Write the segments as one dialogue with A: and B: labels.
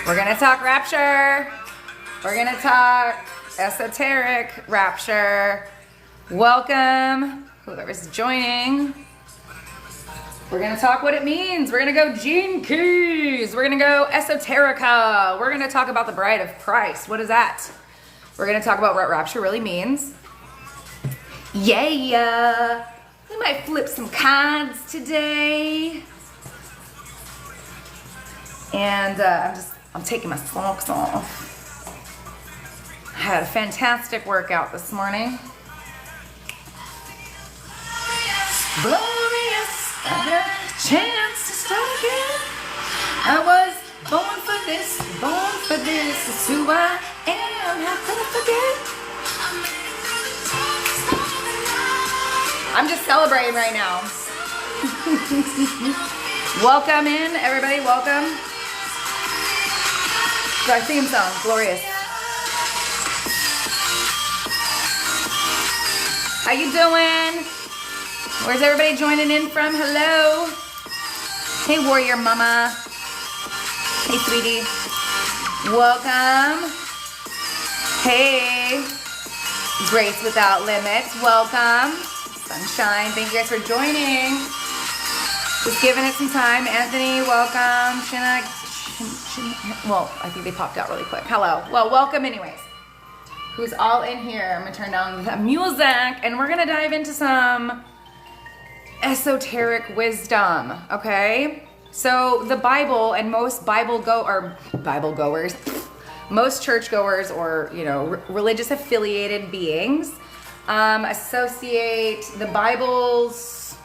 A: We're going to talk Rapture. We're going to talk esoteric Rapture. Welcome, whoever's joining. We're going to talk what it means. We're going to go gene keys. We're going to go esoterica. We're going to talk about the bride of Christ. What is that? We're going to talk about what Rapture really means. Yeah. We might flip some cards today. And I'm taking my socks off. I had a fantastic workout this morning. Glorious, I had a chance to start again. I was born for this, this is who I am. How could I forget? I'm just celebrating right now. Welcome in, everybody, welcome. It's our theme song, Glorious. How you doing? Where's everybody joining in from? Hello. Hey, warrior mama. Hey, sweetie. Welcome. Hey. Grace without limits. Welcome. Sunshine. Thank you guys for joining. Just giving it some time. Anthony, welcome. Well, I think they popped out really quick. Hello. Well, welcome anyways. Who's all in here? I'm going to turn down the music and we're going to dive into some esoteric wisdom, okay? So the Bible and most Bible goers, most churchgoers or, religious affiliated beings associate the Bible's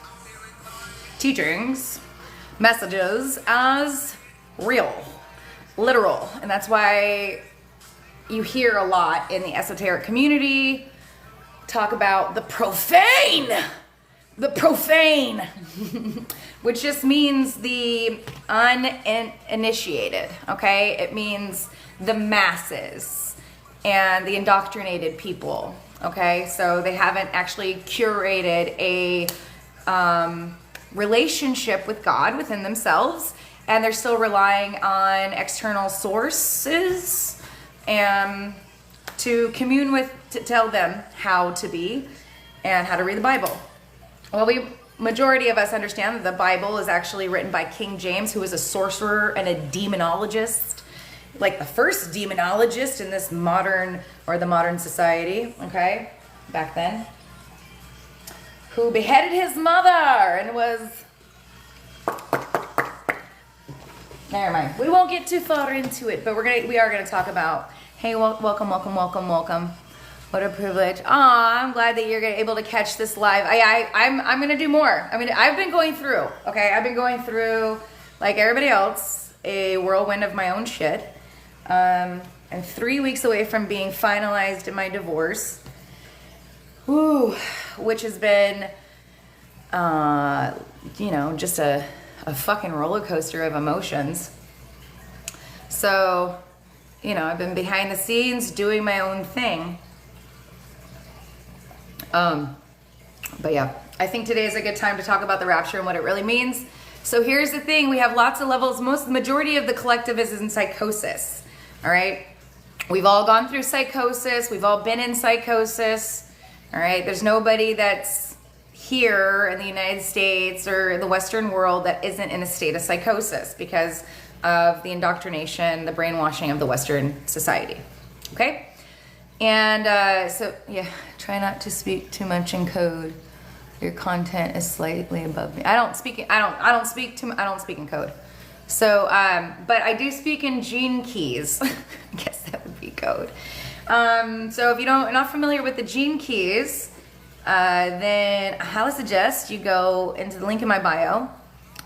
A: teachings, messages as real, literal. And that's why you hear a lot in the esoteric community talk about the profane, which just means the uninitiated, okay? It means the masses and the indoctrinated people, okay? So they haven't actually curated a relationship with God within themselves, and they're still relying on external sources to commune with, to tell them how to be and how to read the Bible. Well, majority of us understand that the Bible is actually written by King James, who was a sorcerer and a demonologist, like the first demonologist in this modern society, okay, back then, who beheaded his mother and was... Never mind. We won't get too far into it, but we are gonna talk about. Hey, welcome. What a privilege. Aw, I'm glad that you're able to catch this live. I'm gonna do more. I mean, I've been going through. Okay, I've been going through, like everybody else, a whirlwind of my own shit. I'm 3 weeks away from being finalized in my divorce. Woo, which has been, just a fucking roller coaster of emotions. So, I've been behind the scenes doing my own thing. But yeah, I think today is a good time to talk about the rapture and what it really means. So here's the thing. We have lots of levels. The majority of the collective is in psychosis. All right. We've all gone through psychosis. We've all been in psychosis. All right. There's nobody that's here in the United States or the Western world that isn't in a state of psychosis because of the indoctrination, the brainwashing of the Western society. Okay. And so yeah, try not to speak too much in code. Your content is slightly above me. I don't speak in code. So, but I do speak in gene keys. I guess that would be code. So if you're not familiar with the gene keys, then I highly suggest you go into the link in my bio,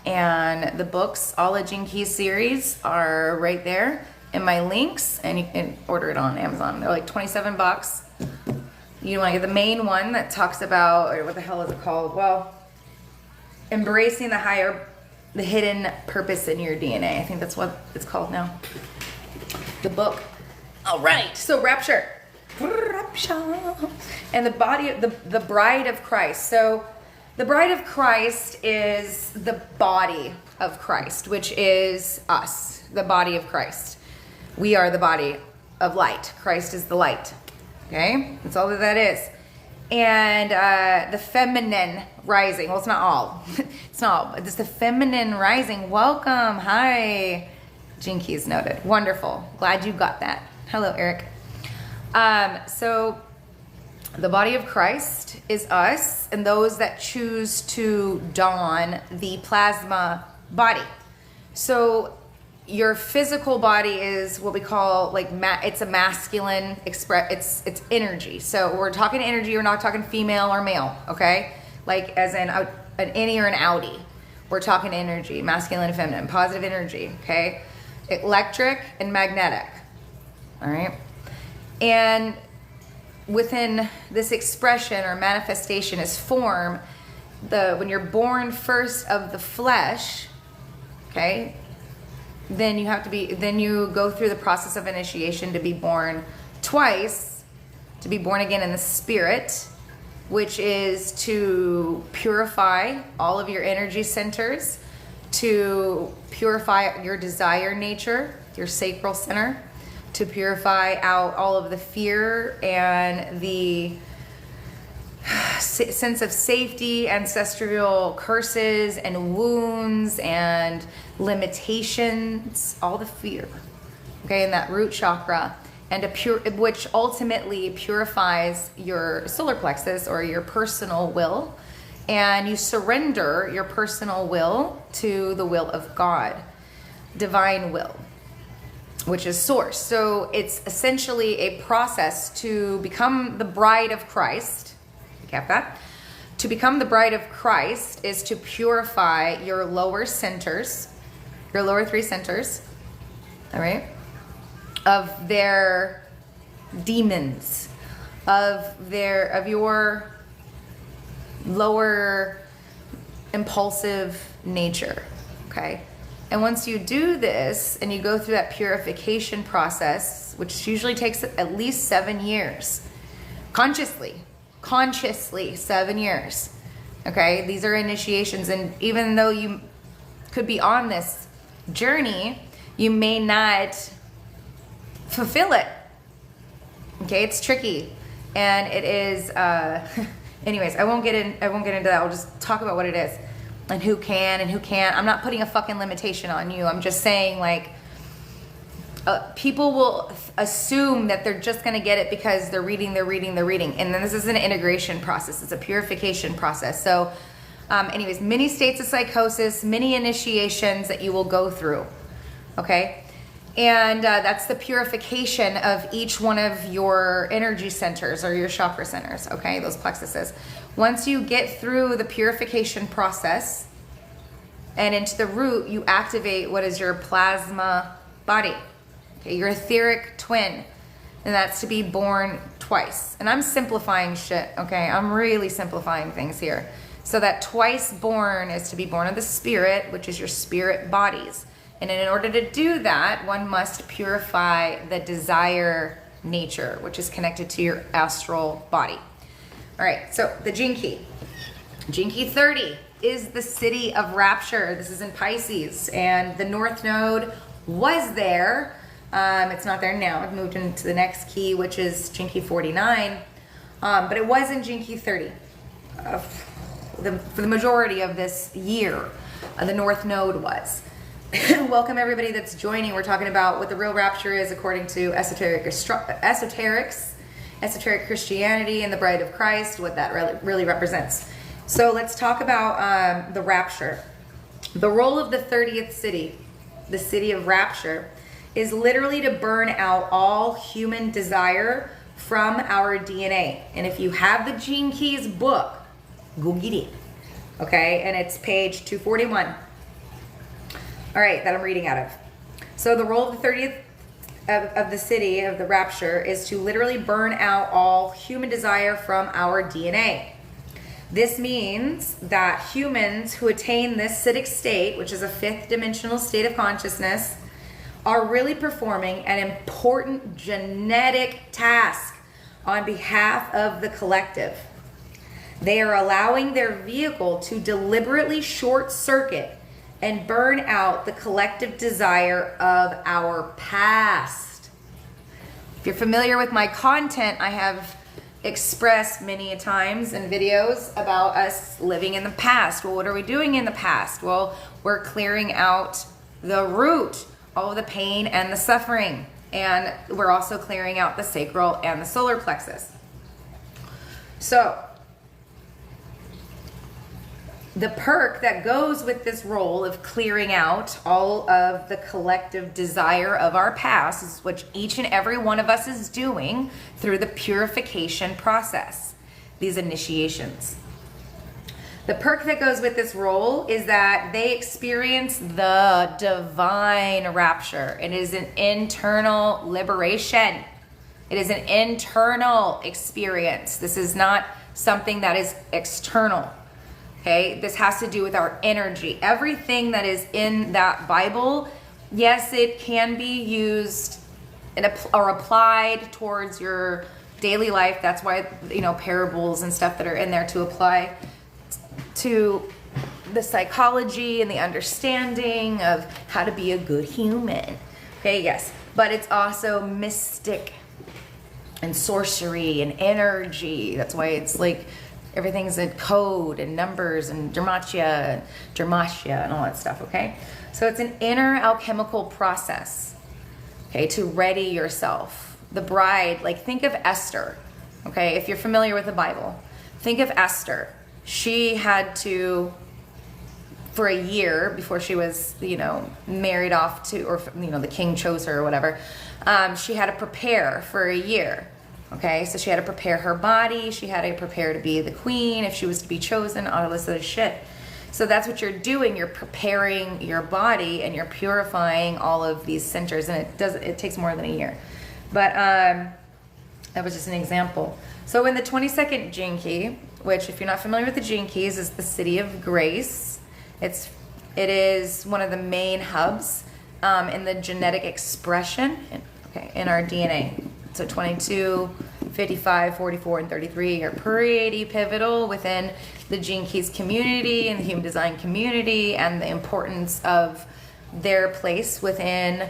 A: and the books, all the Gene Keys series are right there in my links, and you can order it on Amazon. They're like $27. You want to get the main one that talks about, or what the hell is it called? Well, embracing the hidden purpose in your DNA. I think that's what it's called now. The book. All right. So Rapture. And the bride of Christ. So the bride of Christ is the body of Christ, which is us, the body of Christ. We are the body of light. Christ is the light. Okay? That's all that is. And the feminine rising. Well, it's not all. It's not all. But it's the feminine rising. Welcome. Hi. Gene Keys noted. Wonderful. Glad you got that. Hello, Eric. So the body of Christ is us and those that choose to don the plasma body. So your physical body is what we call like it's a masculine it's energy. So we're talking energy, we're not talking female or male, okay? Like as in an innie or an outie. We're talking energy, masculine and feminine, positive energy, okay? Electric and magnetic. All right? And within this expression or manifestation is form, when you're born first of the flesh, okay? Then you go through the process of initiation to be born twice, to be born again in the spirit, which is to purify all of your energy centers, to purify your desire nature, your sacral center, to purify out all of the fear and the sense of safety, ancestral curses and wounds and limitations, all the fear, okay, in that root chakra, and which ultimately purifies your solar plexus or your personal will, and you surrender your personal will to the will of God, divine will, which is source. So it's essentially a process to become the bride of Christ. Get that? To become the bride of Christ is to purify your lower centers, your lower three centers, all right, of their demons, of your lower impulsive nature, okay? And once you do this and you go through that purification process, which usually takes at least 7 years, consciously 7 years, okay? These are initiations, and even though you could be on this journey, you may not fulfill it, okay? It's tricky, and it is, anyways, I won't get into that. I'll just talk about what it is and who can and who can't. I'm not putting a fucking limitation on you. I'm just saying, like, people will assume that they're just going to get it because they're reading. And then this is an integration process. It's a purification process. So anyways, many states of psychosis, many initiations that you will go through. Okay. And that's the purification of each one of your energy centers or your chakra centers. Okay. Those plexuses. Once you get through the purification process and into the root, you activate what is your plasma body. Okay, your etheric twin, and that's to be born twice. And I'm simplifying shit, okay? I'm really simplifying things here. So that twice born is to be born of the spirit, which is your spirit bodies. And in order to do that, one must purify the desire nature, which is connected to your astral body. All right, so the Gene Key. Gene Key 30 is the city of Rapture. This is in Pisces, and the North Node was there. It's not there now. I've moved into the next key, which is Gene Key 49. But it was in Gene Key 30 for the majority of this year. The North Node was. Welcome everybody that's joining. We're talking about what the real rapture is according to Esoterics, esoteric Christianity, and the bride of Christ, what that really represents. So let's talk about the rapture. The role of the 30th city, the city of Rapture, is literally to burn out all human desire from our DNA. And if you have the Gene Keys book, go get it. Okay, and it's page 241. All right, that I'm reading out of. So the role of the 30th of the city of the Rapture is to literally burn out all human desire from our DNA. This means that humans who attain this citic state, which is a fifth dimensional state of consciousness, are really performing an important genetic task on behalf of the collective. They are allowing their vehicle to deliberately short circuit and burn out the collective desire of our past. If you're familiar with my content, I have expressed many a times in videos about us living in the past. Well, what are we doing in the past? Well, we're clearing out the root, all of the pain and the suffering. And we're also clearing out the sacral and the solar plexus. So, the perk that goes with this role of clearing out all of the collective desire of our past is what each and every one of us is doing through the purification process, these initiations. The perk that goes with this role is that they experience the divine rapture. It is an internal liberation. It is an internal experience. This is not something that is external. Okay, this has to do with our energy. Everything that is in that Bible, yes, it can be used or applied towards your daily life. That's why, parables and stuff that are in there to apply to the psychology and the understanding of how to be a good human. Okay, yes, but it's also mystic and sorcery and energy. That's why it's like everything's in code and numbers and dramatia and all that stuff, okay? So it's an inner alchemical process, okay, to ready yourself. The bride, like think of Esther, okay? If you're familiar with the Bible, think of Esther. She had to, for a year before she was, married off to, or, the king chose her or whatever, she had to prepare for a year. Okay, so she had to prepare her body. She had to prepare to be the queen if she was to be chosen, all this other shit. So that's what you're doing. You're preparing your body and you're purifying all of these centers. And it takes more than a year. But that was just an example. So in the 22nd gene key, which if you're not familiar with the gene keys, is the city of grace. It is one of the main hubs in the genetic expression in our DNA. So 22, 55, 44, and 33 are pretty pivotal within the Gene Keys community and the human design community and the importance of their place within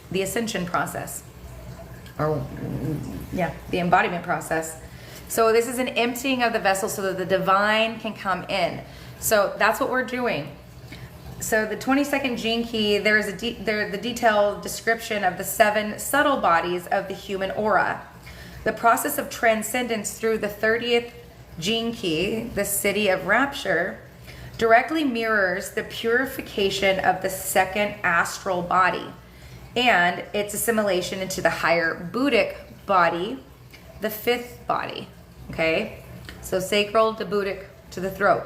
A: the ascension process. The embodiment process. So this is an emptying of the vessel so that the divine can come in. So that's what we're doing. So the 22nd gene key, there's the detailed description of the 7 subtle bodies of the human aura. The process of transcendence through the 30th gene key, the city of rapture, directly mirrors the purification of the 2nd astral body and its assimilation into the higher Buddhic body, the 5th body. Okay? So sacral to Buddhic to the throat.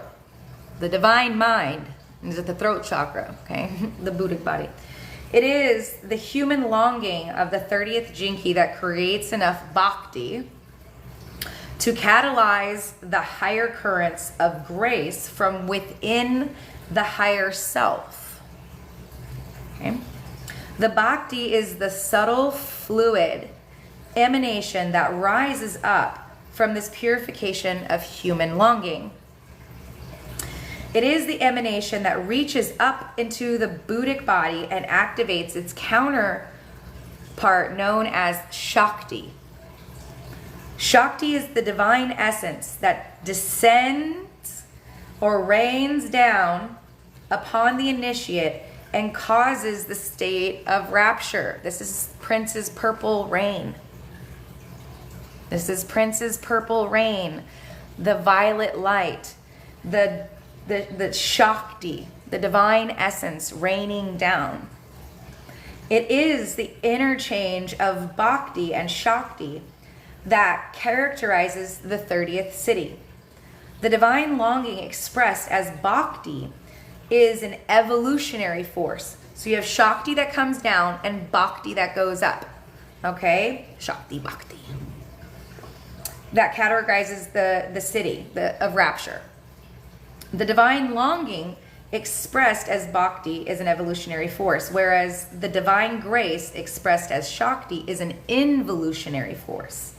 A: The divine mind is at the throat chakra, okay? The Buddhic body. It is the human longing of the 30th gene key that creates enough bhakti to catalyze the higher currents of grace from within the higher self. Okay? The bhakti is the subtle fluid emanation that rises up from this purification of human longing. It is the emanation that reaches up into the Buddhic body and activates its counterpart known as Shakti. Shakti is the divine essence that descends or rains down upon the initiate and causes the state of rapture. This is Prince's purple rain. This is Prince's purple rain, the violet light, the Shakti, the divine essence raining down. It is the interchange of Bhakti and Shakti that characterizes the 30th city. The divine longing expressed as Bhakti is an evolutionary force. So you have Shakti that comes down and Bhakti that goes up. Okay? Shakti, Bhakti. That categorizes the city of rapture. The divine longing expressed as Bhakti is an evolutionary force, whereas the divine grace expressed as Shakti is an involutionary force.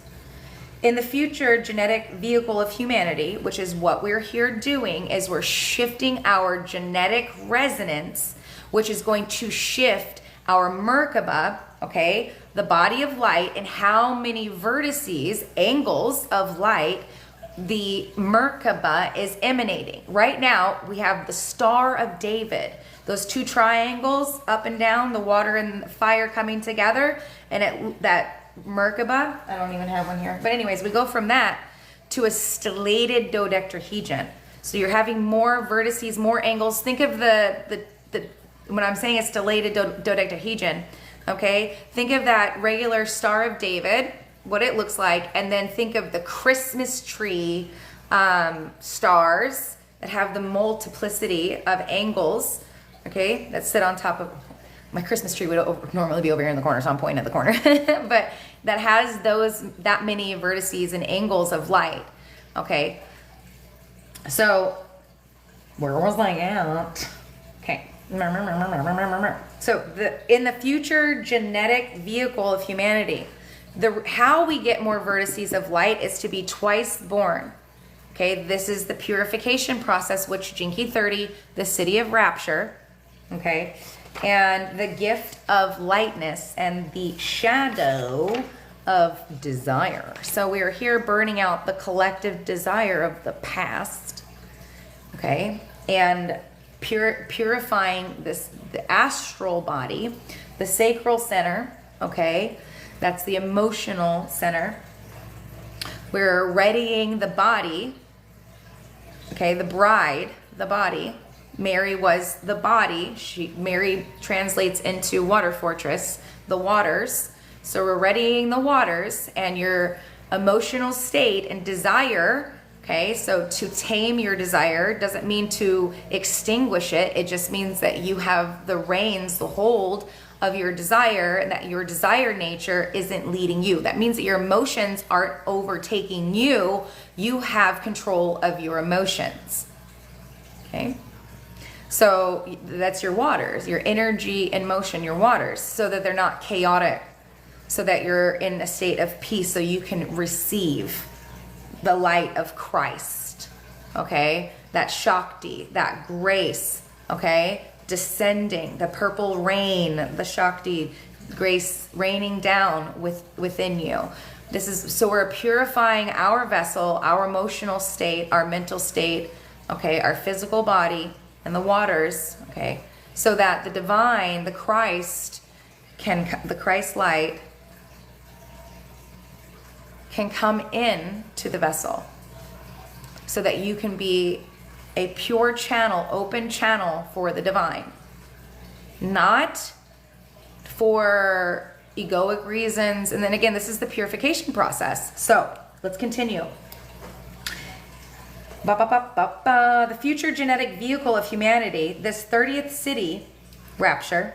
A: In the future genetic vehicle of humanity, which is what we're here doing, is we're shifting our genetic resonance, which is going to shift our Merkaba, okay, the body of light, and how many vertices, angles of light, the Merkaba is emanating. Right now, we have the Star of David, those two triangles up and down, the water and the fire coming together, and that Merkaba, I don't even have one here. But anyways, we go from that to a stellated dodecahedron. So you're having more vertices, more angles. Think of the when I'm saying a stellated dodecahedron, okay? Think of that regular Star of David, what it looks like, and then think of the Christmas tree stars that have the multiplicity of angles, okay, that sit on top of. My Christmas tree would normally be over here in the corner, so I'm pointing at the corner. But that has that many vertices and angles of light. Okay. So where was I at? Okay. So in the future genetic vehicle of humanity, how we get more vertices of light is to be twice born. Okay. This is the purification process, which Jinky 30, the city of Rapture. Okay. And the gift of lightness and the shadow of desire. So we are here burning out the collective desire of the past, okay, and purifying the astral body, the sacral center, okay, that's the emotional center. We're readying the body, okay, the bride, the body. Mary was the body. Mary translates into water fortress, the waters. So we're readying the waters, and your emotional state and desire, okay? So to tame your desire doesn't mean to extinguish it. It just means that you have the reins, the hold of your desire, and that your desire nature isn't leading you. That means that your emotions aren't overtaking you. You have control of your emotions, okay? So that's your waters, your energy and motion, your waters, so that they're not chaotic, so that you're in a state of peace, so you can receive the light of Christ, okay? That Shakti, that grace, okay? Descending, the purple rain, the Shakti, grace raining down within you. So we're purifying our vessel, our emotional state, our mental state, okay? Our physical body, and the waters, okay, so that the divine, the Christ light can come in to the vessel, so that you can be a pure channel, open channel for the divine, not for egoic reasons. And then again, this is the purification process. So let's continue. The future genetic vehicle of humanity, this 30th city, Rapture,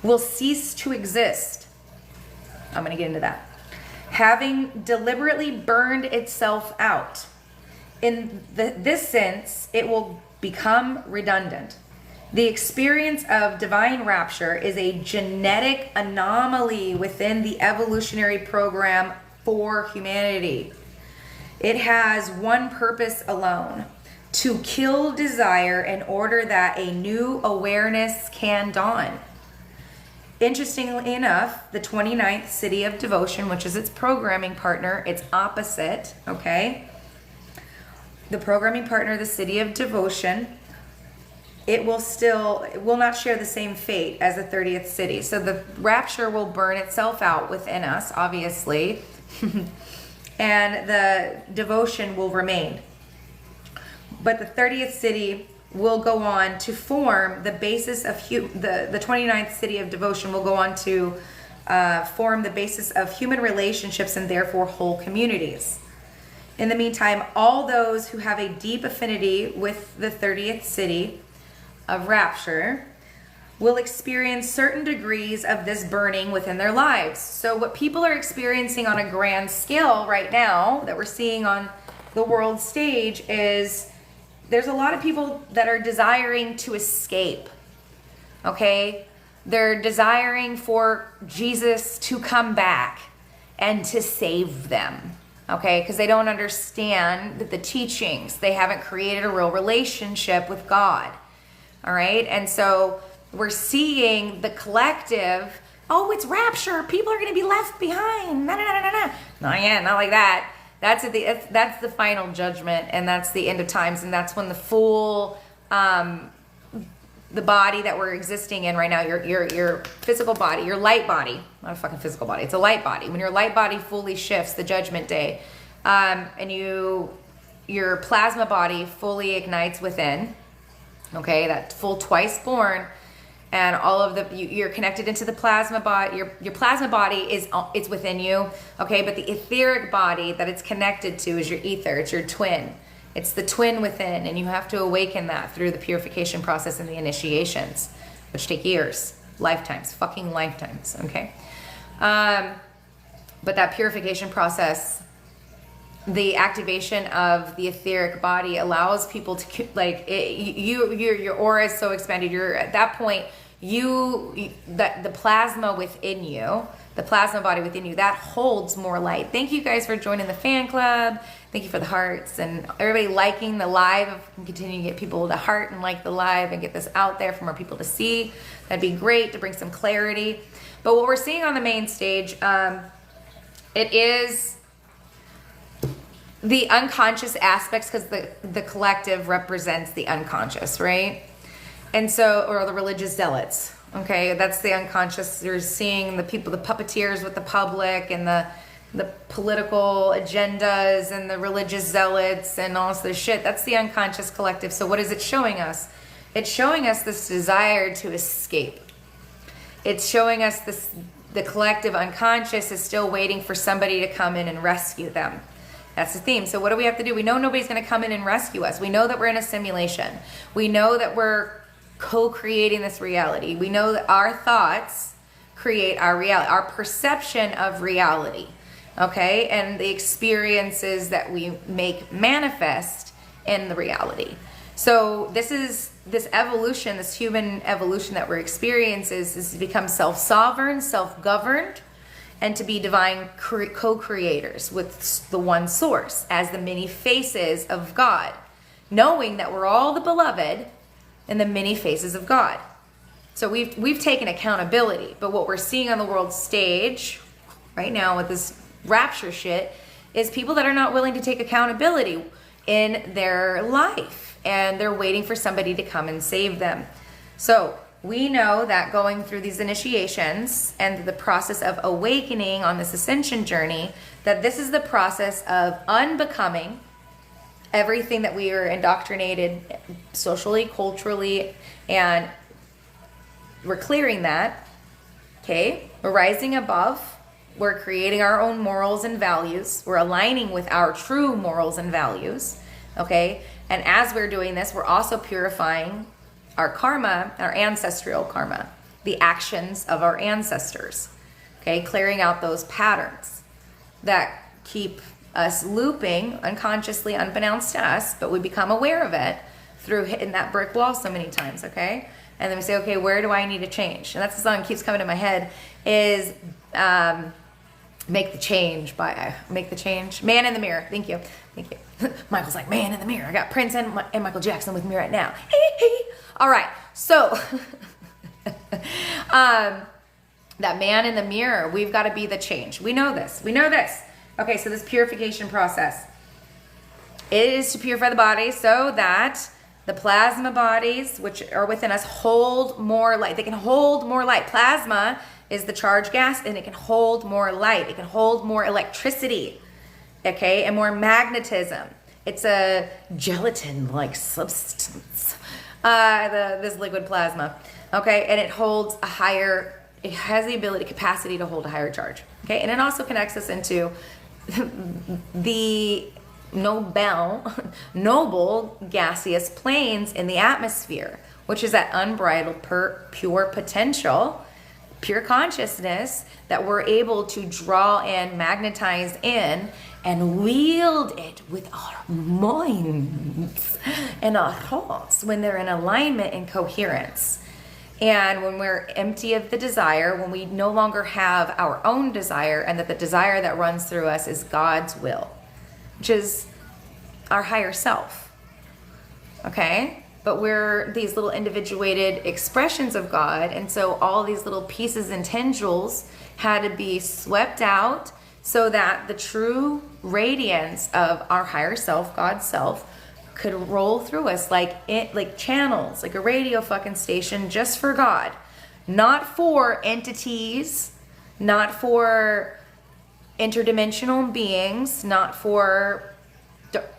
A: will cease to exist. I'm going to get into that. Having deliberately burned itself out. In this sense, it will become redundant. The experience of divine rapture is a genetic anomaly within the evolutionary program for humanity. It has one purpose alone: to kill desire in order that a new awareness can dawn. Interestingly enough, the 29th city of devotion, which is its programming partner, its opposite, okay? The programming partner, the city of devotion, it will not share the same fate as the 30th city. So the rapture will burn itself out within us, obviously. And the devotion will remain. But the 30th city will go on to form the basis of the 29th city of devotion will go on to form the basis of human relationships and therefore whole communities. In the meantime, all those who have a deep affinity with the 30th city of rapture will experience certain degrees of this burning within their lives. So what people are experiencing on a grand scale right now that we're seeing on the world stage is there's a lot of people that are desiring to escape, okay? They're desiring for Jesus to come back and to save them, okay? Because they don't understand the teachings. They haven't created a real relationship with God, all right? And so we're seeing the collective, oh, it's rapture. People are going to be left behind. No. Not yet, not like that. That's the final judgment, and that's the end of times, and that's when the full, the body that we're existing in right now, your physical body, your light body, not a fucking physical body, it's a light body. When your light body fully shifts, the judgment day, and your plasma body fully ignites within, okay, that full twice born, and all of you're connected into the plasma body. Your plasma body it's within you, okay, but the etheric body that it's connected to is your ether. It's your twin. It's the twin within, and you have to awaken that through the purification process and the initiations, which take years, lifetimes, fucking lifetimes, okay? But that purification process, the activation of the etheric body allows people to, like, your aura is so expanded. You're at that point, the plasma within you, the plasma body within you, that holds more light. Thank you guys for joining the fan club. Thank you for the hearts and everybody liking the live. And continue to get people to heart and like the live and get this out there for more people to see. That'd be great to bring some clarity. But what we're seeing on the main stage, it is the unconscious aspects, because the collective represents the unconscious, right? And so, or the religious zealots, okay? That's the unconscious. You're seeing the people, the puppeteers with the public, and the political agendas, and the religious zealots, and all this shit. That's the unconscious collective. So what is it showing us? It's showing us this desire to escape. It's showing us this, the collective unconscious is still waiting for somebody to come in and rescue them. That's the theme. So what do we have to do? We know nobody's going to come in and rescue us. We know that we're in a simulation. We know that we're co-creating this reality. We know that our thoughts create our reality, our perception of reality, okay? And the experiences that we make manifest in the reality. So this evolution, this human evolution that we're experiencing is to become self-sovereign, self-governed, and to be divine co-creators with the one source as the many faces of God, knowing that we're all the beloved in the many faces of God. So we've taken accountability, but what we're seeing on the world stage right now with this rapture shit is people that are not willing to take accountability in their life, and they're waiting for somebody to come and save them. So we know that going through these initiations and the process of awakening on this ascension journey, that this is the process of unbecoming everything that we are indoctrinated socially, culturally, and we're clearing that, okay? We're rising above. We're creating our own morals and values. We're aligning with our true morals and values, okay? And as we're doing this, we're also purifying our karma, our ancestral karma, the actions of our ancestors, okay? Clearing out those patterns that keep us looping unconsciously, unbeknownst to us, but we become aware of it through hitting that brick wall so many times, okay? And then we say, okay, where do I need to change? And that's the song that keeps coming to my head is Make the Change by Make the Change. Man in the Mirror. Thank you. Thank you. Michael's like, Man in the Mirror. I got Prince and Michael Jackson with me right now. All right. So that man in the mirror, we've got to be the change. We know this. We know this. Okay, so this purification process, it is to purify the body so that the plasma bodies, which are within us, hold more light. They can hold more light. Plasma is the charged gas, and it can hold more light. It can hold more electricity, okay, and more magnetism. It's a gelatin-like substance, this liquid plasma, okay, and it holds a higher, it has the capacity to hold a higher charge, okay, and it also connects us into the noble gaseous planes in the atmosphere, which is that unbridled pure potential, pure consciousness that we're able to draw and magnetize in and wield it with our minds and our thoughts when they're in alignment and coherence. And when we're empty of the desire, when we no longer have our own desire, and that the desire that runs through us is God's will. which is our higher self. Okay? But we're these little individuated expressions of God, and so all these little pieces and tendrils had to be swept out so that the true radiance of our higher self, God's self, could roll through us like channels, like a radio fucking station just for God. Not for entities, not for interdimensional beings, not for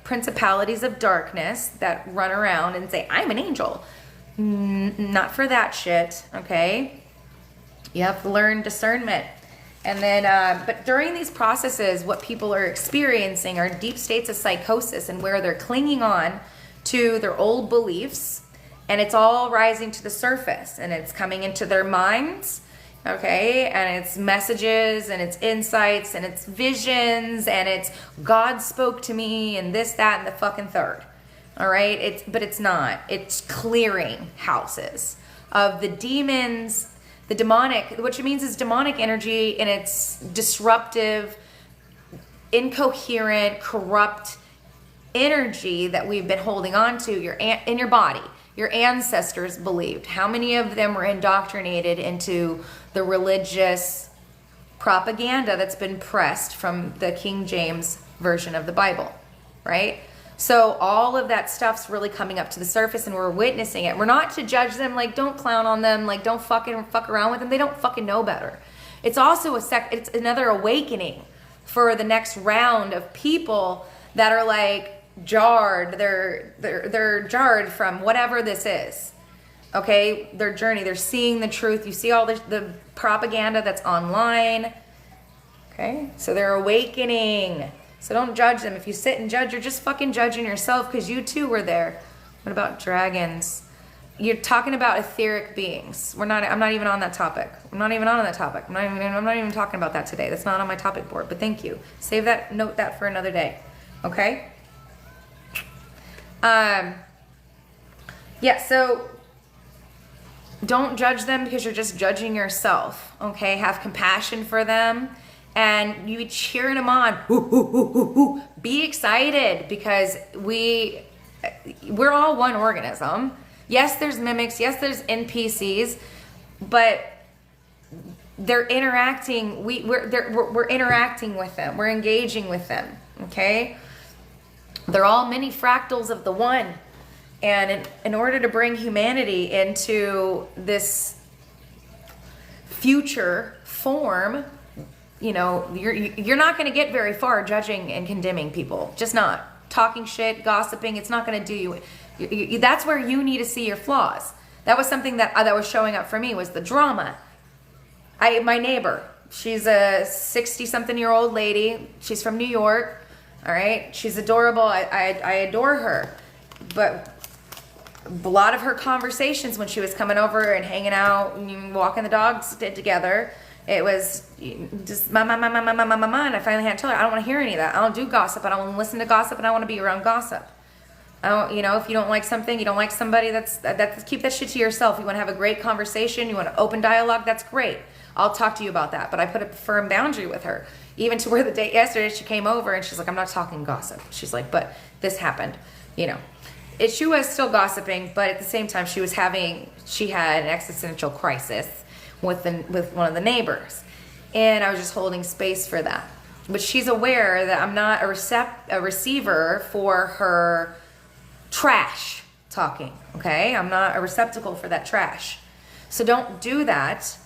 A: principalities of darkness that run around and say, I'm an angel. Not for that shit, okay? You have to learn discernment. And then, but during these processes, what people are experiencing are deep states of psychosis, and where they're clinging on to their old beliefs, and it's all rising to the surface, and it's coming into their minds, okay? And it's messages, and it's insights, and it's visions, and it's God spoke to me, and this, that, and the fucking third, all right? But it's not. It's clearing houses of the demons. The demonic, which means is demonic energy, and it's disruptive, incoherent, corrupt energy that we've been holding on to in your body. Your ancestors believed. How many of them were indoctrinated into the religious propaganda that's been pressed from the King James version of the Bible, right? So all of that stuff's really coming up to the surface, and we're witnessing it. We're not to judge them, like don't clown on them, like don't fuck around with them. They don't fucking know better. It's also it's another awakening for the next round of people that are like jarred. They're jarred from whatever this is. Okay, their journey. They're seeing the truth. You see all the propaganda that's online. Okay, so they're awakening. So don't judge them. If you sit and judge, you're just fucking judging yourself, because you too were there. What about dragons? You're talking about etheric beings. I'm not even on that topic. I'm not even talking about that today. That's not on my topic board, but thank you. Save that, note that for another day. Okay? Yeah, so don't judge them, because you're just judging yourself. Okay? Have compassion for them. And you be cheering them on. Be excited, because we're all one organism. Yes, there's mimics. Yes, there's NPCs, but they're interacting. We're interacting with them. We're engaging with them. Okay, they're all many fractals of the one. And in order to bring humanity into this future form, you know, you're not going to get very far judging and condemning people. Just not. Talking shit, gossiping, it's not going to do you. That's where you need to see your flaws. That was something that was showing up for me, was the drama. My neighbor, she's a 60-something-year-old lady. She's from New York. All right? She's adorable. I adore her. But a lot of her conversations when she was coming over and hanging out and walking the dogs together, it was just and I finally had to tell her, I don't want to hear any of that. I don't do gossip. I don't want to listen to gossip, and I want to be around gossip. I don't, if you don't like something, you don't like somebody, that's keep that shit to yourself. You want to have a great conversation, you want to open dialogue, that's great. I'll talk to you about that. But I put a firm boundary with her, even to where the day yesterday she came over and she's like, I'm not talking gossip. She's like, but this happened, She was still gossiping, but at the same time she had an existential crisis with one of the neighbors, and I was just holding space for that. But she's aware that I'm not a receiver for her trash talking. Okay, I'm not a receptacle for that trash, so don't do that.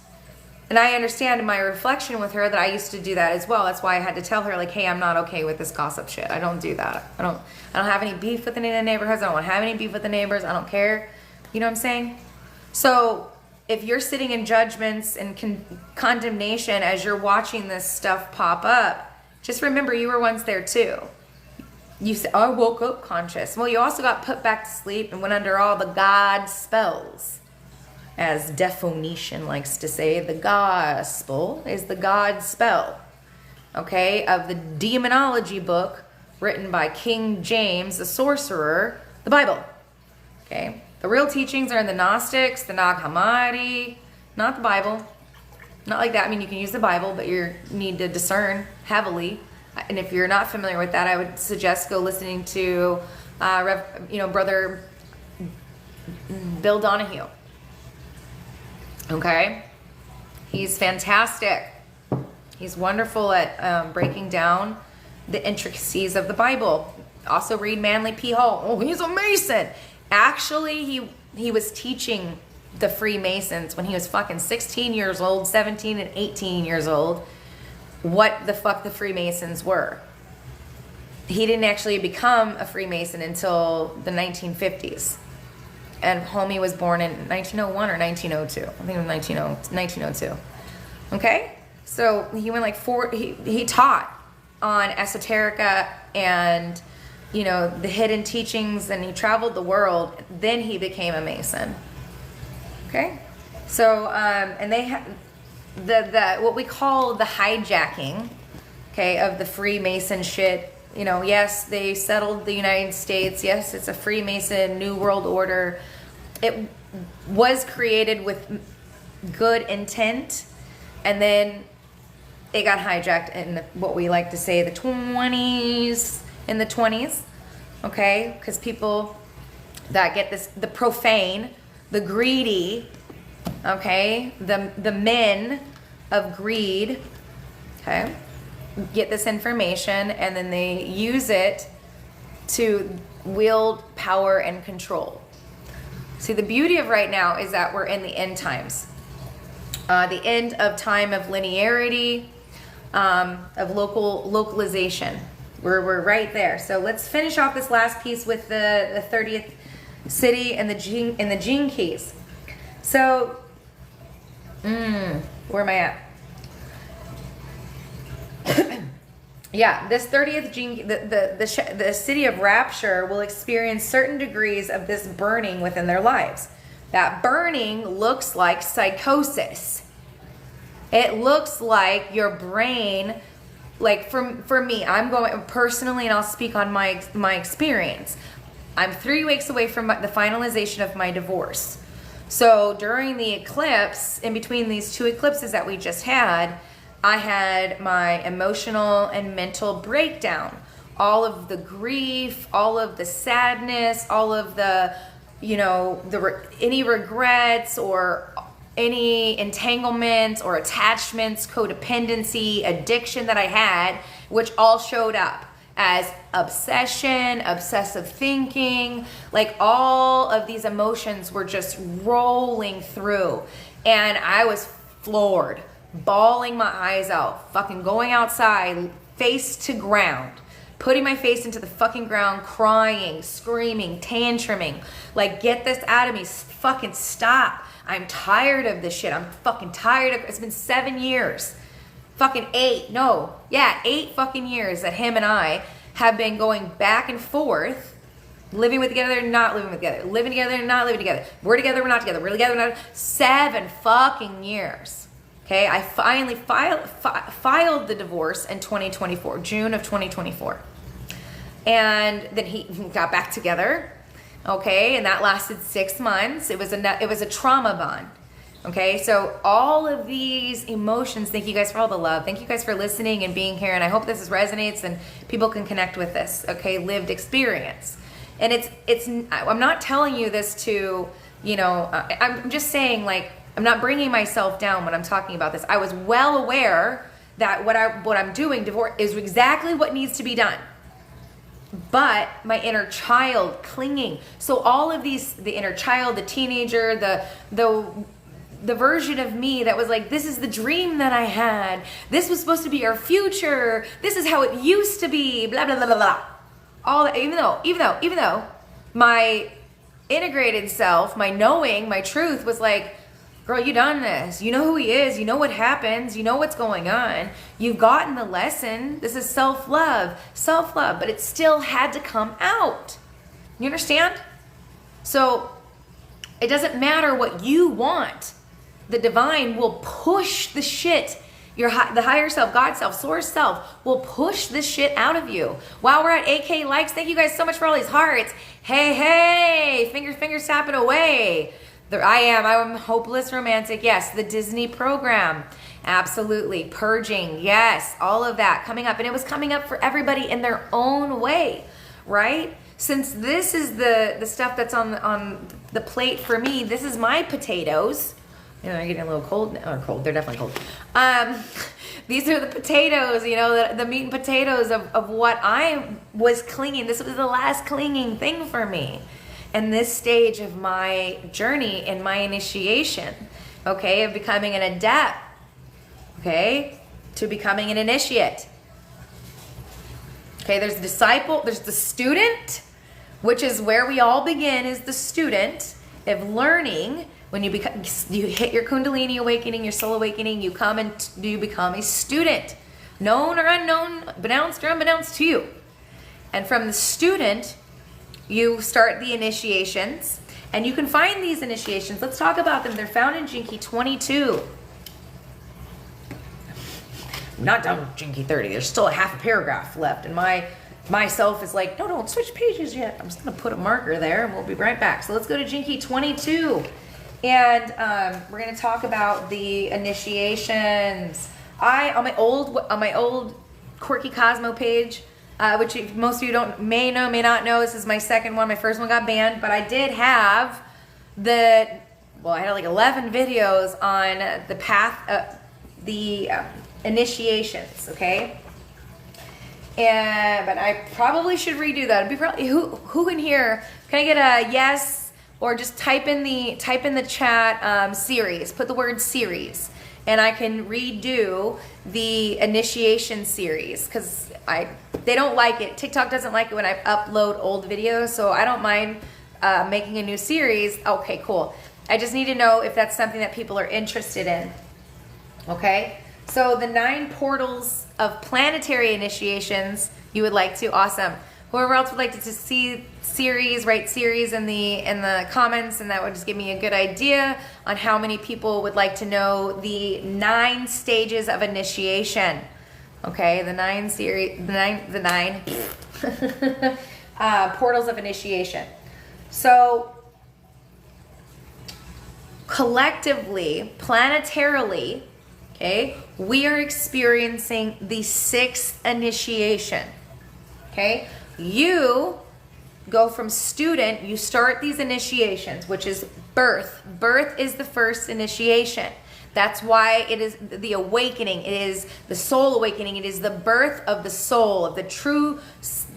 A: And I understand in my reflection with her that I used to do that as well. That's why I had to tell her, like, hey, I'm not okay with this gossip shit. I don't do that. I don't have any beef with any of the neighborhoods. I don't want to have any beef with the neighbors. I don't care. You know what I'm saying? So if you're sitting in judgments and condemnation as you're watching this stuff pop up, just remember you were once there too. You said, oh, I woke up conscious. Well, you also got put back to sleep and went under all the God spells. As Defonition likes to say, the gospel is the God spell, okay, of the demonology book written by King James, the sorcerer, the Bible, okay? The real teachings are in the Gnostics, the Nag Hammadi, not the Bible. Not like that. I mean, you can use the Bible, but you need to discern heavily, And if you're not familiar with that, I would suggest go listening to, Brother Bill Donahue. Okay? He's fantastic. He's wonderful at breaking down the intricacies of the Bible. Also read Manly P. Hall. Oh, he's a Mason. Actually, he was teaching the Freemasons when he was fucking 16 years old, 17 and 18 years old, what the fuck the Freemasons were. He didn't actually become a Freemason until the 1950s. And homie was born in 1901 or 1902. I think it was 1902. Okay? So he went like he taught on Esoterica and, the hidden teachings, and he traveled the world. Then he became a Mason. Okay? So, and they have the what we call the hijacking, okay, of the Freemason shit. Yes, they settled the United States. Yes, it's a Freemason New World Order. It was created with good intent, and then it got hijacked in what we like to say the 20s, okay? Because people that get this, the profane, the greedy, okay, the men of greed, okay, get this information, and then they use it to wield power and control. See, the beauty of right now is that we're in the end times. The end of time of linearity, of localization. We're right there. So let's finish off this last piece with the 30th city and the gene keys. So, where am I at? Yeah, this 30th gene, the city of Rapture will experience certain degrees of this burning within their lives. That burning looks like psychosis. It looks like your brain, like for me, I'm going personally, and I'll speak on my experience. I'm 3 weeks away from the finalization of my divorce. So during the eclipse, in between these two eclipses that we just had, I had my emotional and mental breakdown. All of the grief, all of the sadness, all of the, any regrets or any entanglements or attachments, codependency, addiction that I had, which all showed up as obsession, obsessive thinking, like all of these emotions were just rolling through. And I was floored, bawling my eyes out, fucking going outside, face to ground, putting my face into the fucking ground, crying, screaming, tantruming, like, get this out of me, fucking stop. I'm tired of this shit. I'm fucking tired of it. It's been 7 years. Fucking 8 fucking years that him and I have been going back and forth, living together, not living together, living together, not living together. We're together, we're not together. We're together, we're not. 7 fucking years. Okay, I finally filed the divorce in 2024, June of 2024. And then he got back together. Okay, and that lasted 6 months. It was a trauma bond. Okay, so all of these emotions, thank you guys for all the love. Thank you guys for listening and being here. And I hope this resonates and people can connect with this, okay, lived experience. And I'm not telling you this to, I'm just saying, like, I'm not bringing myself down when I'm talking about this. I was well aware that what I'm doing, divorce, is exactly what needs to be done. But my inner child clinging. So all of these, the inner child, the teenager, the version of me that was like, this is the dream that I had. This was supposed to be our future. This is how it used to be. Blah blah blah blah blah. All that, even though my integrated self, my knowing, my truth was like, girl, you done this. You know who he is. You know what happens. You know what's going on. You've gotten the lesson. This is self-love. Self-love. But it still had to come out. You understand? So it doesn't matter what you want. The divine will push the shit. The higher self, God self, source self will push this shit out of you. Wow, we're at 8K likes. Thank you guys so much for all these hearts. Hey, fingers tapping away. I'm hopeless romantic. Yes. The Disney program. Absolutely. Purging. Yes. All of that coming up. And it was coming up for everybody in their own way, right? Since this is the stuff that's on the plate for me, this is my potatoes. You know, they're getting a little cold. Or cold. They're definitely cold. These are the potatoes, you know, the meat and potatoes of what I was clinging. This was the last clinging thing for me. And this stage of my journey and my initiation, okay, of becoming an adept, okay, to becoming an initiate. Okay, there's the disciple, there's the student, which is where we all begin, is the student of learning. When you hit your Kundalini awakening, your soul awakening, you become a student, known or unknown, announced or unbeknownst to you. And from the student, you start the initiations, and you can find these initiations. Let's talk about them. They're found in Jinki 22. I'm not done with Jinki 30. There's still a half a paragraph left, and myself is like, no, don't switch pages yet. I'm just going to put a marker there, and we'll be right back. So let's go to Jinki 22. And we're going to talk about the initiations. On my old Quirky Cosmo page, which most of you may not know, this is my second one. My first one got banned, but I did have I had like 11 videos on the path, the initiations, okay? But I probably should redo that. It'd be probably, who in here, can I get a yes? Or just type in the chat series. Put the word series, and I can redo the initiation series because they don't like it. TikTok doesn't like it when I upload old videos, so I don't mind making a new series. Okay, cool. I just need to know if that's something that people are interested in. Okay, so the 9 portals of planetary initiations you would like to. Awesome. Whoever else would like to see series, write series in the comments, and that would just give me a good idea on how many people would like to know the 9 stages of initiation. Okay, the 9 portals of initiation. So collectively, planetarily, okay, we are experiencing the 6th initiation. Okay. You go from student, you start these initiations, which is birth. Birth is the first initiation. That's why it is the awakening. It is the soul awakening. It is the birth of the soul, of the true,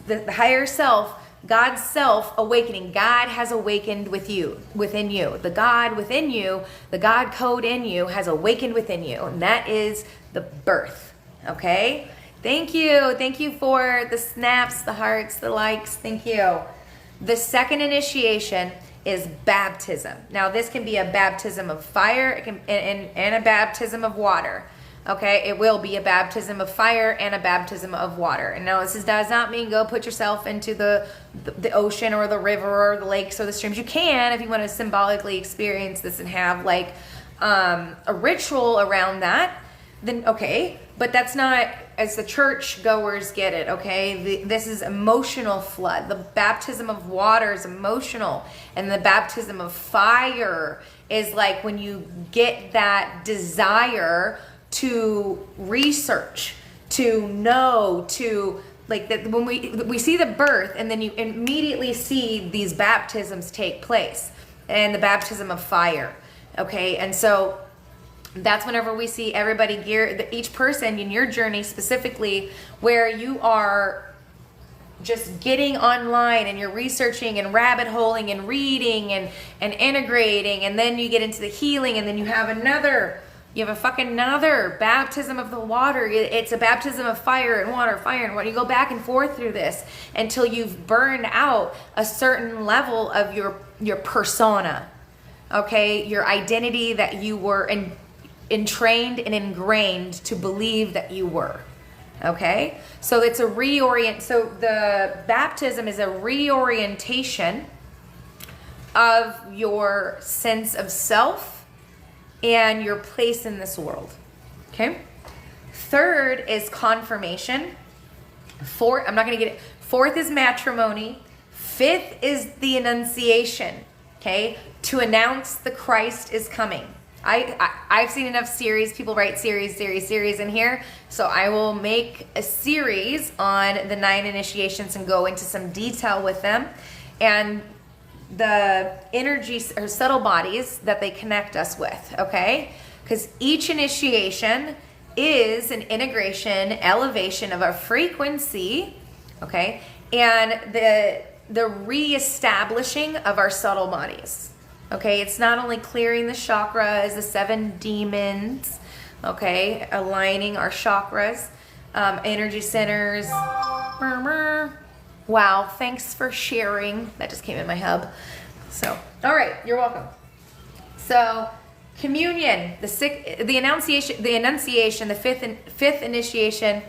A: the higher self, God's self awakening. God has awakened within you. The God within you, the God code in you has awakened within you. And that is the birth. Okay? Thank you. Thank you for the snaps, the hearts, the likes. Thank you. The second initiation is baptism. Now, this can be a baptism of fire and a baptism of water. Okay, it will be a baptism of fire and a baptism of water. And now, this does not mean go put yourself into the ocean or the river or the lakes or the streams. You can if you want to symbolically experience this and have like a ritual around that. Then okay, but that's not as the church goers get it, okay? This is emotional flood. The baptism of water is emotional, and the baptism of fire is like when you get that desire to research, to know, to like that. When we see the birth, and then you immediately see these baptisms take place, and the baptism of fire, okay? And so that's whenever we see everybody each person in your journey specifically, where you are just getting online and you're researching and rabbit holing and reading and integrating, and then you get into the healing, and then you have another baptism of the water. It's a baptism of fire and water, fire and water. You go back and forth through this until you've burned out a certain level of your persona, okay? Your identity that you were entrained and ingrained to believe that you were. Okay, so it's a so the baptism is a reorientation of your sense of self and your place in this world. Okay, third is confirmation. Fourth is matrimony. Fifth is the Annunciation. okay, to announce the Christ is coming. I've seen enough series. People write series in here. So I will make a series on the 9 initiations and go into some detail with them and the energies or subtle bodies that they connect us with, okay? Because each initiation is an integration, elevation of our frequency, okay? And the reestablishing of our subtle bodies. Okay, it's not only clearing the chakras, the 7 demons, okay, aligning our chakras, energy centers. Wow, thanks for sharing. That just came in my hub. So, all right, you're welcome. So, communion, the enunciation, the fifth initiation.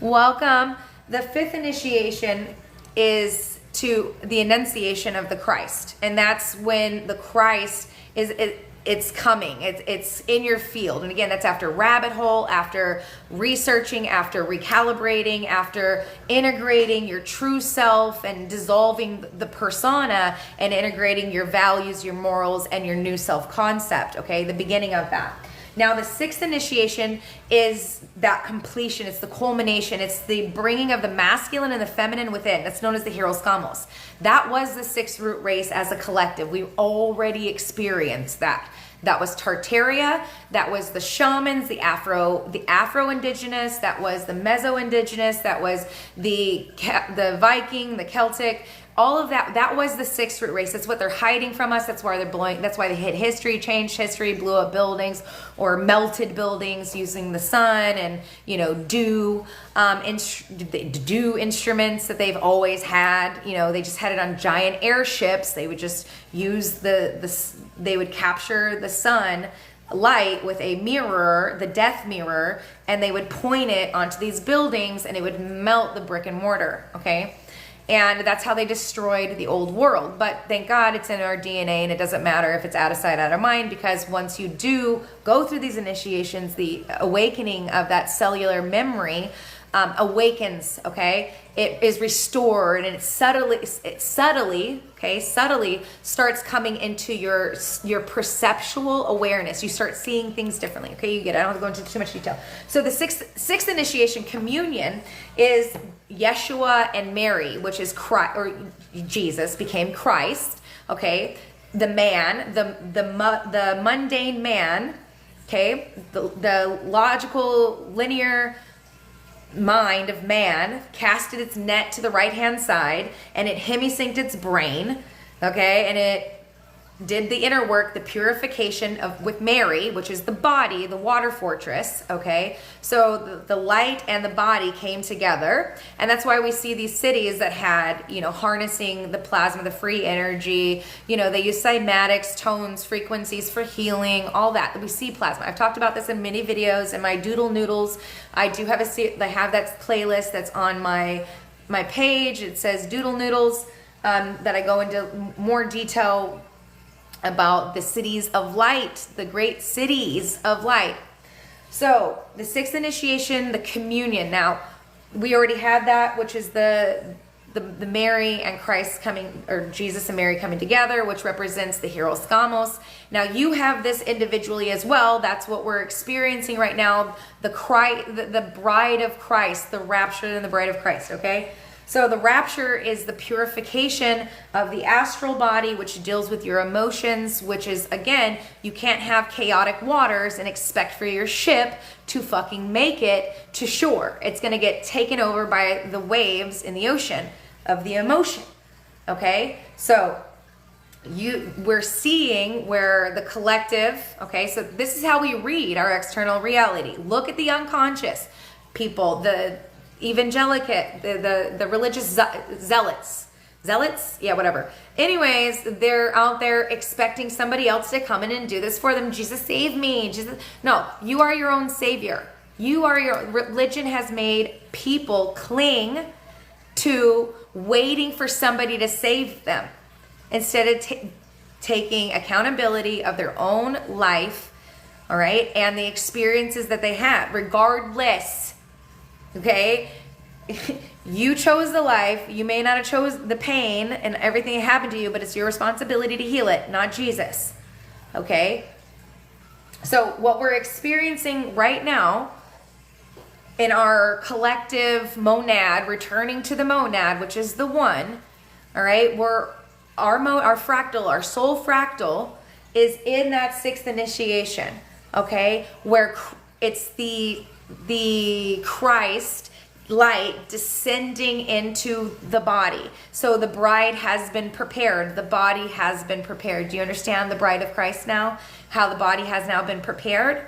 A: Welcome. The 5th initiation is to the enunciation of the Christ, and that's when the Christ it's coming, it's in your field. And again, that's after rabbit hole, after researching, after recalibrating, after integrating your true self and dissolving the persona and integrating your values, your morals, and your new self concept. Okay, the beginning of that. Now, the 6th initiation is that completion. It's the culmination. It's the bringing of the masculine and the feminine within. That's known as the Hieros Gamos. That was the 6th root race as a collective. We already experienced that. That was Tartaria. That was the shamans, the Afro-Indigenous. That was the Meso-Indigenous. That was the Viking, the Celtic. All of that was the 6th root race. That's what they're hiding from us. That's why they hid history, changed history, blew up buildings or melted buildings using the sun and, dew instruments that they've always had. They just had it on giant airships. They would just use they would capture the sun light with a mirror, the death mirror, and they would point it onto these buildings and it would melt the brick and mortar, okay? And that's how they destroyed the old world. But thank God it's in our DNA, and it doesn't matter if it's out of sight, out of mind, because once you do go through these initiations, the awakening of that cellular memory awakens, okay? It is restored, and it subtly starts coming into your perceptual awareness. You start seeing things differently, okay? You get it. I don't have to go into too much detail. So the sixth initiation, communion, is Yeshua and Mary, which is Christ, or Jesus became Christ, okay? The man, the mundane man, okay? The logical, linear mind of man casted its net to the right hand side, and it hemisynced its brain, okay, and it did the inner work, the purification with Mary, which is the body, the water fortress, okay? So the light and the body came together, and that's why we see these cities that had, harnessing the plasma, the free energy, they use cymatics, tones, frequencies for healing, all that. We see plasma. I've talked about this in many videos in my Doodle Noodles. I do have I have that playlist that's on my page. It says Doodle Noodles, that I go into more detail about the cities of light, the great cities of light. So the 6th initiation, the communion. Now, we already had that, which is the Mary and Christ coming, or Jesus and Mary coming together, which represents the Hieros Gamos. Now you have this individually as well. That's what we're experiencing right now. The bride of Christ, the rapture and the bride of Christ, okay? So the rapture is the purification of the astral body, which deals with your emotions, which is, again, you can't have chaotic waters and expect for your ship to fucking make it to shore. It's going to get taken over by the waves in the ocean of the emotion, okay? So we're seeing where the collective, okay, so this is how we read our external reality. Look at the unconscious people, the evangelicate, the religious zealots, yeah, whatever. Anyways, they're out there expecting somebody else to come in and do this for them. Jesus, save me. Jesus. No, you are your own savior. Religion has made people cling to waiting for somebody to save them instead of taking accountability of their own life, all right, and the experiences that they had, regardless. Okay, you chose the life. You may not have chose the pain and everything that happened to you, but it's your responsibility to heal it, not Jesus. Okay? So what we're experiencing right now in our collective monad, returning to the monad, which is the one, all right, our fractal, our soul fractal is in that sixth initiation, okay, where it's the Christ light descending into the body. So the bride has been prepared. The body has been prepared. Do you understand the bride of Christ now? How the body has now been prepared?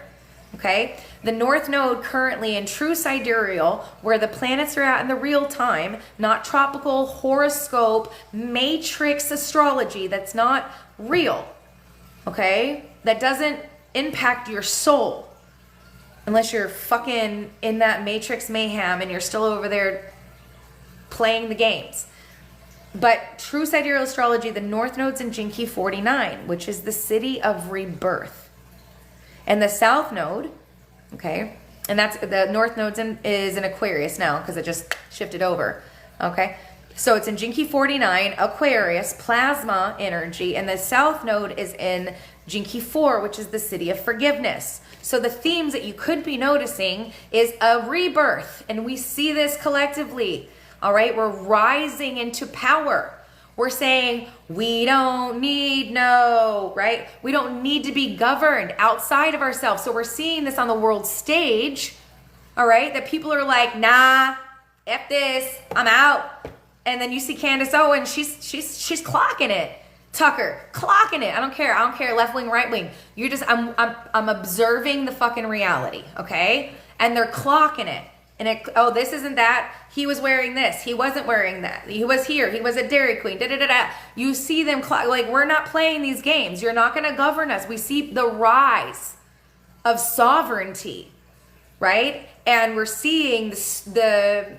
A: Okay. The North Node currently in true sidereal, where the planets are at in the real time, not tropical horoscope, matrix astrology that's not real. Okay. That doesn't impact your soul. Unless you're fucking in that matrix mayhem and you're still over there playing the games. But true sidereal astrology, the North Node's in Jinki 49, which is the city of rebirth. And the South Node, okay, and that's the North Node is in Aquarius now because it just shifted over, okay? So it's in Jinki 49, Aquarius, plasma energy, and the South Node is in Jinki 4, which is the city of forgiveness. So the themes that you could be noticing is a rebirth, and we see this collectively, all right? We're rising into power. We're saying we don't need right? We don't need to be governed outside of ourselves. So we're seeing this on the world stage, all right? That people are like, nah, F this, I'm out. And then you see Candace Owen, she's clocking it. Tucker, clocking it. I don't care, left wing, right wing. You're just, I'm observing the fucking reality, okay? And they're clocking it. And oh, this isn't that. He was wearing this. He wasn't wearing that. He was here. He was at Dairy Queen. Da-da-da-da. You see them, like, we're not playing these games. You're not going to govern us. We see the rise of sovereignty, right? And we're seeing the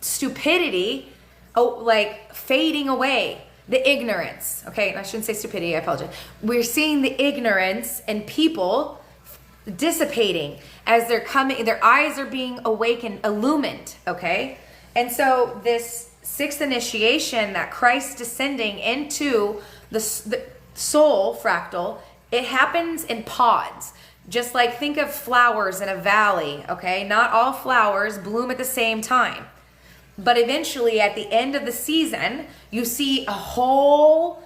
A: stupidity, like, fading away. The ignorance, okay? I shouldn't say stupidity, I apologize. We're seeing the ignorance and people dissipating as they're coming, their eyes are being awakened, illumined, okay? And so this sixth initiation, that Christ descending into the soul fractal, it happens in pods. Just like think of flowers in a valley, okay? Not all flowers bloom at the same time. But eventually at the end of the season, you see a whole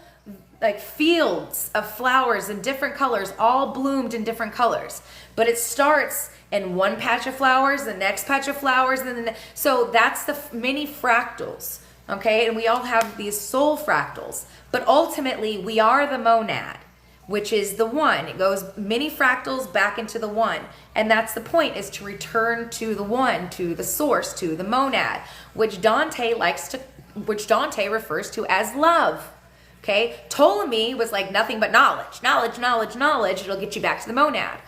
A: like fields of flowers in different colors, all bloomed in different colors. But it starts in one patch of flowers, the next patch of flowers, and then so that's the mini fractals, okay? And we all have these soul fractals. But ultimately, we are the monad, which is the one. It goes mini fractals back into the one. And that's the point, is to return to the one, to the source, to the monad, which Dante refers to as love. Okay? Ptolemy was like nothing but knowledge. Knowledge, knowledge, knowledge. It'll get you back to the monad.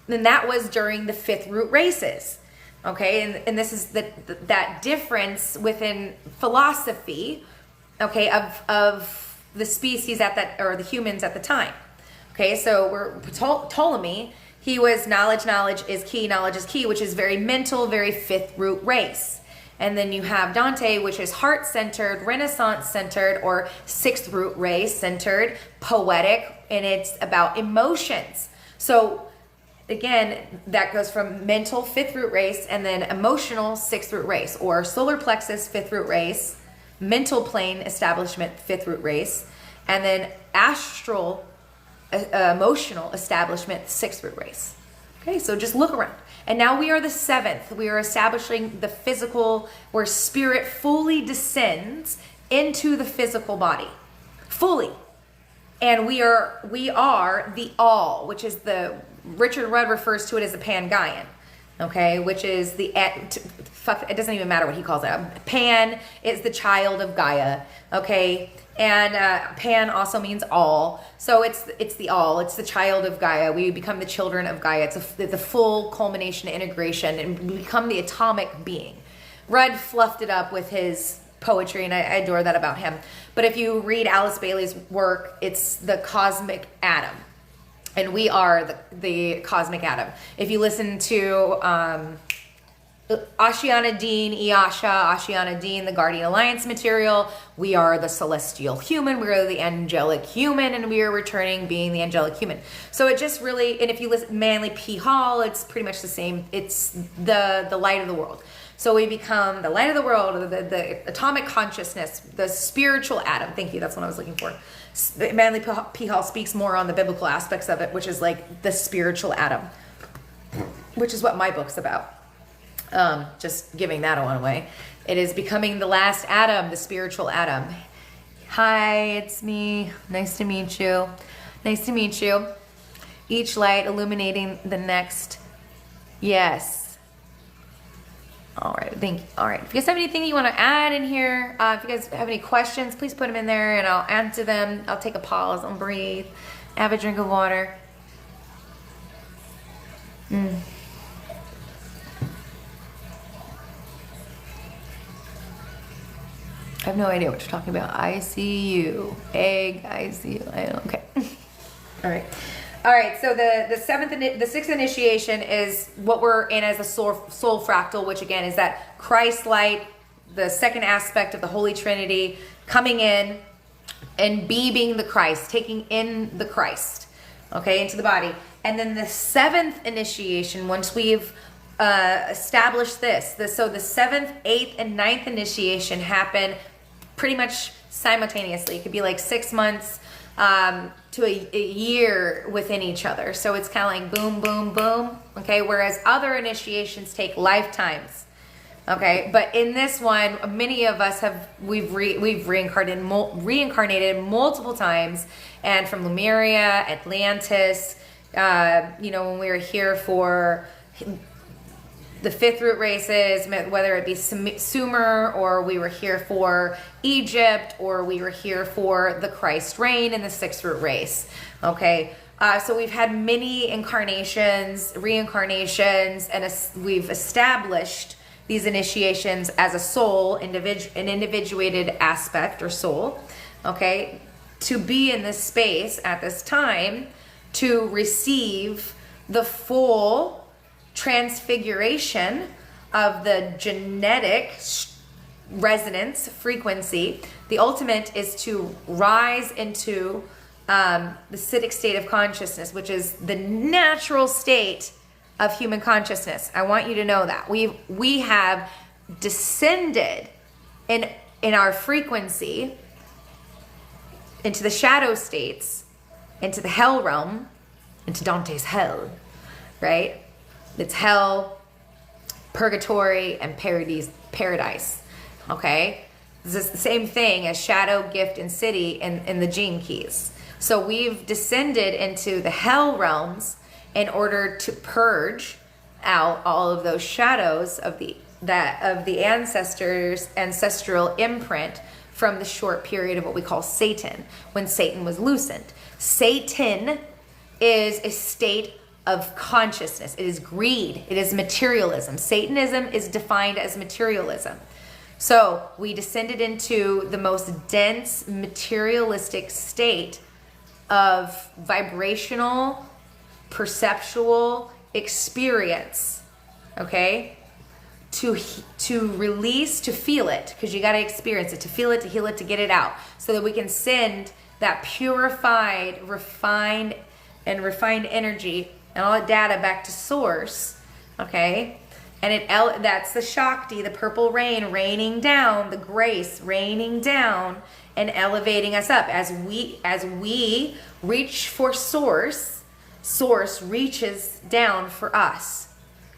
A: And that was during the fifth root races. Okay? And this is that difference within philosophy, okay, of the species at that, or the humans at the time. Okay, so we're Ptolemy, he was knowledge is key, which is very mental, very fifth root race. And then you have Dante, which is heart-centered, Renaissance-centered, or sixth root race-centered, poetic, and it's about emotions. So again, that goes from mental, fifth root race, and then emotional, sixth root race, or solar plexus, fifth root race, mental plane establishment, fifth root race, and then astral emotional establishment, sixth root race. Okay, so just look around. And now we are the seventh. We are establishing the physical, where spirit fully descends into the physical body. Fully. And we are the all, which is Richard Rudd refers to it as the Pan-Gaian. Okay, which is it doesn't even matter what he calls it. Pan is the child of Gaia. Okay, and Pan also means all. So it's the all. It's the child of Gaia. We become the children of Gaia. It's the full culmination, integration, and we become the atomic being. Rudd fluffed it up with his poetry, and I adore that about him. But if you read Alice Bailey's work, it's the cosmic atom. And we are the cosmic atom. If you listen to Ashiana Dean, Iasha, Ashiana Dean, the Guardian Alliance material. We are the celestial human. We are the angelic human, and we are returning being the angelic human. So it just really, and if you listen Manly P. Hall, it's pretty much the same. It's the light of the world. So we become the light of the world, the atomic consciousness, the spiritual atom. Thank you. That's what I was looking for. Manly P. Hall speaks more on the biblical aspects of it, which is like the spiritual atom, which is what my book's about. Just giving that one away. It is becoming the last atom, the spiritual atom. Hi, it's me. Nice to meet you. Nice to meet you. Each light illuminating the next. Yes. All right, thank you. All right, if you guys have anything you want to add in here, if you guys have any questions, please put them in there and I'll answer them. I'll take a pause, I'll breathe, have a drink of water. I have no idea what you're talking about. ICU, egg, ICU, I don't know, okay. All right. All right, so the sixth initiation is what we're in as a soul fractal, which again is that Christ light, the second aspect of the Holy Trinity, coming in and being the Christ, taking in the Christ, okay, into the body. And then the seventh initiation, once we've established so the seventh, eighth, and ninth initiation happen pretty much simultaneously. It could be like 6 months to a year within each other. So it's kind of like boom, boom, boom. Okay, whereas other initiations take lifetimes. Okay, but in this one, many of us we've reincarnated multiple times, and from Lemuria, Atlantis. When we were here for the fifth root races, whether it be Sumer, or we were here for Egypt, or we were here for the Christ reign in the sixth root race. Okay, so we've had many incarnations, reincarnations, and we've established these initiations as a soul, an individuated aspect or soul. Okay, to be in this space at this time to receive the full transfiguration of the genetic resonance frequency. The ultimate is to rise into the acidic state of consciousness, which is the natural state of human consciousness. I want you to know that we have descended in our frequency into the shadow states, into the hell realm, into Dante's hell, right? It's hell, purgatory, and paradise. Okay? This is the same thing as shadow, gift, and city in the gene keys. So we've descended into the hell realms in order to purge out all of those shadows of the ancestors' ancestral imprint from the short period of what we call Satan, when Satan was loosened. Satan is a state of consciousness. It is greed. It is materialism. Satanism is defined as materialism. So we descended into the most dense materialistic state of vibrational, perceptual experience. Okay? To release, to feel it, because you got to experience it, to feel it, to heal it, to get it out, so that we can send that purified, refined energy and all that data back to source. Okay, and that's the Shakti, the purple rain raining down, the grace raining down and elevating us up as we reach for source. Source reaches down for us.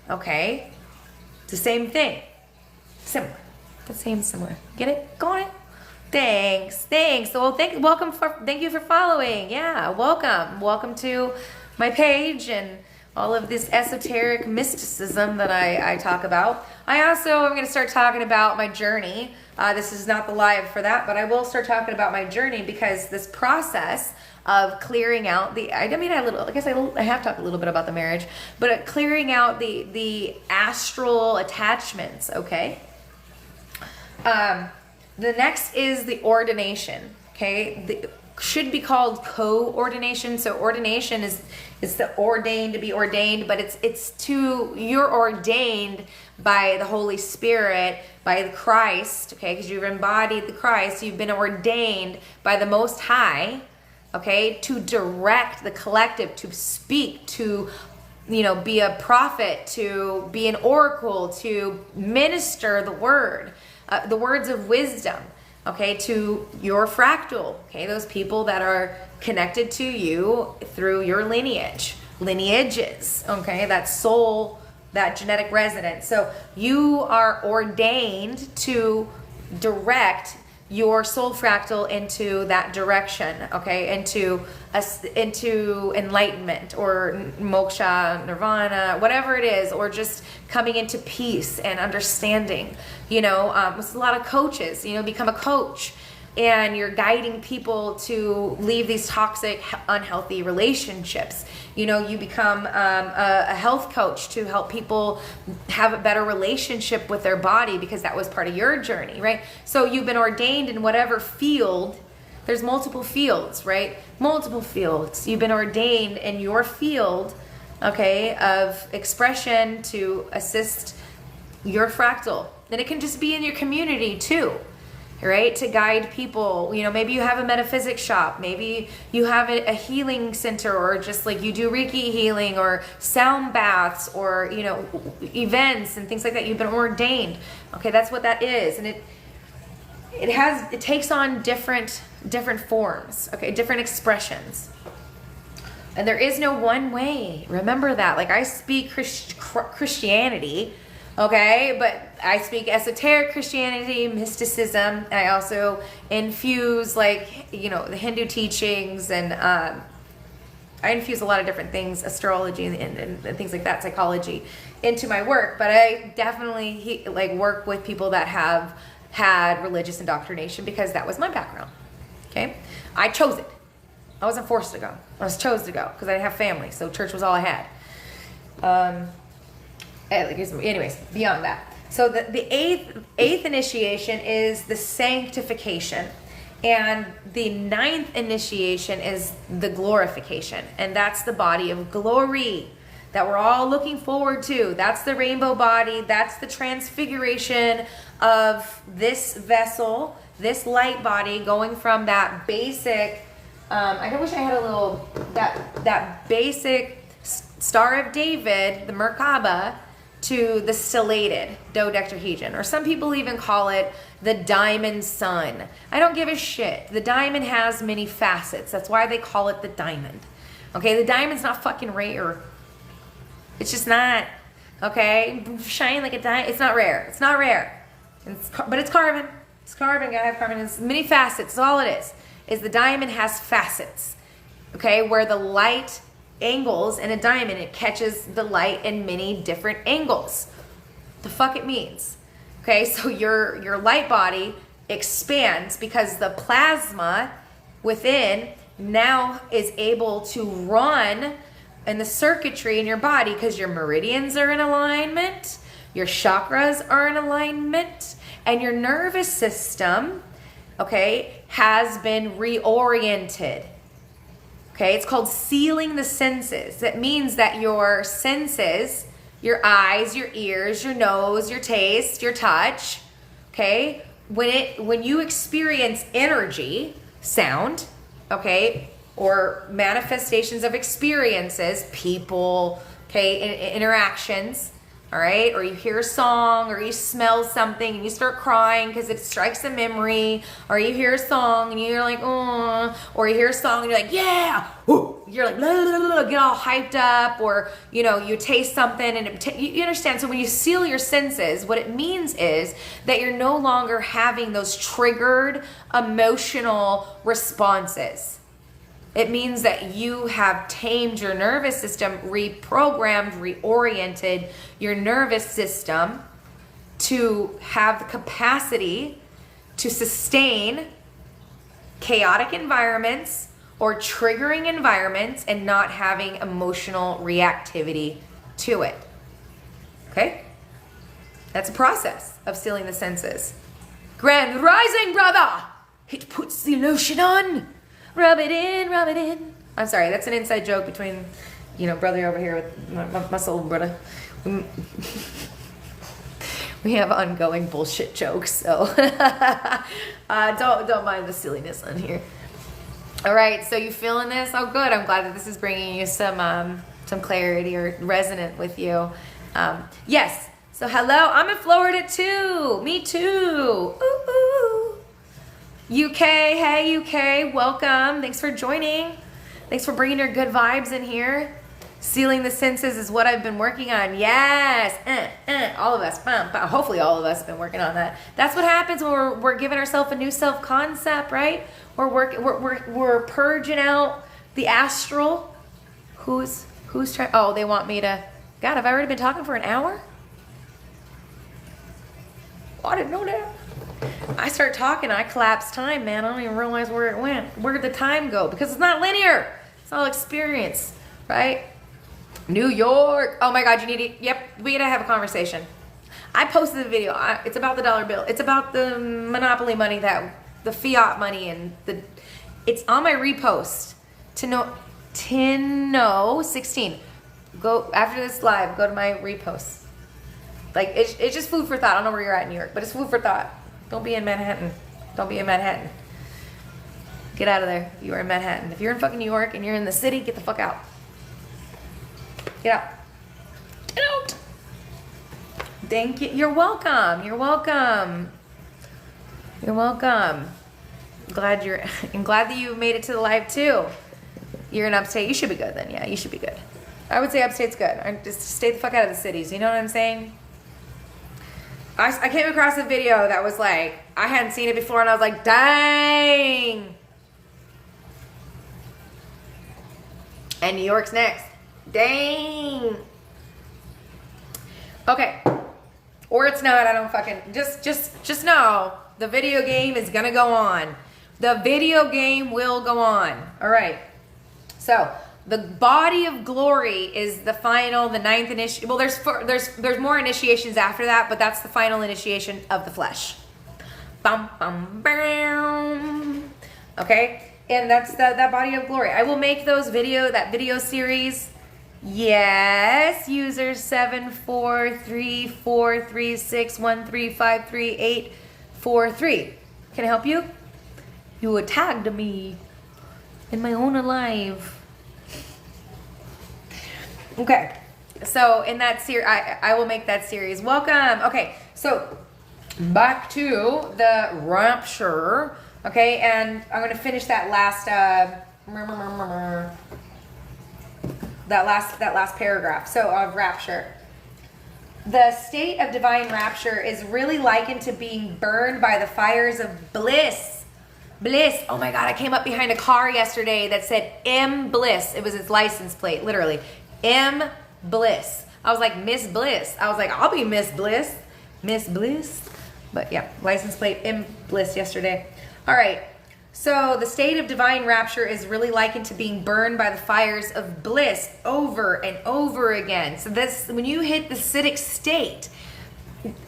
A: Okay, it's the same thing, similar, similar. Get it? Got it? Thanks. Well, thank you for following. Yeah, welcome to my page and all of this esoteric mysticism that I talk about. I also am going to start talking about my journey. This is not the live for that, but I will start talking about my journey, because this process of clearing out I have talked a little bit about the marriage, but clearing out the astral attachments. Okay. The next is the ordination. Okay, should be called co-ordination. So ordination It's the ordained to be ordained, but you're ordained by the Holy Spirit, by the Christ, okay? Because you've embodied the Christ. You've been ordained by the Most High, okay, to direct the collective, to speak, to, be a prophet, to be an oracle, to minister the word, the words of wisdom, okay, to your fractal, okay, those people that are connected to you through your lineages, okay, that soul, that genetic resonance. So you are ordained to direct your soul fractal into that direction, okay, into enlightenment or moksha, nirvana, whatever it is, or just coming into peace and understanding. With a lot of coaches, become a coach, and you're guiding people to leave these toxic, unhealthy relationships. You become a health coach to help people have a better relationship with their body, because that was part of your journey, right? So you've been ordained in whatever field. There's multiple fields, right? Multiple fields. You've been ordained in your field, okay, of expression to assist your fractal. And it can just be in your community too, right? To guide people. Maybe you have a metaphysics shop, maybe you have a healing center, or just like you do Reiki healing or sound baths, or events and things like that. You've been ordained, okay? That's what that is. And it takes on different forms, okay, different expressions, and there is no one way. Remember that. Like, I speak Christianity, okay, but I speak esoteric Christianity, mysticism. I also infuse the Hindu teachings, and I infuse a lot of different things, astrology and things like that, psychology, into my work. But I definitely work with people that have had religious indoctrination, because that was my background, okay? I chose it. I wasn't forced to go. I was chose to go because I didn't have family, so church was all I had. Anyways, beyond that. So the eighth initiation is the sanctification, and the ninth initiation is the glorification, and that's the body of glory that we're all looking forward to. That's the rainbow body. That's the transfiguration of this vessel, this light body, going from that basic, I wish I had a little, that basic Star of David, the Merkaba, to the stellated dodecahedron, or some people even call it the diamond sun. I don't give a shit. The diamond has many facets. That's why they call it the diamond. Okay, the diamond's not fucking rare. It's just not. Okay, shine like a diamond. It's not rare. It's not rare. But it's carbon. It's carbon. Gotta have carbon. It's many facets. That's all it is. Is the diamond has facets. Okay, where the light angles in a diamond, it catches the light in many different angles. The fuck it means. Okay, so your light body expands because the plasma within now is able to run in the circuitry in your body, because your meridians are in alignment, your chakras are in alignment, and your nervous system, okay, has been reoriented. Okay, it's called sealing the senses. That means that your senses, your eyes, your ears, your nose, your taste, your touch, okay, when you experience energy, sound, okay, or manifestations of experiences, people, okay, interactions, all right, or you hear a song, or you smell something and you start crying because it strikes a memory, or you hear a song and you're like, oh, or you hear a song and you're like, yeah, ooh. You're like, blah, blah, blah, get all hyped up, or, you taste something and you understand. So when you seal your senses, what it means is that you're no longer having those triggered emotional responses. It means that you have tamed your nervous system, reprogrammed, reoriented your nervous system to have the capacity to sustain chaotic environments or triggering environments and not having emotional reactivity to it. Okay? That's a process of sealing the senses. Grand rising, brother! It puts the lotion on. Rub it in, rub it in. I'm sorry, that's an inside joke between brother over here with my soul brother. We have ongoing bullshit jokes, so don't mind the silliness on here. All right, so you feeling this? Oh, good. I'm glad that this is bringing you some clarity or resonant with you. Yes. So hello, I'm in Florida too. Me too. Ooh. UK, hey UK, welcome. Thanks for joining. Thanks for bringing your good vibes in here. Sealing the senses is what I've been working on. Yes, all of us. Hopefully all of us have been working on that. That's what happens when we're giving ourselves a new self-concept, right? We're purging out the astral. Who's trying? Oh, they want me to. God, have I already been talking for an hour? Oh, I didn't know that. I start talking, I collapse time, man. I don't even realize where it went. Where did the time go? Because it's not linear. It's all experience, right? New York. Oh my God, you need it. Yep, we gotta have a conversation. I posted the video. It's about the dollar bill. It's about the monopoly money, the fiat money, and it's on my repost. Tinno 16. Go after this live. Go to my repost. Like it's just food for thought. I don't know where you're at in New York, but it's food for thought. Don't be in Manhattan. Don't be in Manhattan. Get out of there. You are in Manhattan. If you're in fucking New York and you're in the city, get the fuck out. Get out. Get out. Thank you. You're welcome. You're welcome. You're welcome. I'm glad that you made it to the live too. You're in upstate. You should be good then. Yeah, you should be good. I would say upstate's good. Just stay the fuck out of the cities. You know what I'm saying? I came across a video that was like, I hadn't seen it before, and I was like, dang. And New York's next. Dang. Okay. Or it's not. I don't fucking just know the video game is gonna go on. The video game will go on. All right. So the body of glory is the final, the ninth initiation. Well, there's more initiations after that, but that's the final initiation of the flesh. Bum bum bam. Okay, and that's that body of glory. I will make that video series. Yes, user 7434361353843. Can I help you? You were tagged me in my own alive. Okay, so in that series, I will make that series. Welcome. Okay, so back to the rapture. Okay, and I'm gonna finish that last paragraph. So of rapture, the state of divine rapture is really likened to being burned by the fires of bliss. Bliss. Oh my God, I came up behind a car yesterday that said M Bliss. It was its license plate, literally. M Bliss. I was like, Miss Bliss. I was like, I'll be Miss Bliss. Miss Bliss. But yeah, license plate M Bliss yesterday. All right. So the state of divine rapture is really likened to being burned by the fires of bliss over and over again. So this, when you hit the Siddhic state,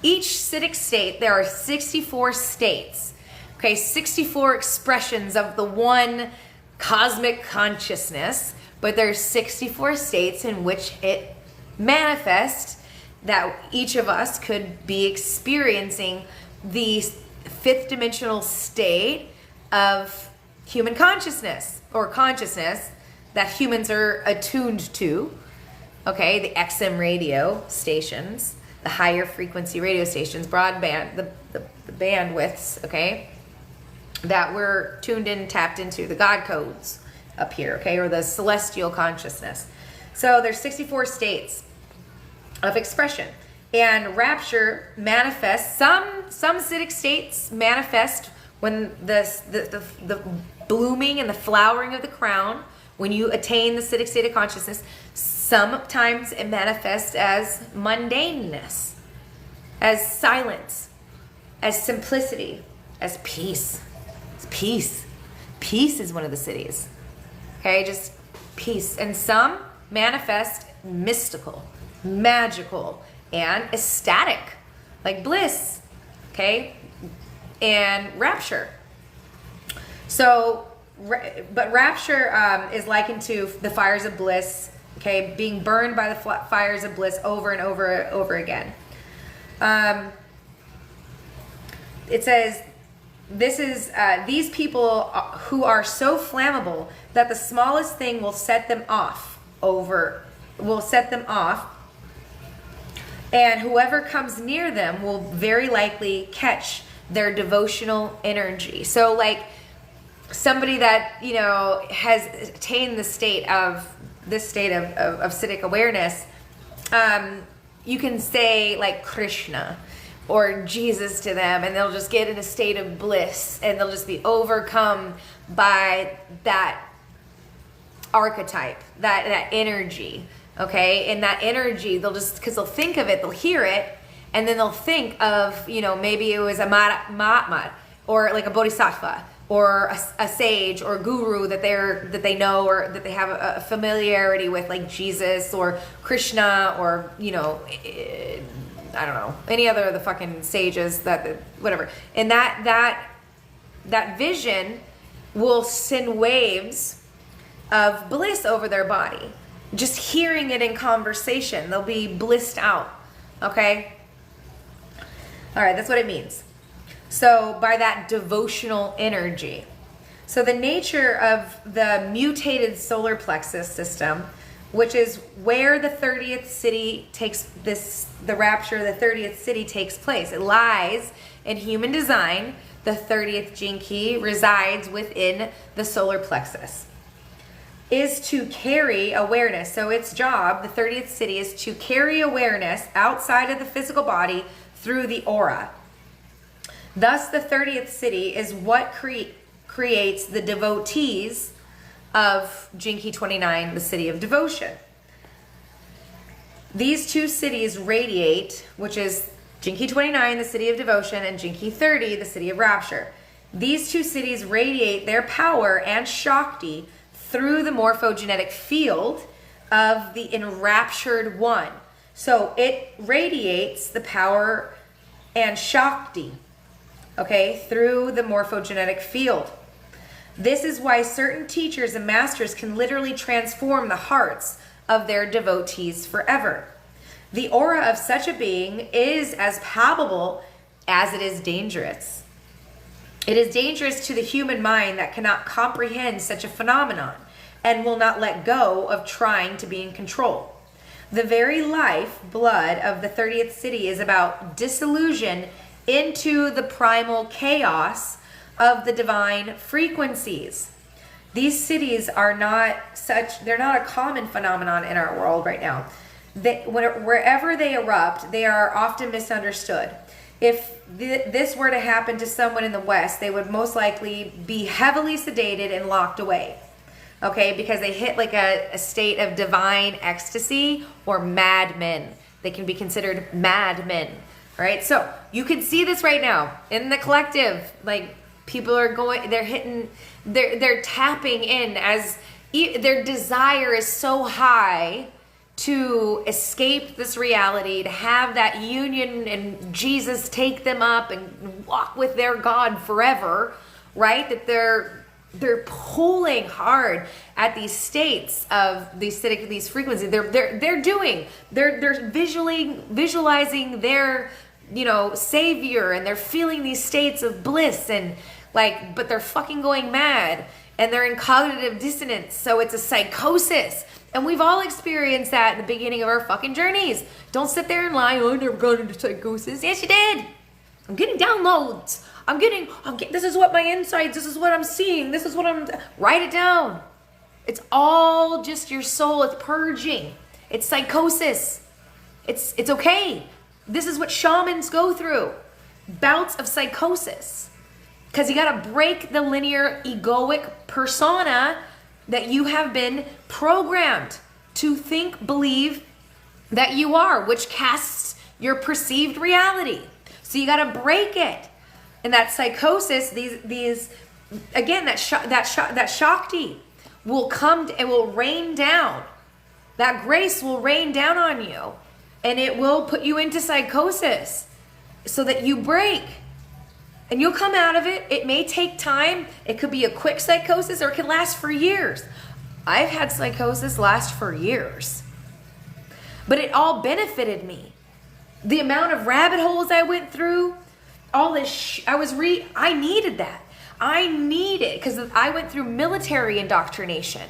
A: each Siddhic state, there are 64 states. Okay, 64 expressions of the one cosmic consciousness. But there's 64 states in which it manifests, that each of us could be experiencing the fifth dimensional state of human consciousness, or consciousness that humans are attuned to. Okay, the XM radio stations, the higher frequency radio stations, broadband, the bandwidths, okay, that we're tuned in, tapped into, the God codes up here, okay, or the celestial consciousness. So there's 64 states of expression, and rapture manifests. Some Siddhic states manifest when the blooming and the flowering of the crown, when you attain the Siddhic state of consciousness. Sometimes it manifests as mundaneness, as silence, as simplicity, as peace. It's peace. Peace is one of the cities. Okay, just peace. And some manifest mystical, magical, and ecstatic, like bliss, okay, and rapture. So, but rapture is likened to the fires of bliss, Okay, being burned by the fires of bliss over and over again. It says, this is these people who are so flammable that the smallest thing will set them off, and whoever comes near them will very likely catch their devotional energy. So like somebody that, you know, has attained this state of acidic awareness, you can say like Krishna or Jesus to them, and they'll just get in a state of bliss, and they'll just be overcome by that archetype, that energy. Okay, and that energy, they'll just, because they'll think of it, they'll hear it, and then they'll think of, you know, maybe it was a Mahatma or like a Bodhisattva or a sage or guru that they know, or that they have a familiarity with, like Jesus or Krishna, or, you know, I don't know, any other of the fucking sages, that whatever. And that vision will send waves of bliss over their body. Just hearing it in conversation, they'll be blissed out. Okay? All right, that's what it means. So by that devotional energy. So the nature of the mutated solar plexus system, which is where the 30th city the rapture, the 30th city takes place. It lies in human design. The 30th gene key resides within the solar plexus. Is to carry awareness. So its job, the 30th city, is to carry awareness outside of the physical body through the aura. Thus, the 30th city is what creates the devotees of Jinki 29, the city of devotion. These two cities radiate, which is Jinki 29, the city of devotion, and Jinki 30, the city of rapture. These two cities radiate their power and Shakti through the morphogenetic field of the enraptured one. So it radiates the power and Shakti, okay, through the morphogenetic field. This is why certain teachers and masters can literally transform the hearts of their devotees forever. The aura of such a being is as palpable as it is dangerous. It is dangerous to the human mind that cannot comprehend such a phenomenon and will not let go of trying to be in control. The very life blood of the 30th city is about disillusion into the primal chaos of the divine frequencies. These cities are they're not a common phenomenon in our world right now. Wherever they erupt, they are often misunderstood. If this were to happen to someone in the West, they would most likely be heavily sedated and locked away. Okay, because they hit like a state of divine ecstasy or madmen. They can be considered madmen. All right, so you can see this right now in the collective. Like people are they're tapping in as their desire is so high to escape this reality, to have that union and Jesus take them up and walk with their God forever, right? That they're pulling hard at these states of these frequencies. They're visualizing their, you know, savior, and they're feeling these states of bliss, and like, but they're fucking going mad, and they're in cognitive dissonance. So it's a psychosis. And we've all experienced that in the beginning of our fucking journeys. Don't sit there and lie, oh, I never got into psychosis. Yes, you did. I'm getting downloads. I'm getting, this is what my insights, this is what I'm seeing, this is what write it down. It's all just your soul, it's purging. It's psychosis. It's okay. This is what shamans go through. Bouts of psychosis. Because you got to break the linear egoic persona that you have been programmed to think, believe that you are, which casts your perceived reality. So you got to break it. And that psychosis, these again, that Shakti will come and will rain down. That grace will rain down on you, and it will put you into psychosis so that you break. And you'll come out of it. It may take time. It could be a quick psychosis, or it can last for years. I've had psychosis last for years. But it all benefited me. The amount of rabbit holes I went through, all this I needed that. I needed, because I went through military indoctrination.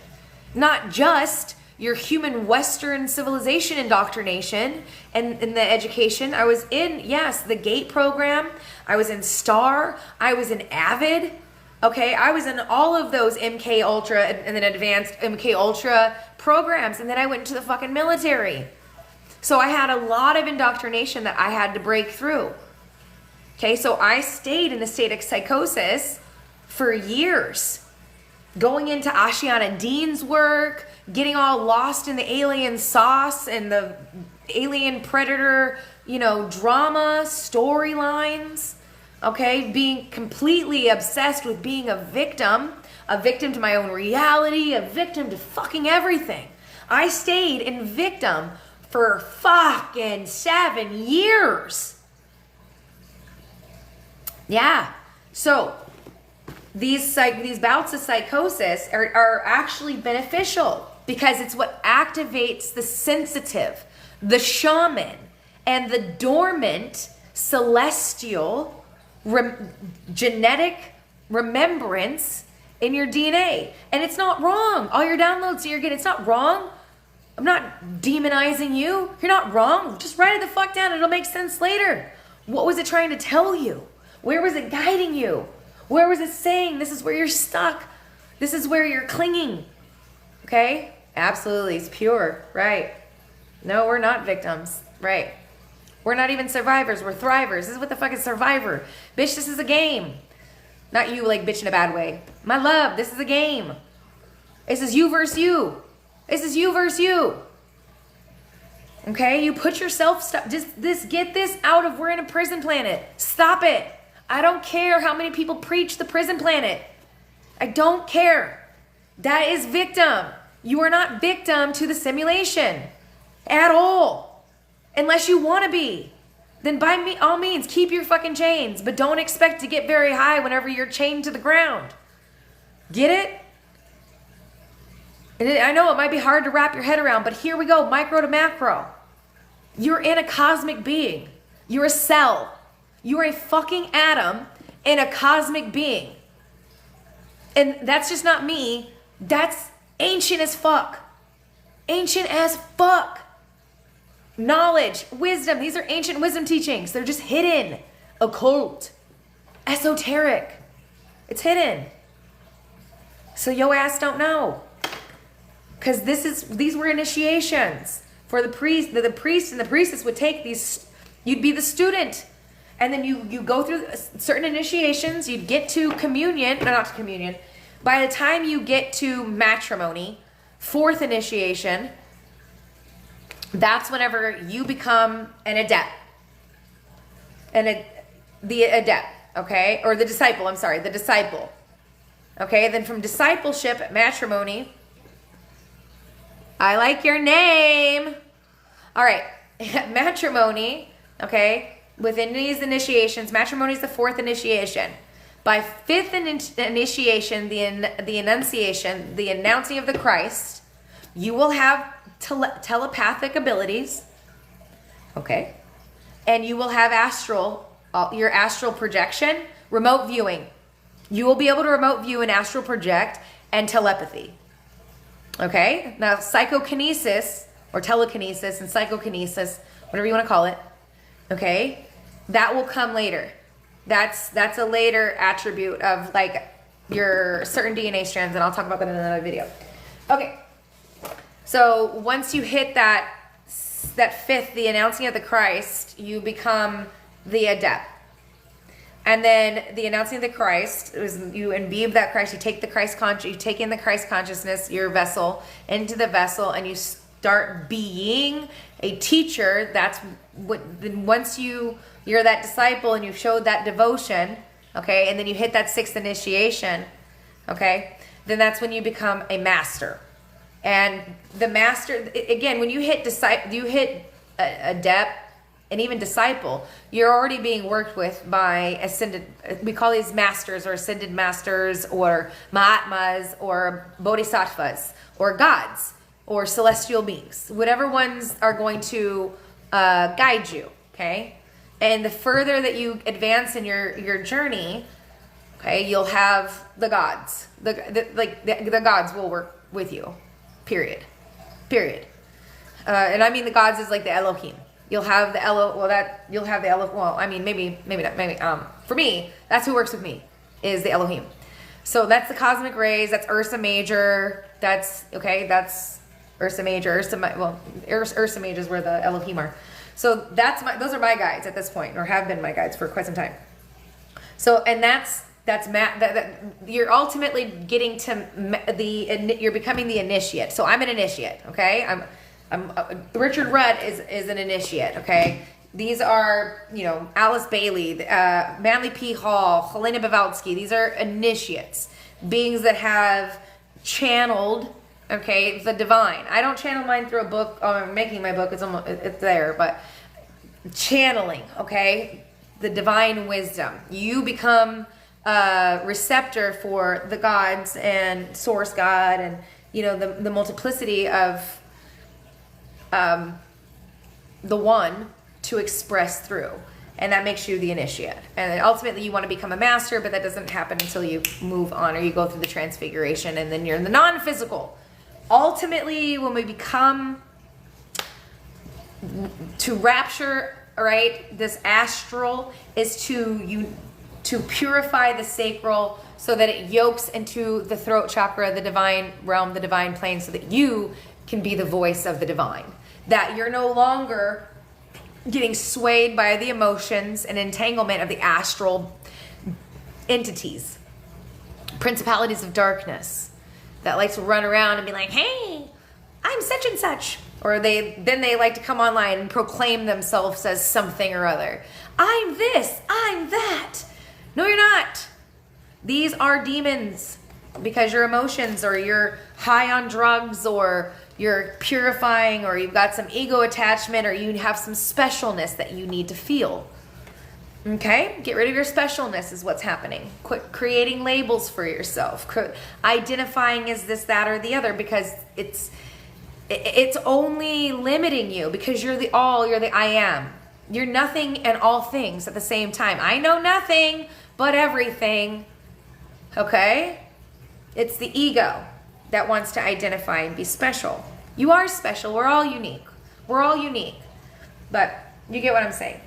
A: Not just your human Western civilization indoctrination and in the education. I was in, yes, the GATE program. I was in STAR. I was in AVID. Okay, I was in all of those MK Ultra and then advanced MK Ultra programs. And then I went into the fucking military. So I had a lot of indoctrination that I had to break through. Okay, so I stayed in a state of psychosis for years. Going into Ashiana Dean's work, getting all lost in the alien sauce and the alien predator, drama, storylines. Okay, being completely obsessed with being a victim to my own reality, a victim to fucking everything. I stayed in victim for fucking 7 years. Yeah. So these bouts of psychosis are actually beneficial because it's what activates the sensitive, the shaman, and the dormant celestial genetic remembrance in your DNA. And it's not wrong. All your downloads that you're getting, it's not wrong. I'm not demonizing you. You're not wrong. Just write it the fuck down. It'll make sense later. What was it trying to tell you? Where was it guiding you? Where was it saying this is where you're stuck? This is where you're clinging. Okay? Absolutely. It's pure. Right. No, we're not victims. Right. We're not even survivors. We're thrivers. This is what the fuck is survivor. Bitch, this is a game. Not you like bitch in a bad way. My love, this is a game. This is you versus you. This is you versus you. Okay? You put yourself, get this out of we're in a prison planet. Stop it. I don't care how many people preach the prison planet. I don't care. That is victim. You are not victim to the simulation at all. Unless you want to be. Then by all means, keep your fucking chains. But don't expect to get very high whenever you're chained to the ground. Get it? And I know it might be hard to wrap your head around, but here we go, micro to macro. You're in a cosmic being. You're a cell. You're a fucking atom in a cosmic being. And that's just not me. That's ancient as fuck. Ancient as fuck. Knowledge, wisdom. These are ancient wisdom teachings. They're just hidden. Occult. Esoteric. It's hidden. So yo ass don't know. Because these were initiations. For the priest, the priest and the priestess would take these, you'd be the student. And then you go through certain initiations, you'd get to communion, no, not to communion. By the time you get to matrimony, 4th initiation, that's whenever you become an adept. The adept, okay? Or the disciple, I'm sorry, the disciple. Okay, then from discipleship, matrimony, I like your name. All right, matrimony, okay? Within these initiations, matrimony is the 4th initiation. By 5th initiation, the Annunciation, the announcing of the Christ, you will have telepathic abilities, okay? And you will have your astral projection, remote viewing. You will be able to remote view and astral project and telepathy, okay? Now, psychokinesis or telekinesis and psychokinesis, whatever you want to call it, okay? That will come later. That's a later attribute of like your certain DNA strands, and I'll talk about that in another video. Okay. So once you hit that 5th, the announcing of the Christ, you become the adept. And then the announcing of the Christ is you imbibe that Christ. You take you take in the Christ consciousness, your vessel, into the vessel, and you start being a teacher. That's what. Then once you're that disciple and you've showed that devotion, okay, and then you hit that 6th initiation, okay, then that's when you become a master. And the master, again, when you hit adept, and even disciple, you're already being worked with by ascended, we call these masters or ascended masters or Mahatmas or Bodhisattvas or gods or celestial beings, whatever ones are going to guide you, okay? And the further that you advance in your journey, okay, you'll have the gods. The gods will work with you, period. And I mean the gods is like the Elohim. You'll have the for me, that's who works with me, is the Elohim. So that's the cosmic rays, that's Ursa Major, that's Ursa Major, Ursa Major is where the Elohim are. So those are my guides at this point, or have been my guides for quite some time. So, and you're ultimately getting to you're becoming the initiate. So I'm an initiate, okay? Richard Rudd is an initiate, okay? These are, Alice Bailey, Manly P. Hall, Helena Blavatsky. These are initiates, beings that have channeled, okay, the divine. I don't channel mine through a book. I'm making my book. It's there, but channeling, okay, the divine wisdom. You become a receptor for the gods and source God and, the multiplicity of the one to express through. And that makes you the initiate. And then ultimately you want to become a master, but that doesn't happen until you move on or you go through the transfiguration and then you're in the non-physical. Ultimately, when we become to rapture, right, this astral is to purify the sacral so that it yokes into the throat chakra, the divine realm, the divine plane, so that you can be the voice of the divine. That you're no longer getting swayed by the emotions and entanglement of the astral entities, principalities of darkness that like to run around and be like, hey, I'm such and such. Or they like to come online and proclaim themselves as something or other. I'm this, I'm that. No, you're not. These are demons because your emotions, or you're high on drugs, or you're purifying, or you've got some ego attachment, or you have some specialness that you need to feel. Okay? Get rid of your specialness is what's happening. Quit creating labels for yourself. Identifying as this, that, or the other, because it's only limiting you, because you're the all, you're the I am. You're nothing and all things at the same time. I know nothing but everything. Okay? It's the ego that wants to identify and be special. You are special. We're all unique. We're all unique. But you get what I'm saying.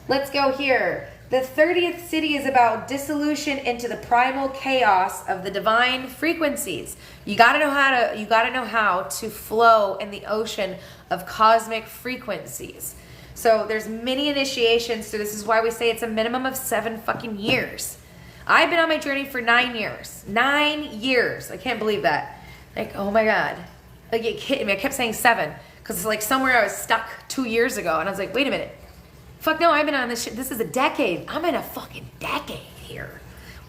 A: Let's go here. The 30th city is about dissolution into the primal chaos of the divine frequencies. You got to know how to flow in the ocean of cosmic frequencies. So there's many initiations. So this is why we say it's a minimum of 7 fucking years. I've been on my journey for 9 years. 9 years. I can't believe that. Like, oh my God. Like, it hit me. I kept saying 7 because it's like somewhere I was stuck 2 years ago. And I was like, wait a minute. Fuck no, I've been on this shit. This is a decade. I'm in a fucking decade here.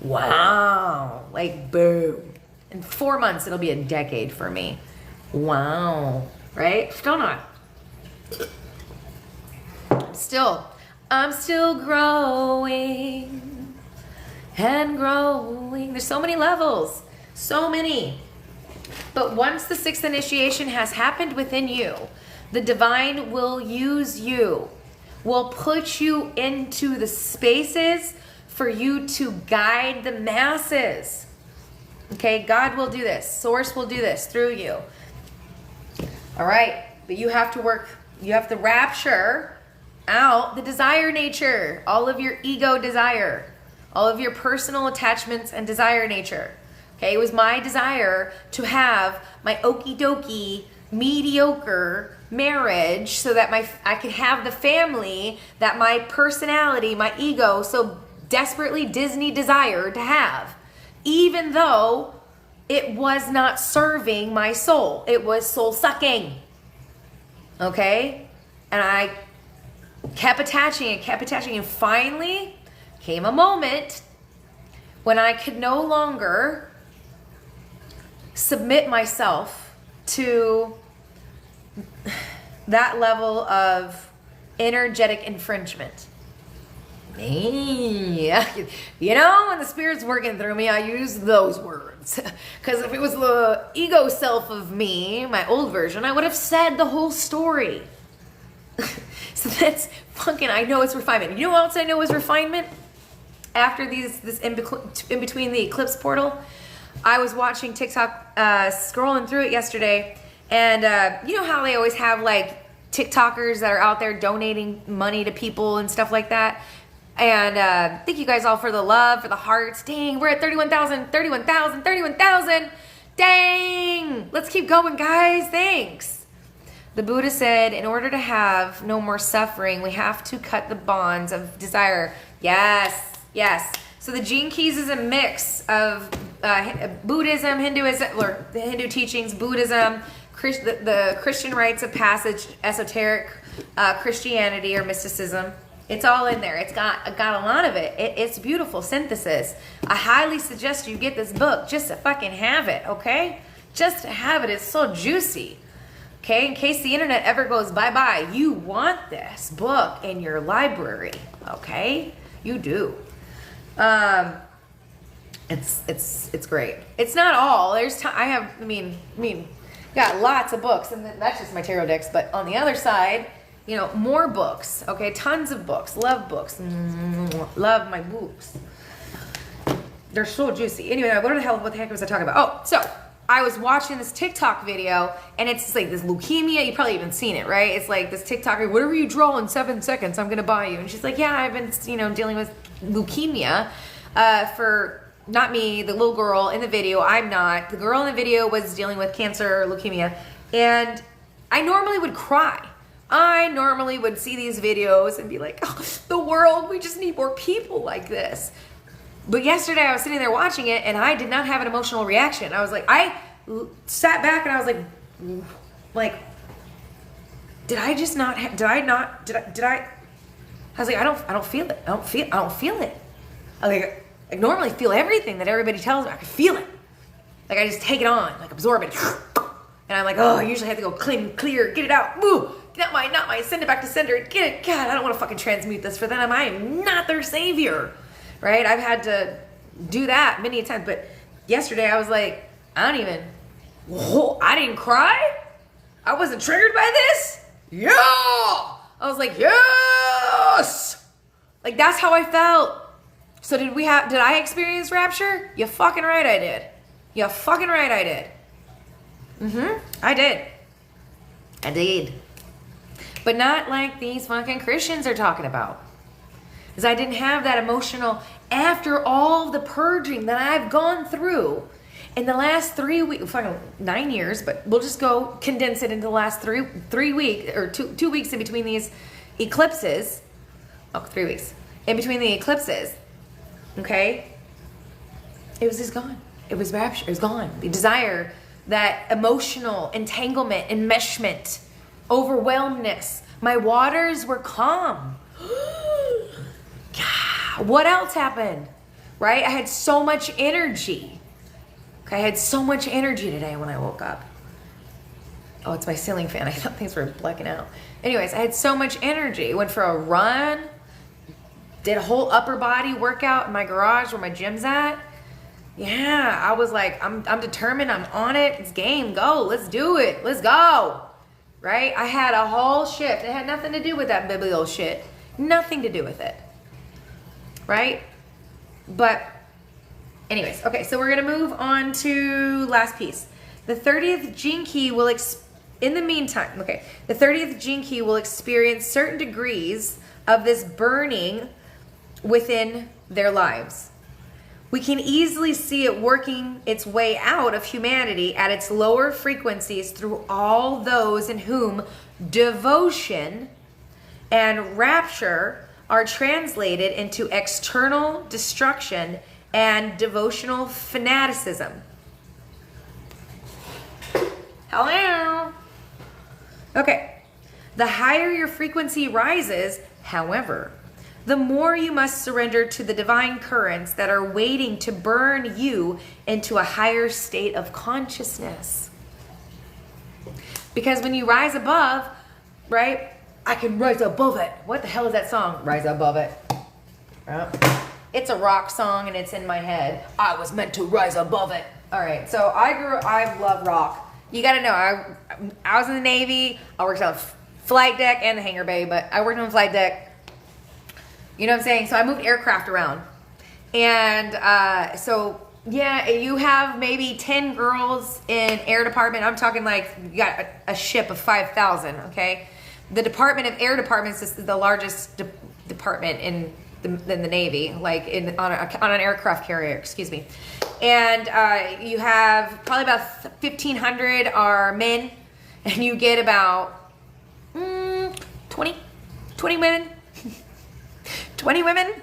A: Wow. Like, boom. In 4 months, it'll be a decade for me. Wow. Right? Still not. I'm still growing and growing. There's so many levels. So many. But once the 6th initiation has happened within you, the divine will use you. Will put you into the spaces for you to guide the masses. Okay, God will do this. Source will do this through you. All right, but you have to work, you have to rapture out the desire nature, all of your ego desire, all of your personal attachments and desire nature. Okay, it was my desire to have my okie dokie, mediocre marriage so that I could have the family that my personality, my ego so desperately Disney desired to have, even though it was not serving my soul. It was soul sucking. Okay? And I kept attaching and finally came a moment when I could no longer submit myself to that level of energetic infringement. Yeah. You know, when the Spirit's working through me, I use those words. Because if it was the ego self of me, my old version, I would have said the whole story. So that's fucking, I know it's refinement. You know what else I know is refinement? After this in between the eclipse portal, I was watching TikTok, scrolling through it yesterday, and you know how they always have like TikTokers that are out there donating money to people and stuff like that? And thank you guys all for the love, for the hearts. Dang, we're at 31,000. Dang, let's keep going, guys. Thanks. The Buddha said, in order to have no more suffering, we have to cut the bonds of desire. Yes, yes. So the Gene Keys is a mix of Buddhism, Hinduism, or the Hindu teachings, Buddhism, the Christian rites of passage, esoteric Christianity or mysticism. It's all in there. It's got a lot of it. It's beautiful synthesis. I highly suggest you get this book just to fucking have it, okay? Just to have it. It's so juicy. Okay, in case the internet ever goes bye-bye, you want this book in your library, okay? You do. It's great. It's not all. There's got lots of books, and that's just my tarot decks, but on the other side, you know, more books, okay? Tons of books. Love books. Love my books. They're so juicy. Anyway, what the heck was I talking about? Oh, so I was watching this TikTok video, and it's like this leukemia. You've probably even seen it, right? It's like this TikToker, whatever you draw in 7 seconds, I'm going to buy you. And she's like, yeah, I've been, dealing with leukemia for, not me, the little girl in the video. I'm not. The girl in the video was dealing with cancer or leukemia. And I normally would cry. I normally would see these videos and be like, oh, the world, we just need more people like this. But yesterday I was sitting there watching it, and I did not have an emotional reaction. I was like, I sat back and I was like, did I was like, I don't feel it. I don't feel it. I normally feel everything that everybody tells me. I can feel it. Like I just take it on, like absorb it. And I'm like, oh, I usually have to go clear, get it out. Woo! Not mine, send it back to sender. Get it. God, I don't want to fucking transmute this for them. I am not their savior. Right? I've had to do that many a times. But yesterday I was like, I didn't cry? I wasn't triggered by this? Yeah! I was like, yes! Like that's how I felt. So did I experience rapture? You fucking right I did. You fucking right I did. I did. But not like these fucking Christians are talking about. Because I didn't have that emotional, after all the purging that I've gone through in the last 3 weeks, fucking 9 years, but we'll just go condense it into the last 3 weeks, or two weeks in between these eclipses. 3 weeks. In between the eclipses. Okay? It was just gone. It was rapture. It was gone. The desire, that emotional entanglement, enmeshment, overwhelmedness. My waters were calm. What else happened? Right? I had so much energy. Okay, I had so much energy today when I woke up. Oh, it's my ceiling fan. I thought things were blacking out. Anyways, I had so much energy. Went for a run. Did a whole upper body workout in my garage where my gym's at. Yeah, I was like, I'm determined. I'm on it. It's game. Go. Let's do it. Let's go. Right? I had a whole shift. It had nothing to do with that biblio shit. Nothing to do with it. Right? But anyways, okay, so we're going to move on to last piece. The 30th gene key will, in the meantime, okay, the 30th gene key will experience certain degrees of this burning within their lives. We can easily see it working its way out of humanity at its lower frequencies through all those in whom devotion and rapture are translated into external destruction and devotional fanaticism. Hello? Okay. The higher your frequency rises, however, the more you must surrender to the divine currents that are waiting to burn you into a higher state of consciousness. Because when you rise above, right, I can rise above it. What the hell is that song? Rise above it. It's a rock song and it's in my head. I was meant to rise above it. All right, so I love rock. You gotta know, I was in the Navy. I worked on the flight deck and the hangar bay, but I worked on the flight deck. You know what I'm saying? So I moved aircraft around. And so, yeah, you have maybe 10 girls in air department. I'm talking like you got a ship of 5,000, okay? The Department of Air Departments is the largest department in the Navy, like on an aircraft carrier, excuse me. And you have probably about 1,500 are men, and you get about 20 women. 20 women.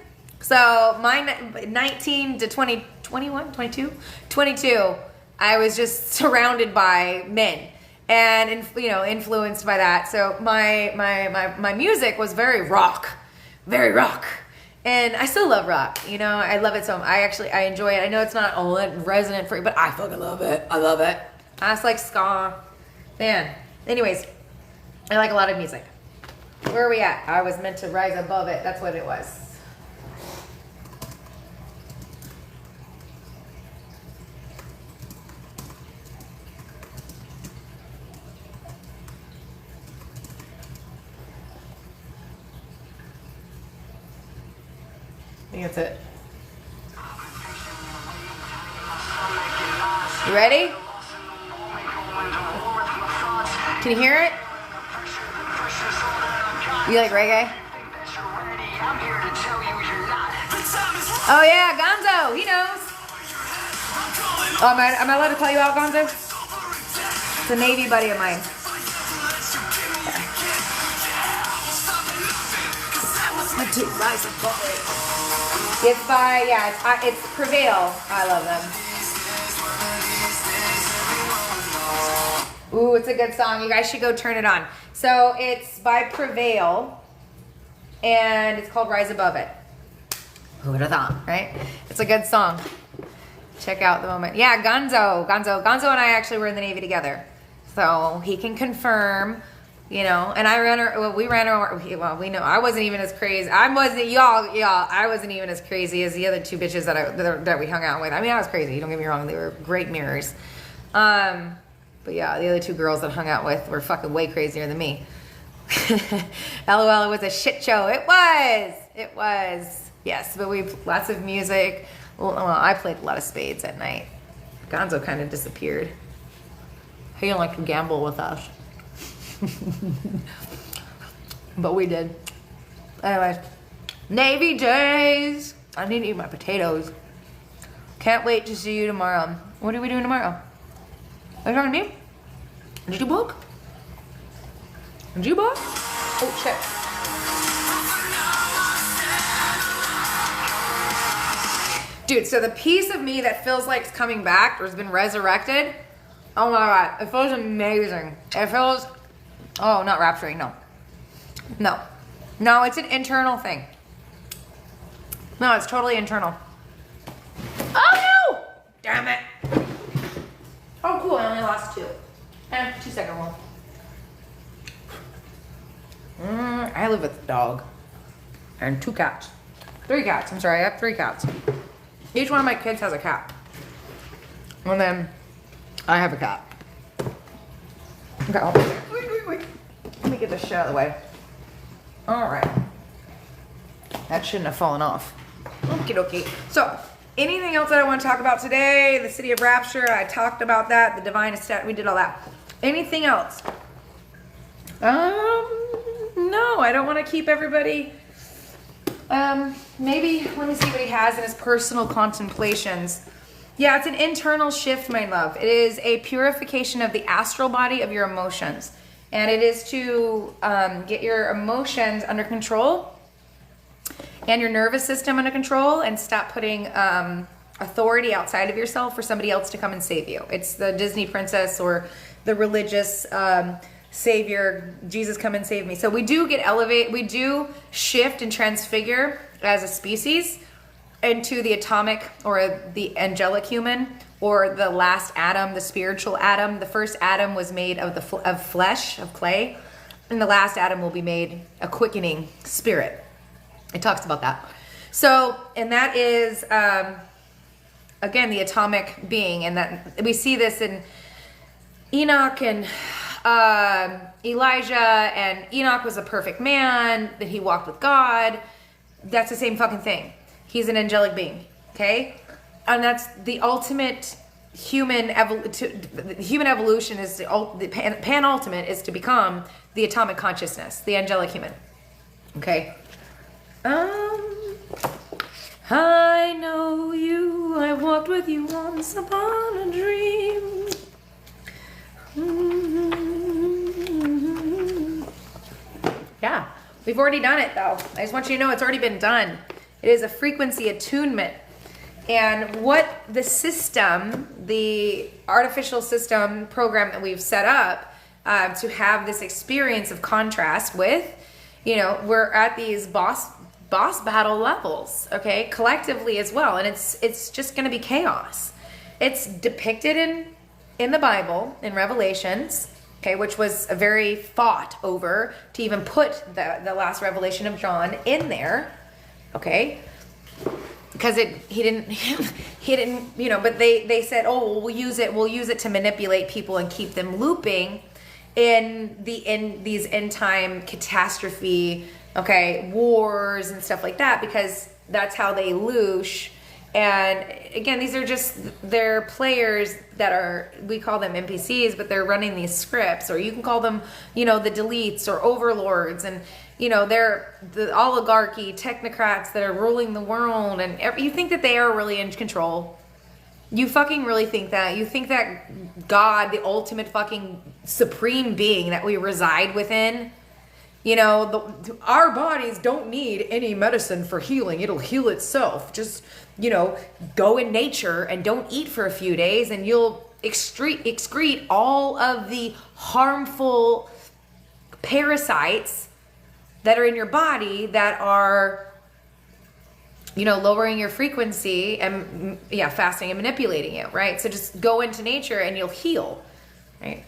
A: So my 19 to 20, 21, 22, 22, I was just surrounded by men and influenced by that. So my music was very rock. And I still love rock, I love it so much. I enjoy it. I know it's not all that resonant for you, but I fucking love it. I love it. I just like ska. Man. Anyways, I like a lot of music. Where are we at? I was meant to rise above it. That's what it was. I think that's it. You ready? Can you hear it? You like reggae? Oh yeah, Gonzo, he knows. Oh, am I allowed to call you out, Gonzo? It's a Navy buddy of mine. It's by, it's Prevail. I love them. Ooh, it's a good song. You guys should go turn it on. So it's by Prevail, and it's called Rise Above It. Who would have thought, right? It's a good song. Check out the moment. Yeah, Gonzo and I actually were in the Navy together. So he can confirm, and we ran around, we know, I wasn't even as crazy. I wasn't even as crazy as the other two bitches that we hung out with. I mean, I was crazy, don't get me wrong, they were great mirrors. But yeah, the other two girls that I hung out with were fucking way crazier than me. LOL, it was a shit show. It was. Yes, but lots of music. Well, I played a lot of spades at night. Gonzo kind of disappeared. He didn't like to gamble with us. But we did. Anyways, Navy days. I need to eat my potatoes. Can't wait to see you tomorrow. What are we doing tomorrow? Are you talking to me? Did you book? Oh shit. Dude, so the piece of me that feels like it's coming back or has been resurrected, oh my God, it feels amazing. It feels, not rapturing, no. No, it's an internal thing. No, it's totally internal. Oh no! Damn it. Oh cool, I only lost 2. 2-second rule. I live with a dog. And 2 cats. 3 cats, I'm sorry, I have 3 cats. Each one of my kids has a cat. And then I have a cat. Okay, wait. Let me get this shit out of the way. Alright. That shouldn't have fallen off. Okay. So, anything else that I want to talk about today? The city of Rapture, I talked about that. The divine estate, we did all that. Anything else? No, I don't want to keep everybody. Maybe, let me see what he has in his personal contemplations. Yeah, it's an internal shift, my love. It is a purification of the astral body of your emotions. And it is to get your emotions under control and your nervous system under control and stop putting authority outside of yourself for somebody else to come and save you. It's the Disney princess or the religious savior, Jesus come and save me. So we do we do shift and transfigure as a species into the atomic or the angelic human or the last Adam, the spiritual Adam. The first Adam was made of flesh, of clay. And the last Adam will be made a quickening spirit. It talks about that. So, and that is, again, the atomic being. And that we see this in Enoch and Elijah. And Enoch was a perfect man, that he walked with God. That's the same fucking thing. He's an angelic being, okay? And that's the ultimate human evolution is the pan-ultimate is to become the atomic consciousness, the angelic human. Okay. I know you, I walked with you once upon a dream. Yeah, we've already done it though. I just want you to know it's already been done. It is a frequency attunement. And what the system, the artificial system program that we've set up to have this experience of contrast with, you know, we're at these boss battle levels, okay, collectively as well. And it's just going to be chaos. It's depicted in the Bible, in Revelations, okay, which was a very fought over to even put the last revelation of John in there, okay. Because he didn't, you know, but they said, oh, we'll use it to manipulate people and keep them looping in these end time catastrophe, okay, wars and stuff like that, because that's how they loosh. And again, these are just, they're players that are, we call them NPCs, but they're running these scripts, or you can call them, you know, the deletes or overlords, and you know, they're the oligarchy, technocrats that are ruling the world, and you think that they are really in control. You fucking really think that. You think that God, the ultimate fucking supreme being that we reside within, you know, our bodies don't need any medicine for healing. It'll heal itself. Just, you know, go in nature and don't eat for a few days and you'll excrete all of the harmful parasites that are in your body that are, you know, lowering your frequency and, yeah, fasting and manipulating you, right? So just go into nature and you'll heal, right?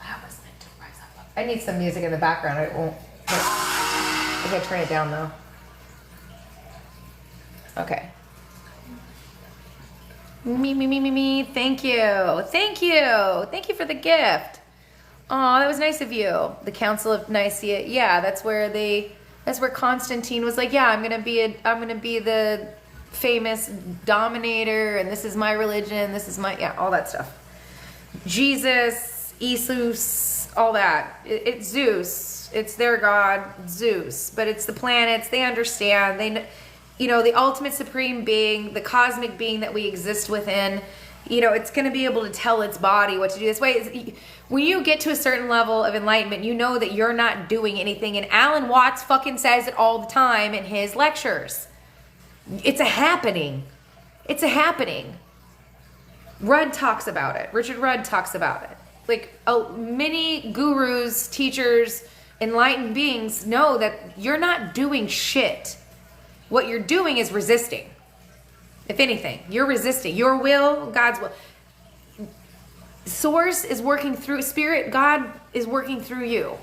A: I was meant to rise up. I need some music in the background. I won't. I gotta turn it down though. Okay. Me. Thank you. Thank you for the gift. Oh, that was nice of you. The Council of Nicaea. Yeah, that's where Constantine was like, yeah, I'm gonna be the famous dominator, and this is my religion, this is my, yeah, all that stuff. Jesus, Esus, all that. It's Zeus. It's their god, Zeus. But it's the planets. They understand. They, you know, the ultimate supreme being, the cosmic being that we exist within. You know, it's going to be able to tell its body what to do this way. When you get to a certain level of enlightenment, you know that you're not doing anything. And Alan Watts fucking says it all the time in his lectures. It's a happening. It's a happening. Rudd talks about it. Richard Rudd talks about it. Like, many gurus, teachers, enlightened beings know that you're not doing shit. What you're doing is resisting. If anything, you're resisting your will, God's will. Source is working through, Spirit, God is working through you.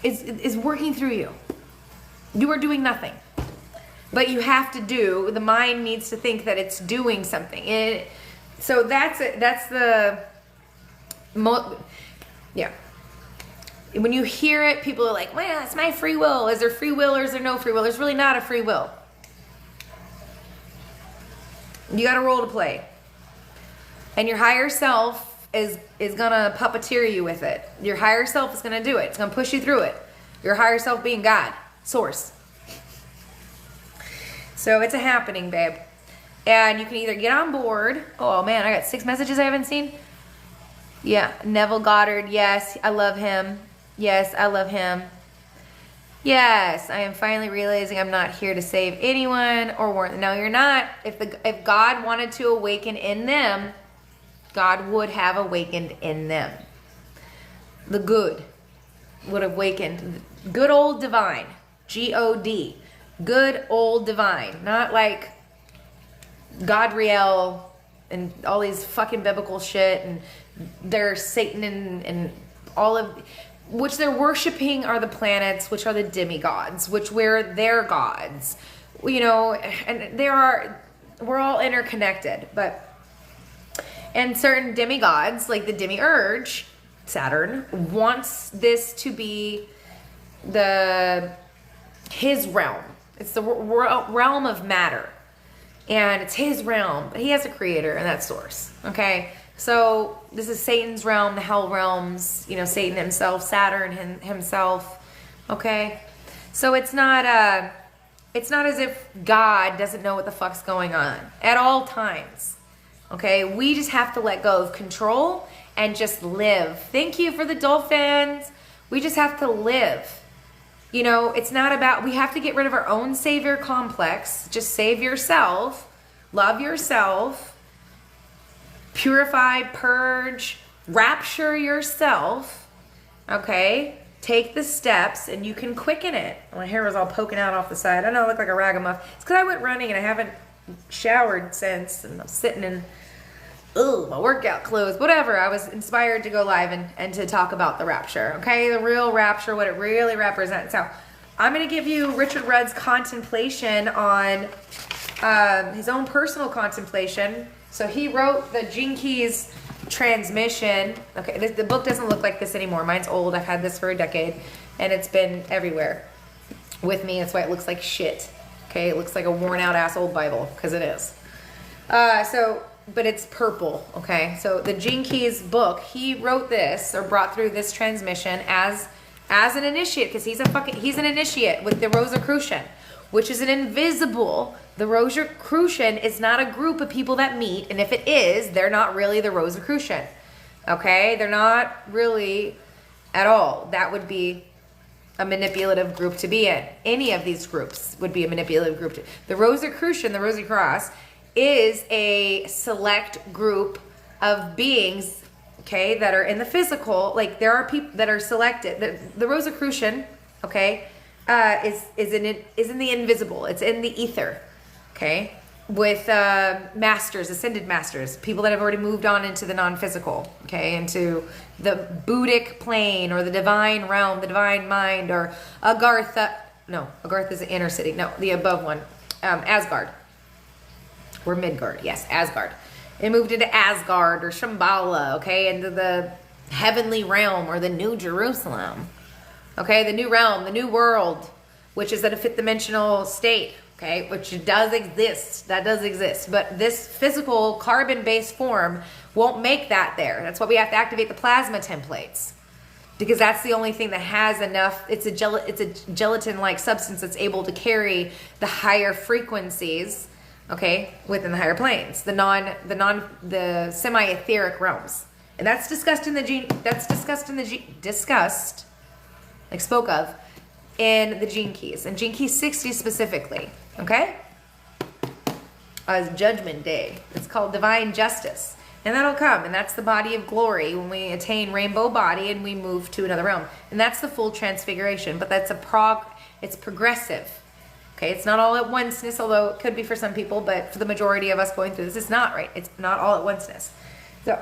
A: Is working through you. You are doing nothing. But you have to do, the mind needs to think that it's doing something. So that's it. That's the, yeah. When you hear it, people are like, well, it's my free will. Is there free will or is there no free will? There's really not a free will. You got a role to play. And your higher self is gonna puppeteer you with it. Your higher self is gonna do it. It's gonna push you through it. Your higher self being God, source. So it's a happening, babe. And you can either get on board. Oh man, I got 6 messages I haven't seen. Yeah, Neville Goddard, yes, I love him. Yes, I love him. Yes, I am finally realizing I'm not here to save anyone or warn them. No, you're not. If God wanted to awaken in them, God would have awakened in them. The good would have awakened. Good old divine. G-O-D. Good old divine. Not like Godriel and all these fucking biblical shit and There's Satan and all of, which they're worshiping are the planets, which are the demigods, which we're their gods, you know, and we're all interconnected, and certain demigods, like the demiurge, Saturn, wants this to be his realm. It's the realm of matter, and it's his realm, but he has a creator, and that's source. Okay, so this is Satan's realm, the hell realms, you know, Satan himself, Saturn himself. Okay, so it's not as if God doesn't know what the fuck's going on at all times. Okay, we just have to let go of control and just live. Thank you for the dolphins. We just have to live. You know, it's not about, we have to get rid of our own savior complex. Just save yourself, love yourself, purify, purge, rapture yourself. Okay? Take the steps and you can quicken it. My hair was all poking out off the side. I know I look like a ragamuffin. It's because I went running and I haven't showered since, and I'm sitting in my workout clothes, whatever. I was inspired to go live and to talk about the rapture, okay? The real rapture, what it really represents. So I'm going to give you Richard Rudd's contemplation on his own personal contemplation. So he wrote the Gene Keys transmission. Okay, the book doesn't look like this anymore. Mine's old. I've had this for a decade, and it's been everywhere with me. That's why it looks like shit. Okay, it looks like a worn out ass old Bible, because it is. But it's purple, okay? So the Gene Keys book, he wrote this, or brought through this transmission as an initiate, because he's an initiate with the Rosicrucian, which is an invisible. The Rosicrucian is not a group of people that meet, and if it is, they're not really the Rosicrucian, okay? They're not really at all. That would be a manipulative group to be in. Any of these groups would be a manipulative group. The Rosicrucian, the Rosy Cross, is a select group of beings, okay, that are in the physical. Like, there are people that are selected. The Rosicrucian, okay, is in the invisible. It's in the ether, okay, with masters, ascended masters, people that have already moved on into the non-physical, okay, into the Buddhic plane, or the divine realm, the divine mind, or Agartha. No, Agartha is the inner city. No, the above one, Asgard. Or Midgard, yes, Asgard. It moved into Asgard or Shambhala, okay, into the heavenly realm, or the New Jerusalem, okay, the new realm, the new world, which is at a fifth dimensional state, okay, which does exist. That does exist. But this physical carbon-based form won't make that there. That's why we have to activate the plasma templates, because that's the only thing that has enough. It's a gelatin-like substance that's able to carry the higher frequencies, okay, within the higher planes, the semi-etheric realms, and that's discussed in the spoke of in the Gene Keys, and Gene Key 60 specifically, okay, as Judgment Day. It's called Divine Justice, and that'll come, and that's the body of glory when we attain rainbow body and we move to another realm, and that's the full transfiguration. But that's it's progressive. Okay, it's not all at onceness, although it could be for some people, but for the majority of us going through this, it's not, right? It's not all at onceness. So,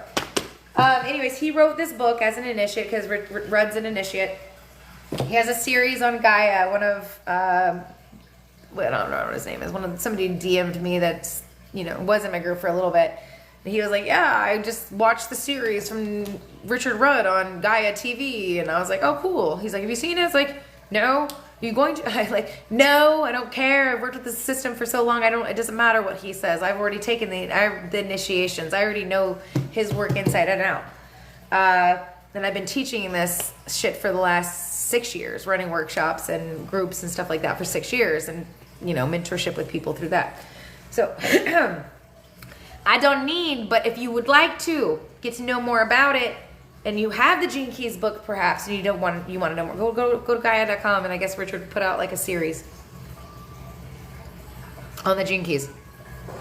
A: anyways, he wrote this book as an initiate, because Rudd's an initiate. He has a series on Gaia. One of, I don't know what his name is. Somebody DM'd me that's, was in my group for a little bit. And he was like, yeah, I just watched the series from Richard Rudd on Gaia TV. And I was like, oh, cool. He's like, have you seen it? I was like, no. Are you going to? I no, I don't care. I've worked with the system for so long. It doesn't matter what he says. I've already taken the initiations. I already know his work inside and out. And I've been teaching this shit for the last 6 years, running workshops and groups and stuff like that for 6 years, and mentorship with people through that. So I don't need, but if you would like to get to know more about it, and you have the Gene Keys book perhaps, and you want to know more, go to Gaia.com, and I guess Richard put out like a series on the Gene Keys.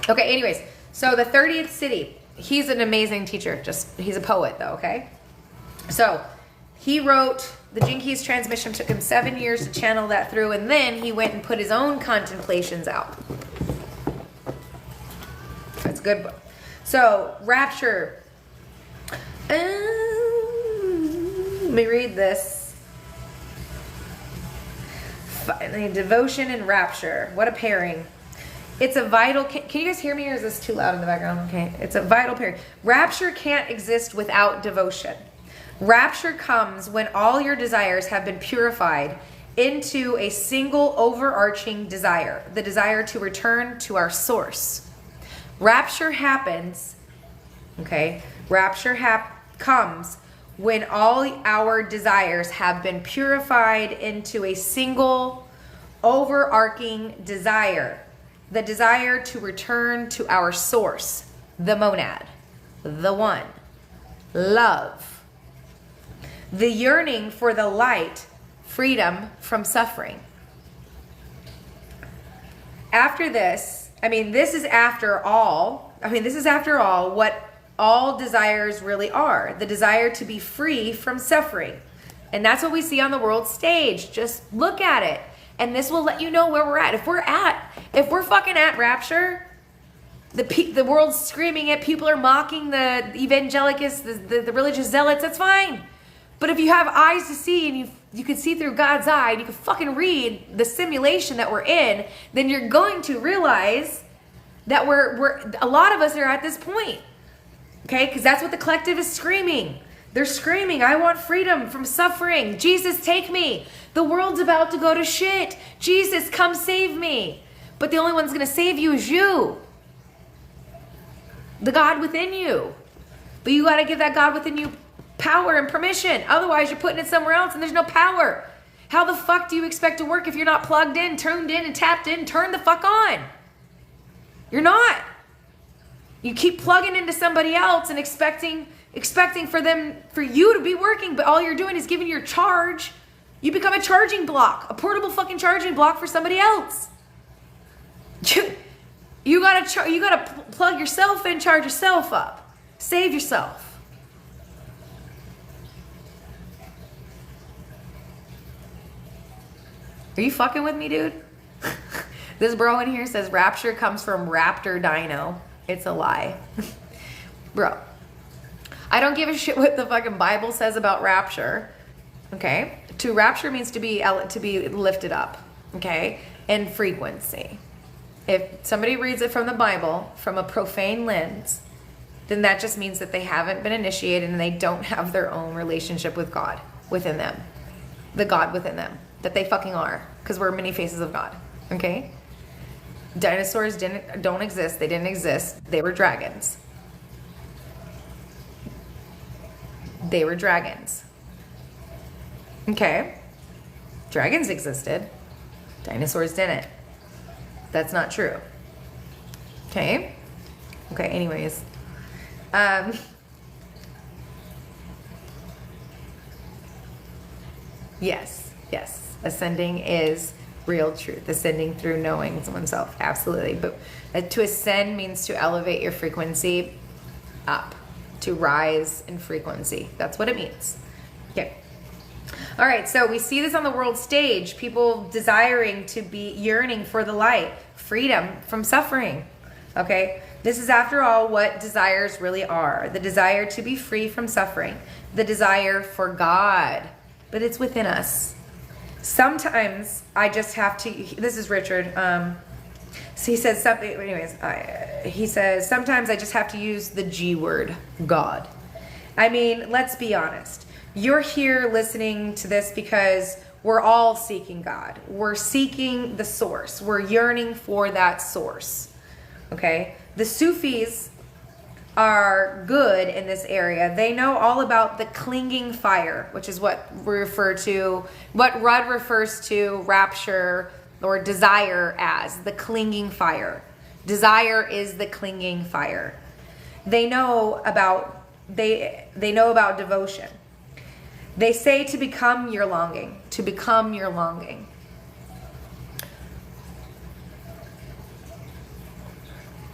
A: Okay, anyways, so the 30th city, he's an amazing teacher. He's a poet though, okay? So he wrote the Gene Keys transmission, took him 7 years to channel that through, and then he went and put his own contemplations out. That's a good book. So Rapture, Let me read this. Finally, devotion and rapture. What a pairing. It's a vital... Can you guys hear me, or is this too loud in the background? Okay. It's a vital pairing. Rapture can't exist without devotion. Rapture comes when all your desires have been purified into a single overarching desire, the desire to return to our source. Rapture happens, okay? Rapture comes when all our desires have been purified into a single overarching desire, the desire to return to our source, the monad, the one, love, the yearning for the light, freedom from suffering. After this, this is after all what all desires really are. The desire to be free from suffering. And that's what we see on the world stage. Just look at it. And this will let you know where we're at. If we're fucking at rapture, the world's screaming it, people are mocking the evangelicals, the religious zealots, that's fine. But if you have eyes to see and you can see through God's eye and you can fucking read the simulation that we're in, then you're going to realize that we're a lot of us are at this point. Okay? Because that's what the collective is screaming. They're screaming, I want freedom from suffering. Jesus, take me. The world's about to go to shit. Jesus, come save me. But the only one's going to save you is you. The God within you. But you got to give that God within you power and permission. Otherwise, you're putting it somewhere else and there's no power. How the fuck do you expect to work if you're not plugged in, tuned in, and tapped in, turned the fuck on? You're not. You keep plugging into somebody else and expecting for you to be working, but all you're doing is giving your charge. You become a charging block, a portable fucking charging block for somebody else. You gotta plug yourself in, charge yourself up, save yourself. Are you fucking with me, dude? This bro in here says rapture comes from Raptor Dino. It's a lie. Bro, I don't give a shit what the fucking Bible says about rapture. Okay? To rapture means to be lifted up. Okay? In frequency. If somebody reads it from the Bible from a profane lens, then that just means that they haven't been initiated and they don't have their own relationship with God within them. The God within them. That they fucking are. Because we're many faces of God. Okay? Dinosaurs don't exist. They didn't exist. They were dragons. They were dragons. Okay? Dragons existed. Dinosaurs didn't. That's not true. Okay? Okay, anyways. Yes. Ascending is real truth. Ascending through knowing oneself. Absolutely. But to ascend means to elevate your frequency up. To rise in frequency. That's what it means. Okay. All right. So we see this on the world stage. People desiring to be yearning for the light. Freedom from suffering. Okay. This is, after all, what desires really are. The desire to be free from suffering. The desire for God. But it's within us. Sometimes I just have to... This is Richard. So he says something... Anyways, he says, sometimes I just have to use the G word, God. I mean, let's be honest. You're here listening to this because we're all seeking God. We're seeking the source. We're yearning for that source. Okay? The Sufis are good in this area. They know all about the clinging fire, which is what Rudd refers to rapture or desire as the clinging fire. Desire is the clinging fire. They know about devotion. They say to become your longing, to become your longing.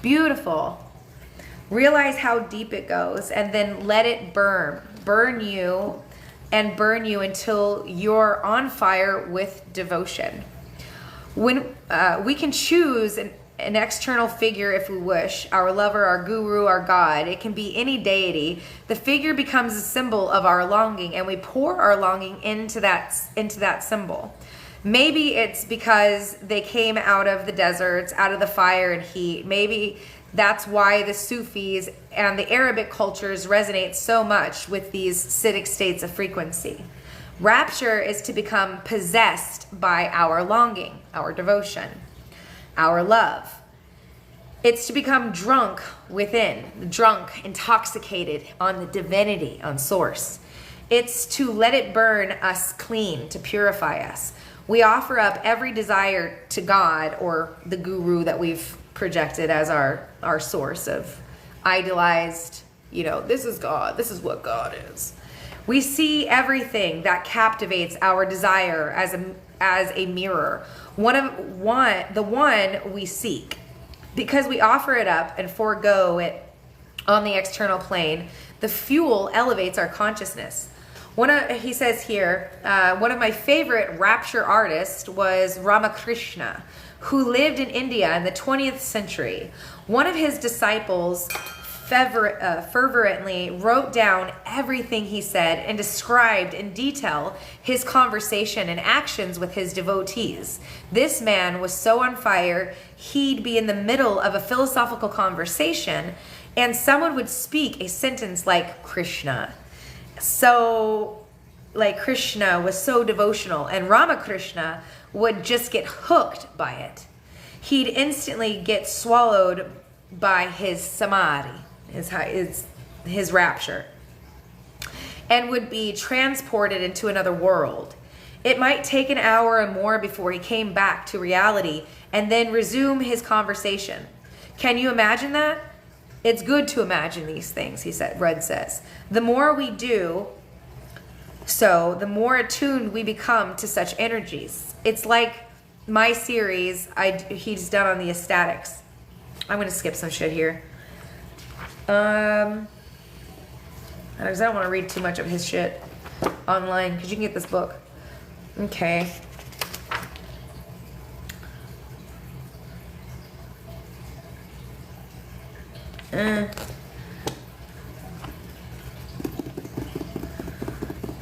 A: Beautiful. Realize how deep it goes and then let it burn you until you're on fire with devotion. When we can choose an external figure if we wish, our lover, our guru, our God. It can be any deity. The figure becomes a symbol of our longing, and we pour our longing into that symbol. Maybe it's because they came out of the deserts, out of the fire and heat. Maybe that's why the Sufis and the Arabic cultures resonate so much with these acidic states of frequency. Rapture is to become possessed by our longing, our devotion, our love. It's to become drunk within, drunk, intoxicated on the divinity, on source. It's to let it burn us clean, to purify us. We offer up every desire to God or the guru that we've projected as our source of idealized, this is God, this is what God is. We see everything that captivates our desire as a mirror, the one we seek. Because we offer it up and forego it on the external plane, the fuel elevates our consciousness. He says here, one of my favorite rapture artists was Ramakrishna, who lived in India in the 20th century. One of his disciples fervently wrote down everything he said and described in detail his conversation and actions with his devotees. This man was so on fire, he'd be in the middle of a philosophical conversation and someone would speak a sentence like Krishna. So, Krishna was so devotional, and Ramakrishna would just get hooked by it. He'd instantly get swallowed by his samadhi, his rapture, and would be transported into another world. It might take an hour or more before he came back to reality and then resume his conversation. Can you imagine that? It's good to imagine these things, Red says. The more we do so, the more attuned we become to such energies. It's like my series he's done on the Ecstatics. I'm going to skip some shit here. Because I don't want to read too much of his shit online, because you can get this book. Okay.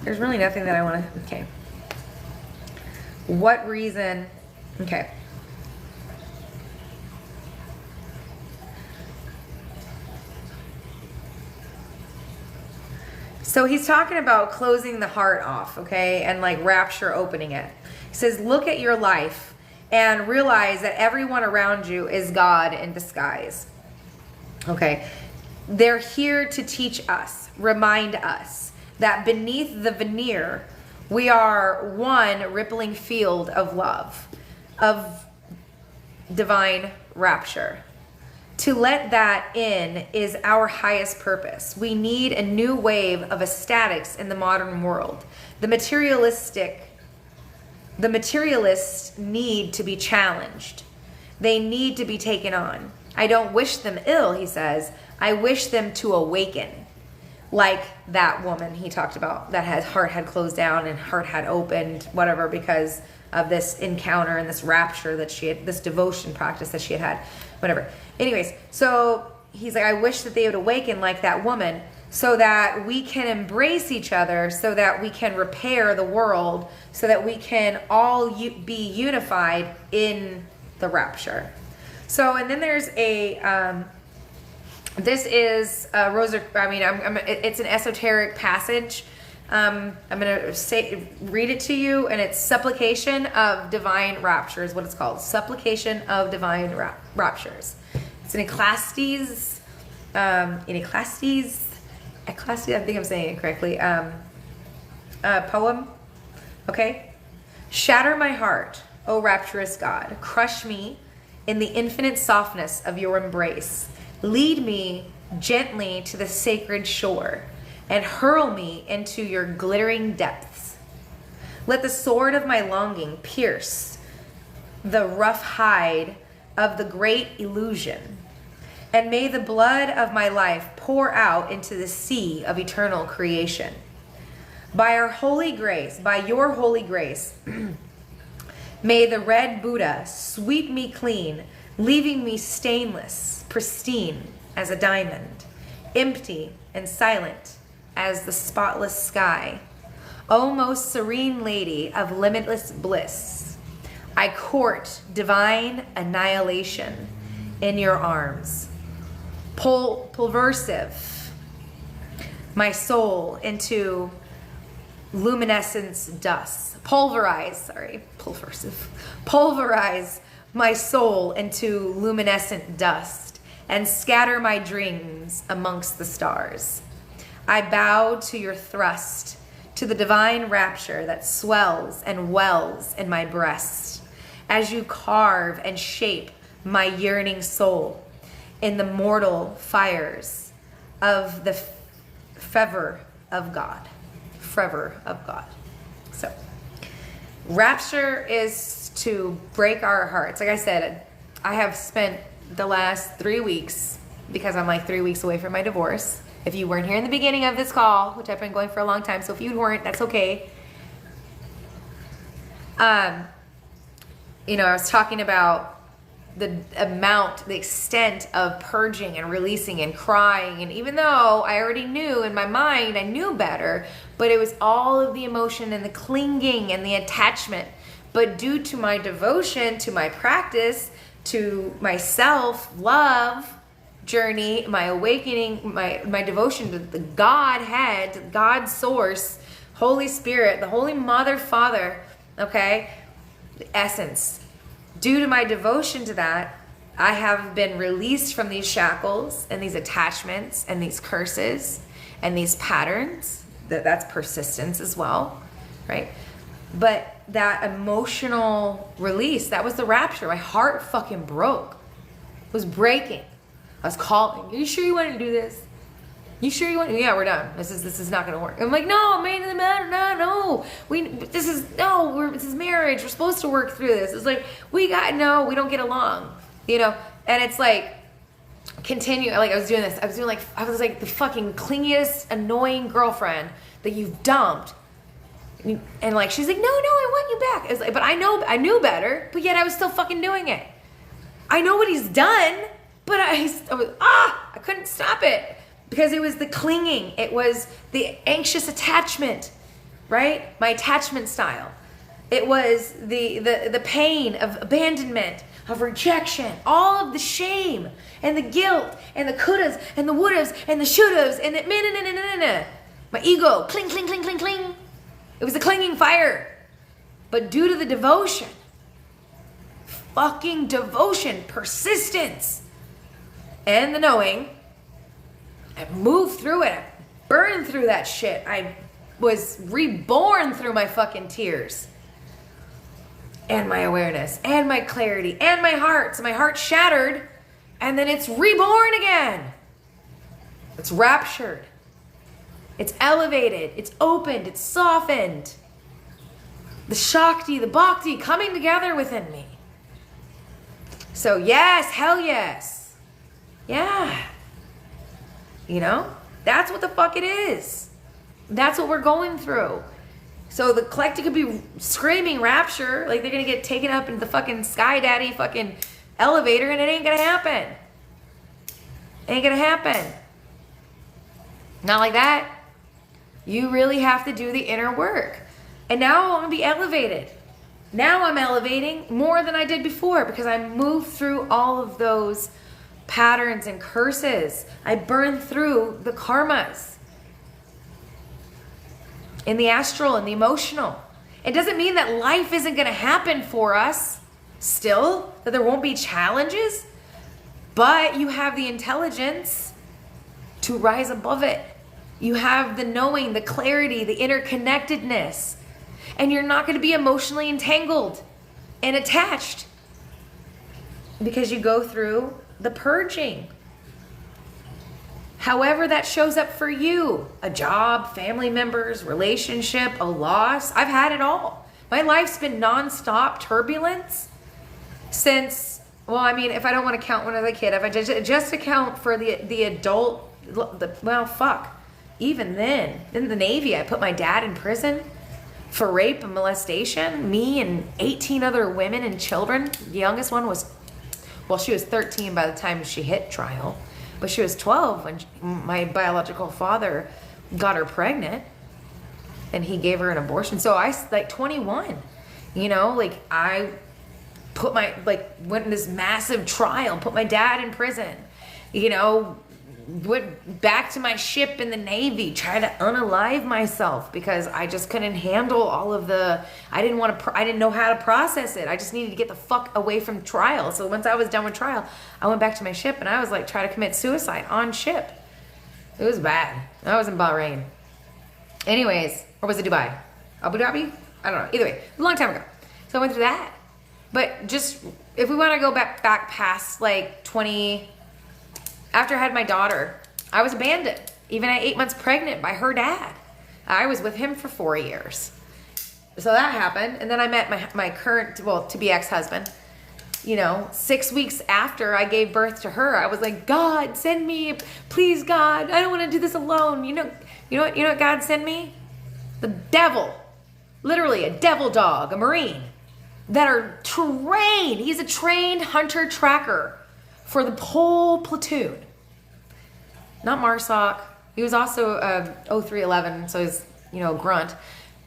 A: There's really nothing that I want to... Okay. What reason... Okay. So he's talking about closing the heart off, okay? And rapture opening it. He says, look at your life and realize that everyone around you is God in disguise. Okay? They're here to teach us, remind us that beneath the veneer, we are one rippling field of love, of divine rapture. To let that in is our highest purpose. We need a new wave of ecstatics in the modern world. The materialists need to be challenged. They need to be taken on. I don't wish them ill, he says. I wish them to awaken. Like that woman he talked about that heart had closed down and heart had opened, whatever, because of this encounter and this rapture that she had, this devotion practice that she had, whatever. Anyways, so he's like, I wish that they would awaken like that woman so that we can embrace each other, so that we can repair the world, so that we can all be unified in the rapture. So, and then there's a... this is it's an esoteric passage. I'm going to read it to you, and it's Supplication of Divine Rapture is what it's called. Supplication of Divine Raptures. It's an Ecclesiastes, I think I'm saying it correctly, poem. Okay? Shatter my heart, O rapturous God. Crush me in the infinite softness of your embrace. Lead me gently to the sacred shore and hurl me into your glittering depths. Let the sword of my longing pierce the rough hide of the great illusion, and may the blood of my life pour out into the sea of eternal creation. By your holy grace, may the red Buddha sweep me clean leaving me stainless, pristine as a diamond, empty and silent as the spotless sky. O most serene lady of limitless bliss, I court divine annihilation in your arms. Pulversive my soul into luminescence dust. Pulverize my soul into luminescent dust and scatter my dreams amongst the stars. I bow to your thrust, to the divine rapture that swells and wells in my breast as you carve and shape my yearning soul in the mortal fires of the fervor of God. So, rapture is to break our hearts. Like I said, I have spent the last 3 weeks, because I'm like 3 weeks away from my divorce. If you weren't here in the beginning of this call, which I've been going for a long time, so if you weren't, that's okay. I was talking about the extent of purging and releasing and crying. And even though I already knew in my mind, I knew better, but it was all of the emotion and the clinging and the attachment. But due to my devotion, to my practice, to my self-love journey, my awakening, my devotion to the Godhead, God's source, Holy Spirit, the Holy Mother, Father, okay, the essence. Due to my devotion to that, I have been released from these shackles and these attachments and these curses and these patterns. That's persistence as well, right? But that emotional release, that was the rapture. My heart fucking broke. It was breaking. I was calling. Are you sure you want to do this? You sure you want to? Yeah, we're done. This is not going to work. I'm like, no, man, it doesn't matter. No. This is marriage. We're supposed to work through this. It's like, we don't get along, and it's like, continue. Like I was like the fucking clingiest, annoying girlfriend that you've dumped. And like, she's like, no, I want you back. It's like, but I knew better, but yet I was still fucking doing it. I know what he's done, but I couldn't stop it. Because it was the clinging, it was the anxious attachment, right? My attachment style. It was the pain of abandonment, of rejection, all of the shame and the guilt and the couldas and the wouldas and the shouldas and the my ego, cling, cling, cling, cling, cling. It was a clinging fire. But due to the devotion, fucking devotion, persistence, and the knowing, I moved through it. I burned through that shit. I was reborn through my fucking tears. And my awareness. And my clarity. And my heart. So my heart shattered. And then it's reborn again. It's raptured. It's elevated. It's opened. It's softened. The Shakti, the Bhakti coming together within me. So yes, hell yes. Yeah. That's what the fuck it is. That's what we're going through. So the collective could be screaming rapture, like they're gonna get taken up into the fucking sky daddy fucking elevator, and it ain't gonna happen. Ain't gonna happen. Not like that. You really have to do the inner work. And now I'm gonna be elevated. Now I'm elevating more than I did before because I moved through all of those patterns and curses. I burned through the karmas in the astral and the emotional. It doesn't mean that life isn't going to happen for us still, that there won't be challenges, but you have the intelligence to rise above it. You have the knowing, the clarity, the interconnectedness, and you're not going to be emotionally entangled and attached because you go through the purging. However that shows up for you, a job, family members, relationship, a loss. I've had it all. My life's been nonstop turbulence since, if I don't want to count when I was a kid, if I just account for the adult, even then, in the Navy, I put my dad in prison for rape and molestation, me and 18 other women and children. The youngest one was Well, she was 13 by the time she hit trial, but she was 12 when my biological father got her pregnant, and he gave her an abortion. So I, like 21, you know, like I put my, like went in this massive trial, put my dad in prison, you know, went back to my ship in the Navy, tried to unalive myself because I just couldn't handle all of the, I didn't know how to process it. I just needed to get the fuck away from trial. So once I was done with trial, I went back to my ship and I was like trying to commit suicide on ship. It was bad. I was in Bahrain. Anyways, or was it Dubai? Abu Dhabi? I don't know. Either way, a long time ago. So I went through that. But just, if we want to go back past like 20, after I had my daughter, I was abandoned, even at 8 months pregnant, by her dad. I was with him for 4 years. So that happened. And then I met my current, well, to-be ex-husband. You know, 6 weeks after I gave birth to her, I was like, God, send me, please, God. I don't want to do this alone. You know what God sent me? The devil. Literally a devil dog, a Marine, that are trained. He's a trained hunter tracker for the whole platoon. Not MARSOC. He was also 0311, so he's, you know, grunt.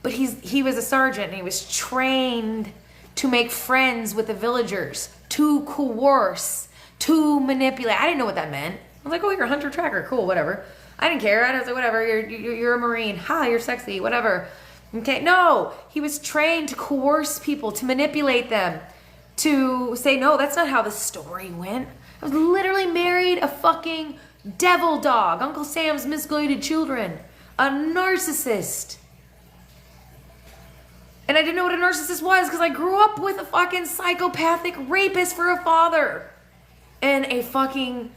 A: But he was a sergeant, and he was trained to make friends with the villagers, to coerce, to manipulate. I didn't know what that meant. I was like, oh, you're a hunter tracker. Cool, whatever. I didn't care. I was like, whatever. You're a Marine. Ha, you're sexy. Whatever. Okay. No, he was trained to coerce people, to manipulate them, to say, no, that's not how the story went. I was literally married a fucking devil dog. Uncle Sam's misguided children. A narcissist. And I didn't know what a narcissist was because I grew up with a fucking psychopathic rapist for a father. And a fucking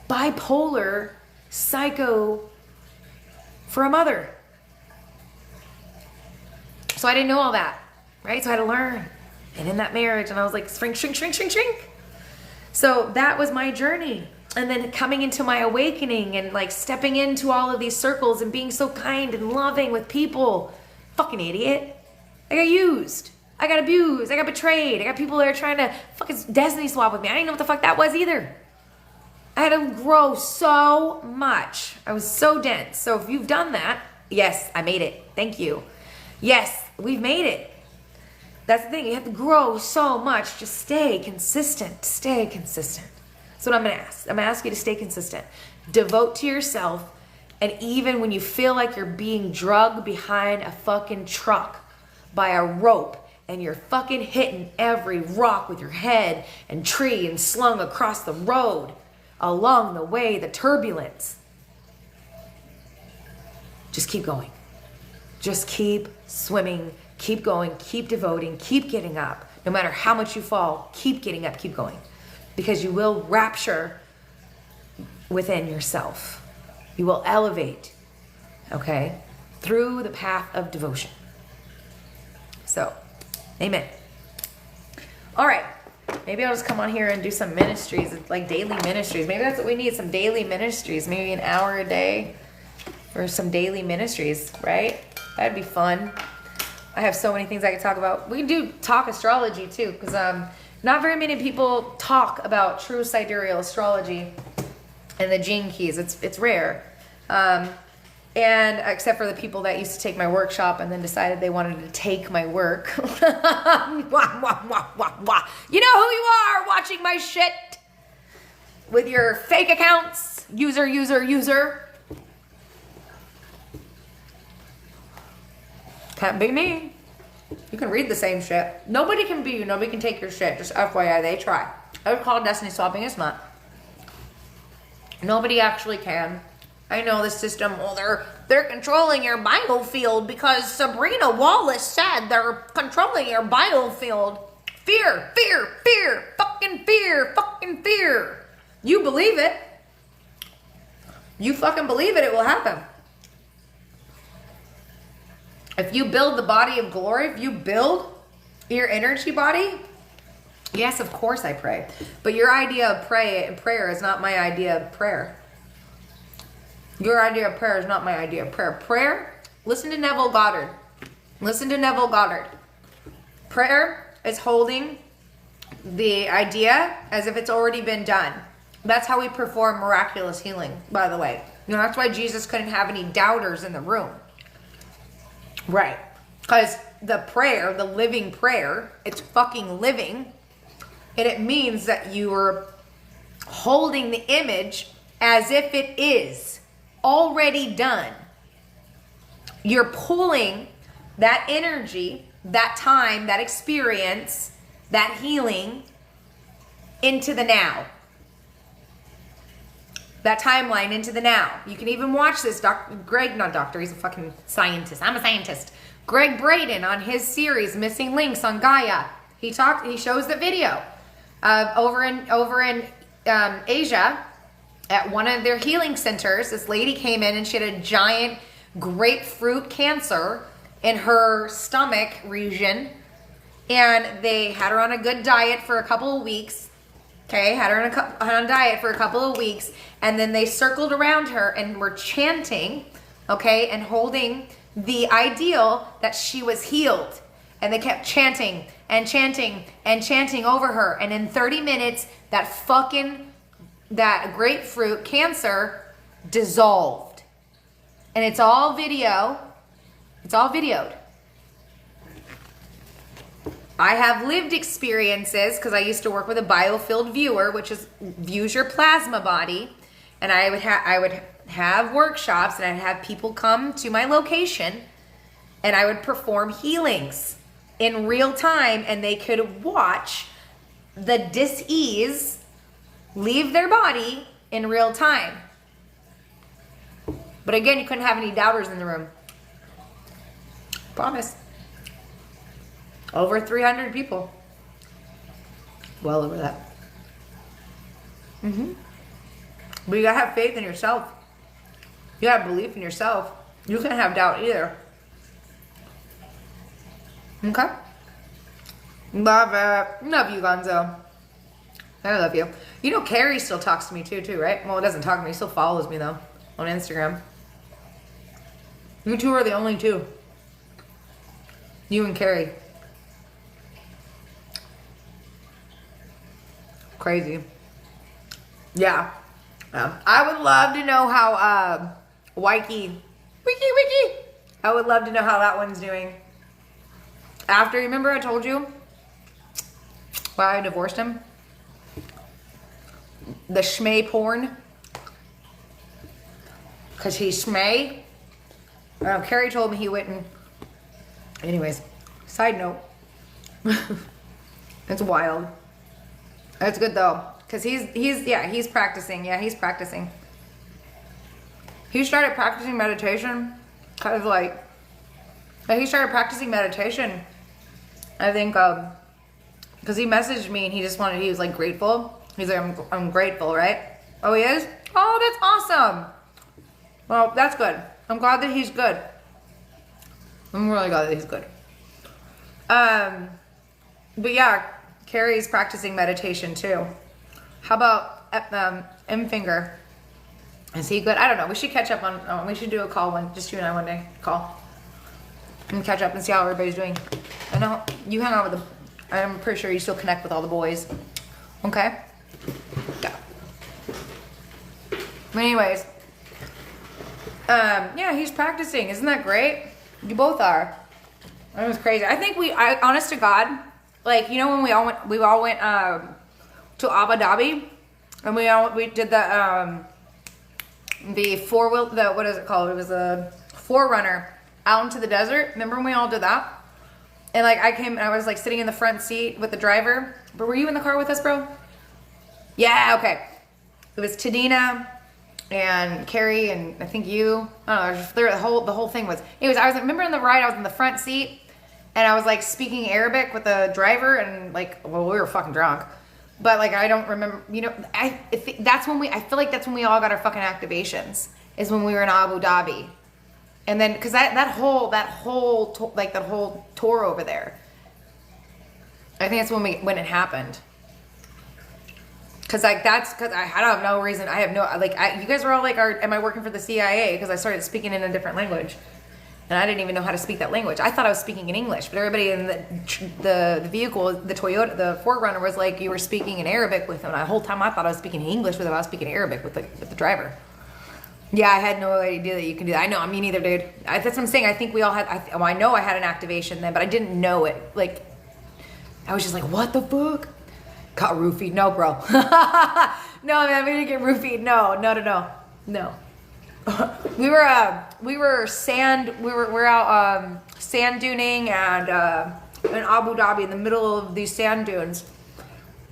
A: bipolar psycho for a mother. So I didn't know all that, right? So I had to learn. And in that marriage, and I was like, shrink, shrink, shrink, shrink, shrink. So that was my journey. And then coming into my awakening and like stepping into all of these circles and being so kind and loving with people. Fucking idiot. I got used. I got abused. I got betrayed. I got people that are trying to fucking destiny swap with me. I didn't know what the fuck that was either. I had to grow so much. I was so dense. So if you've done that, yes, I made it. Thank you. Yes, we've made it. That's the thing. You have to grow so much. Just stay consistent. Stay consistent. That's what I'm going to ask. I'm going to ask you to stay consistent. Devote to yourself. And even when you feel like you're being drugged behind a fucking truck by a rope and you're fucking hitting every rock with your head and tree and slung across the road, along the way, the turbulence, just keep going. Just keep swimming, keep going, keep devoting, keep getting up. No matter how much you fall, keep getting up, keep going. Because you will rapture within yourself. You will elevate, okay, through the path of devotion. So, amen. All right. Maybe I'll just come on here and do some ministries, like daily ministries. Maybe that's what we need, some daily ministries. Maybe an hour a day for some daily ministries, right? That'd be fun. I have so many things I could talk about. We can do talk astrology too, because not very many people talk about true sidereal astrology and the gene keys. It's rare. And except for the people that used to take my workshop and then decided they wanted to take my work. You know who you are watching my shit with your fake accounts. User. Can't be me. You can read the same shit. Nobody can be you. Nobody can take your shit. Just FYI, they try. I would call destiny swapping. It's not. Nobody actually can. I know the system, well, they're controlling your biofield because Sabrina Wallace said they're controlling your biofield. Fear, fucking fear. You believe it. You fucking believe it, it will happen. If you build the body of glory, if you build your energy body, yes, of course I pray. But your idea of prayer is not my idea of prayer. Your idea of prayer is not my idea of prayer. Prayer, listen to Neville Goddard. Prayer is holding the idea as if it's already been done. That's how we perform miraculous healing, by the way. You know, that's why Jesus couldn't have any doubters in the room. Right. Because the prayer, the living prayer, it's fucking living. And it means that you are holding the image as if it is already done. You're pulling that energy, that time, that experience, that healing into the now. That timeline into the now. You can even watch this. He's a fucking scientist. I'm a scientist. Greg Braden on his series Missing Links on Gaia. He shows the video over in Asia at one of their healing centers. This lady came in and she had a giant grapefruit cancer in her stomach region, and they had her on a good diet for a couple of weeks. Okay, had her on a diet for a couple of weeks, and then they circled around her and were chanting, okay, and holding the ideal that she was healed. And they kept chanting and chanting and chanting over her. And in 30 minutes, that grapefruit cancer dissolved. And it's all video. It's all videoed. I have lived experiences because I used to work with a biofield viewer, which views your plasma body. And I would have workshops, and I'd have people come to my location, and I would perform healings in real time, and they could watch the dis-ease leave their body in real time. But again, you couldn't have any doubters in the room. Promise. Over 300 people. Well over that. But you gotta have faith in yourself. You gotta have belief in yourself. You can't have doubt either. Okay? Love it. Love you, Gonzo. I love you. You know Carrie still talks to me too, right? Well, it doesn't talk to me. He still follows me though on Instagram. You two are the only two. You and Carrie. Crazy. Yeah. I would love to know how Wiki. I would love to know how that one's doing. After, remember I told you why I divorced him? The schmay porn. Because he's schmay. Carrie told me he went and... Anyways, side note. It's wild. That's good though. Because he's practicing. Yeah, he's practicing. He started practicing meditation. Kind of like... He started practicing meditation. I think, because he messaged me and he was like grateful. He's like, I'm grateful, right? Oh, he is? Oh, that's awesome. Well, that's good. I'm glad that he's good. I'm really glad that he's good. But yeah, Carrie's practicing meditation too. How about M Finger? Is he good? I don't know. We should catch up on, we should do a call just you and I one day. Call. And catch up and see how everybody's doing. I know you hang out with I'm pretty sure you still connect with all the boys. Okay? Yeah. But anyways. Yeah, he's practicing. Isn't that great? You both are. That was crazy. I think honest to God, like, you know when we all went to Abu Dhabi, and we did the what is it called? It was a Forerunner out into the desert. Remember when we all did that? And like I came and I was like sitting in the front seat with the driver. But were you in the car with us, bro? Yeah, okay. It was Tadina and Carrie and I think you. I don't know, the whole thing was. Anyways, remember in the ride I was in the front seat and I was like speaking Arabic with the driver and like, well, we were fucking drunk. But like I don't remember, you know, I feel like that's when we all got our fucking activations, is when we were in Abu Dhabi. And then, cause that whole tour over there, I think that's when it happened. Cause like cause I have no reason. I have no, you guys were all like, am I working for the CIA? Cause I started speaking in a different language. And I didn't even know how to speak that language. I thought I was speaking in English, but everybody in the vehicle, the Toyota, the 4Runner, was like, you were speaking in Arabic with them. And the whole time I thought I was speaking English with them. I was speaking Arabic with the driver. Yeah, I had no idea that you can do that. I know, me neither, dude. That's what I'm saying. I think we all had, I know I had an activation then, but I didn't know it. Like, I was just like, what the fuck? Got roofied. No, bro. No, man, we didn't get roofied. No. we were out sand duning and in Abu Dhabi in the middle of these sand dunes.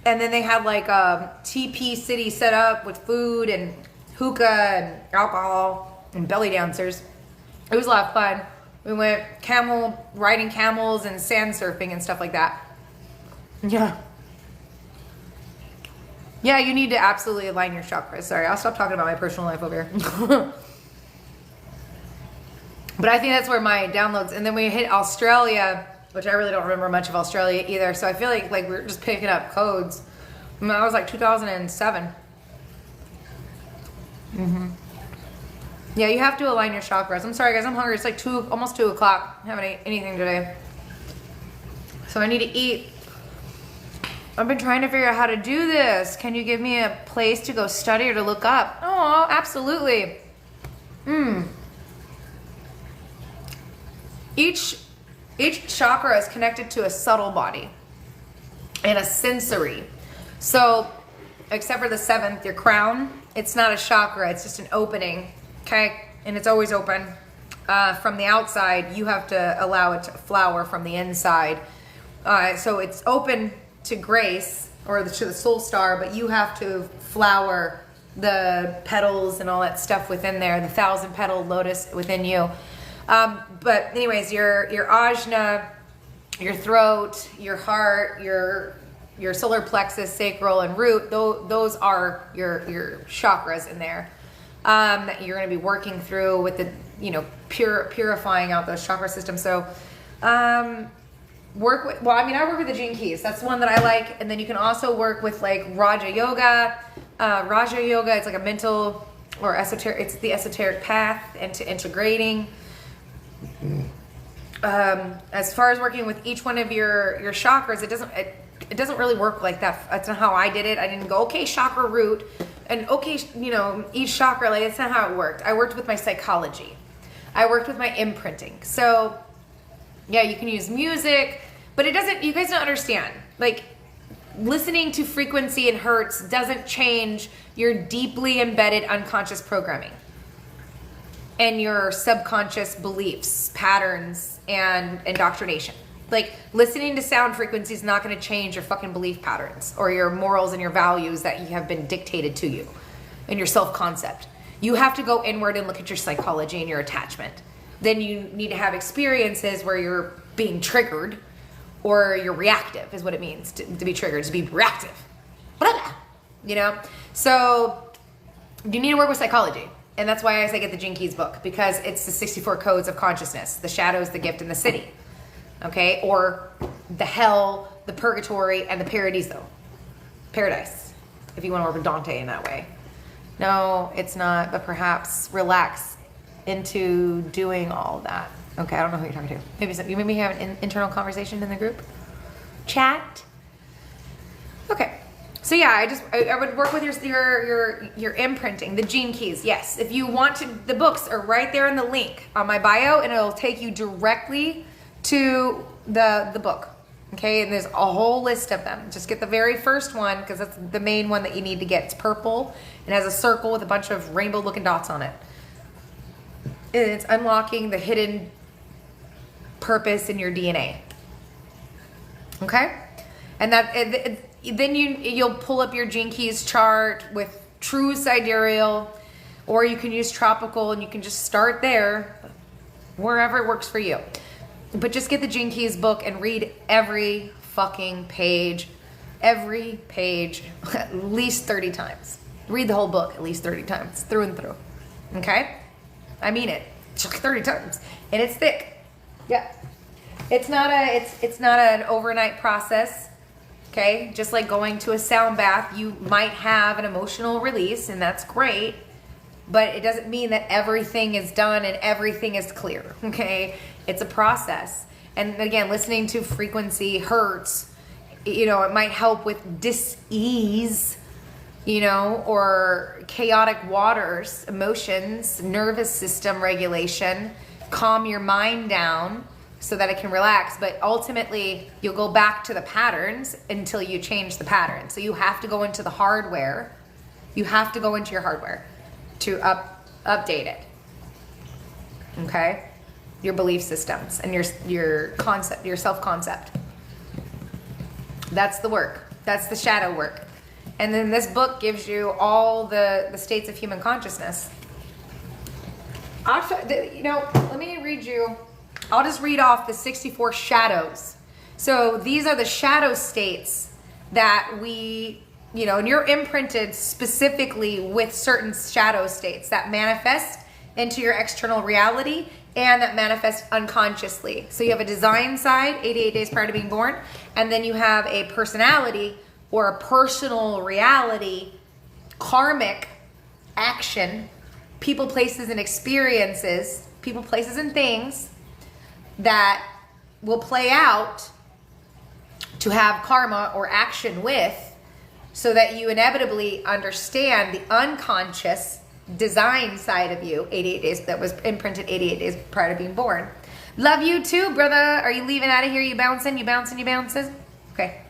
A: And then they had like a TP city set up with food and hookah and alcohol and belly dancers. It was a lot of fun. We went riding camels and sand surfing and stuff like that. Yeah, you need to absolutely align your chakras. Sorry, I'll stop talking about my personal life over here. But I think that's where my downloads, and then we hit Australia, which I really don't remember much of Australia either. So I feel like we're just picking up codes. I mean, that was like 2007. Yeah, you have to align your chakras. I'm sorry, guys. I'm hungry. It's like almost 2 o'clock. I haven't ate anything today. So I need to eat. I've been trying to figure out how to do this. Can you give me a place to go study or to look up? Oh, absolutely. Each chakra is connected to a subtle body and a sensory. So, except for the 7th, your crown, it's not a chakra, it's just an opening, okay? And it's always open. From the outside, you have to allow it to flower from the inside. So it's open to grace or to the soul star, but you have to flower the petals and all that stuff within there, the 1,000-petal lotus within you. But anyways, your ajna, your throat, your heart, your solar plexus, sacral, and root, those are your chakras in there that you're going to be working through with the, purifying out those chakra systems. So I work with the Gene Keys. That's one that I like. And then you can also work with like Raja Yoga. Raja Yoga, it's like a mental or esoteric, it's the esoteric path into integrating. As far as working with each one of your chakras, it doesn't really work like that. That's not how I did it. I didn't go, okay, chakra root and okay, each chakra, like that's not how it worked. I worked with my psychology. I worked with my imprinting. So yeah, you can use music, but you guys don't understand. Like, listening to frequency and hertz doesn't change your deeply embedded unconscious programming and your subconscious beliefs, patterns, and indoctrination. Like, listening to sound frequency is not going to change your fucking belief patterns or your morals and your values that you have been dictated to you and your self-concept. You have to go inward and look at your psychology and your attachment. Then you need to have experiences where you're being triggered or you're reactive is what it means to be triggered, to be reactive. So you need to work with psychology. And that's why I say get the Gene Keys book, because it's the 64 codes of consciousness, the shadows, the gift, and the city. Okay? Or the hell, the purgatory, and the paradiso. Paradise, if you want to work with Dante in that way. No, it's not, but perhaps relax into doing all of that. Okay, I don't know who you're talking to. Maybe have an internal conversation in the group chat. Okay, so yeah, I would work with your imprinting, the Gene Keys. Yes, if you want to, the books are right there in the link on my bio, and it'll take you directly to the book. Okay, and there's a whole list of them. Just get the very first one because that's the main one that you need to get. It's purple and has a circle with a bunch of rainbow-looking dots on it. It's unlocking the hidden purpose in your DNA. Okay? And then you'll pull up your Gene Keys chart with true sidereal, or you can use tropical, and you can just start there, wherever it works for you. But just get the Gene Keys book and read every fucking page, at least 30 times. Read the whole book at least 30 times, through and through. Okay? I mean it. 30 times. And it's thick. Yeah. It's not an overnight process. Okay? Just like going to a sound bath, you might have an emotional release, and that's great. but it doesn't mean that everything is done and everything is clear, okay? It's a process. And again, listening to frequency hertz, you know, it might help with dis-ease, you know, or chaotic waters, emotions, nervous system regulation, calm your mind down so that it can relax. But ultimately, you'll go back to the patterns until you change the pattern. So you have to go into the hardware. You have to go into your hardware to update it. Okay? Your belief systems and your concept, your self-concept. That's the work. That's the shadow work. And then this book gives you all the states of human consciousness. You know, let me read you. I'll just read off the 64 shadows. So these are the shadow states that we, you know, and you're imprinted specifically with certain shadow states that manifest into your external reality and that manifest unconsciously. So you have a design side, 88 days prior to being born, and then you have a personality or a personal reality, karmic action, people, places, and experiences, people, places, and things that will play out to have karma or action with, so that you inevitably understand the unconscious design side of you, 88 days, that was imprinted 88 days prior to being born. Love you too, brother. Are you leaving out of here? You bouncing? You bouncing? You bouncing? Okay.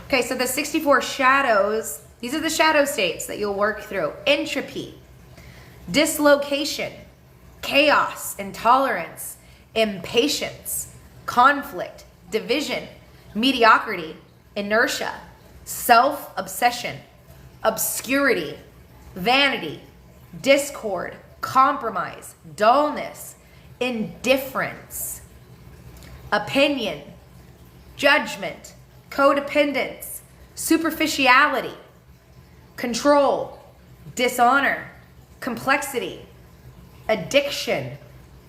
A: Okay, so the 64 shadows, these are the shadow states that you'll work through. Entropy, dislocation, chaos, intolerance, impatience, conflict, division, mediocrity, inertia, self-obsession, obscurity, vanity, discord, compromise, dullness, indifference, opinion, judgment, codependence, superficiality, control, dishonor, complexity, addiction,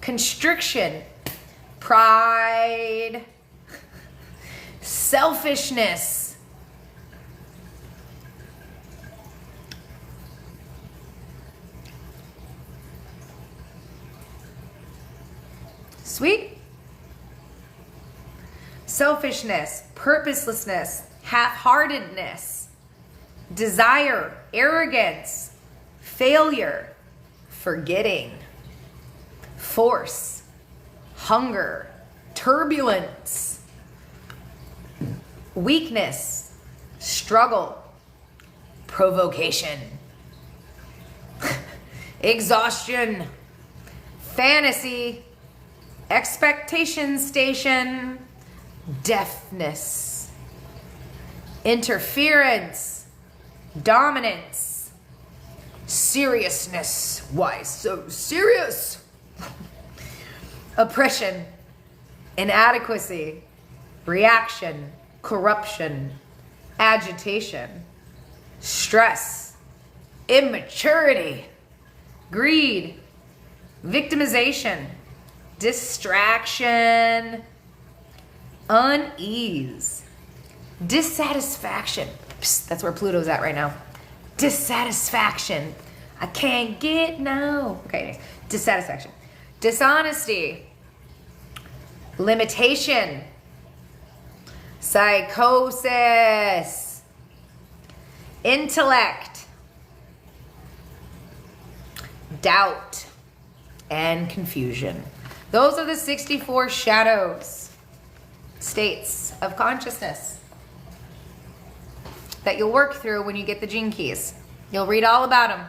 A: constriction, pride, selfishness, sweet, selfishness, purposelessness, half-heartedness, desire, arrogance, failure, forgetting, force, hunger, turbulence, weakness, struggle, provocation, exhaustion, fantasy, expectation station, deafness, interference, dominance, seriousness. Why so serious? Oppression, inadequacy, reaction, corruption, agitation, stress, immaturity, greed, victimization, distraction, unease, dissatisfaction. Psst, that's where Pluto's at right now. Dissatisfaction. I can't get no. Okay, dissatisfaction. Dishonesty, limitation, psychosis, intellect, doubt, and confusion. Those are the 64 shadows, states of consciousness that you'll work through when you get the gene keys. You'll read all about them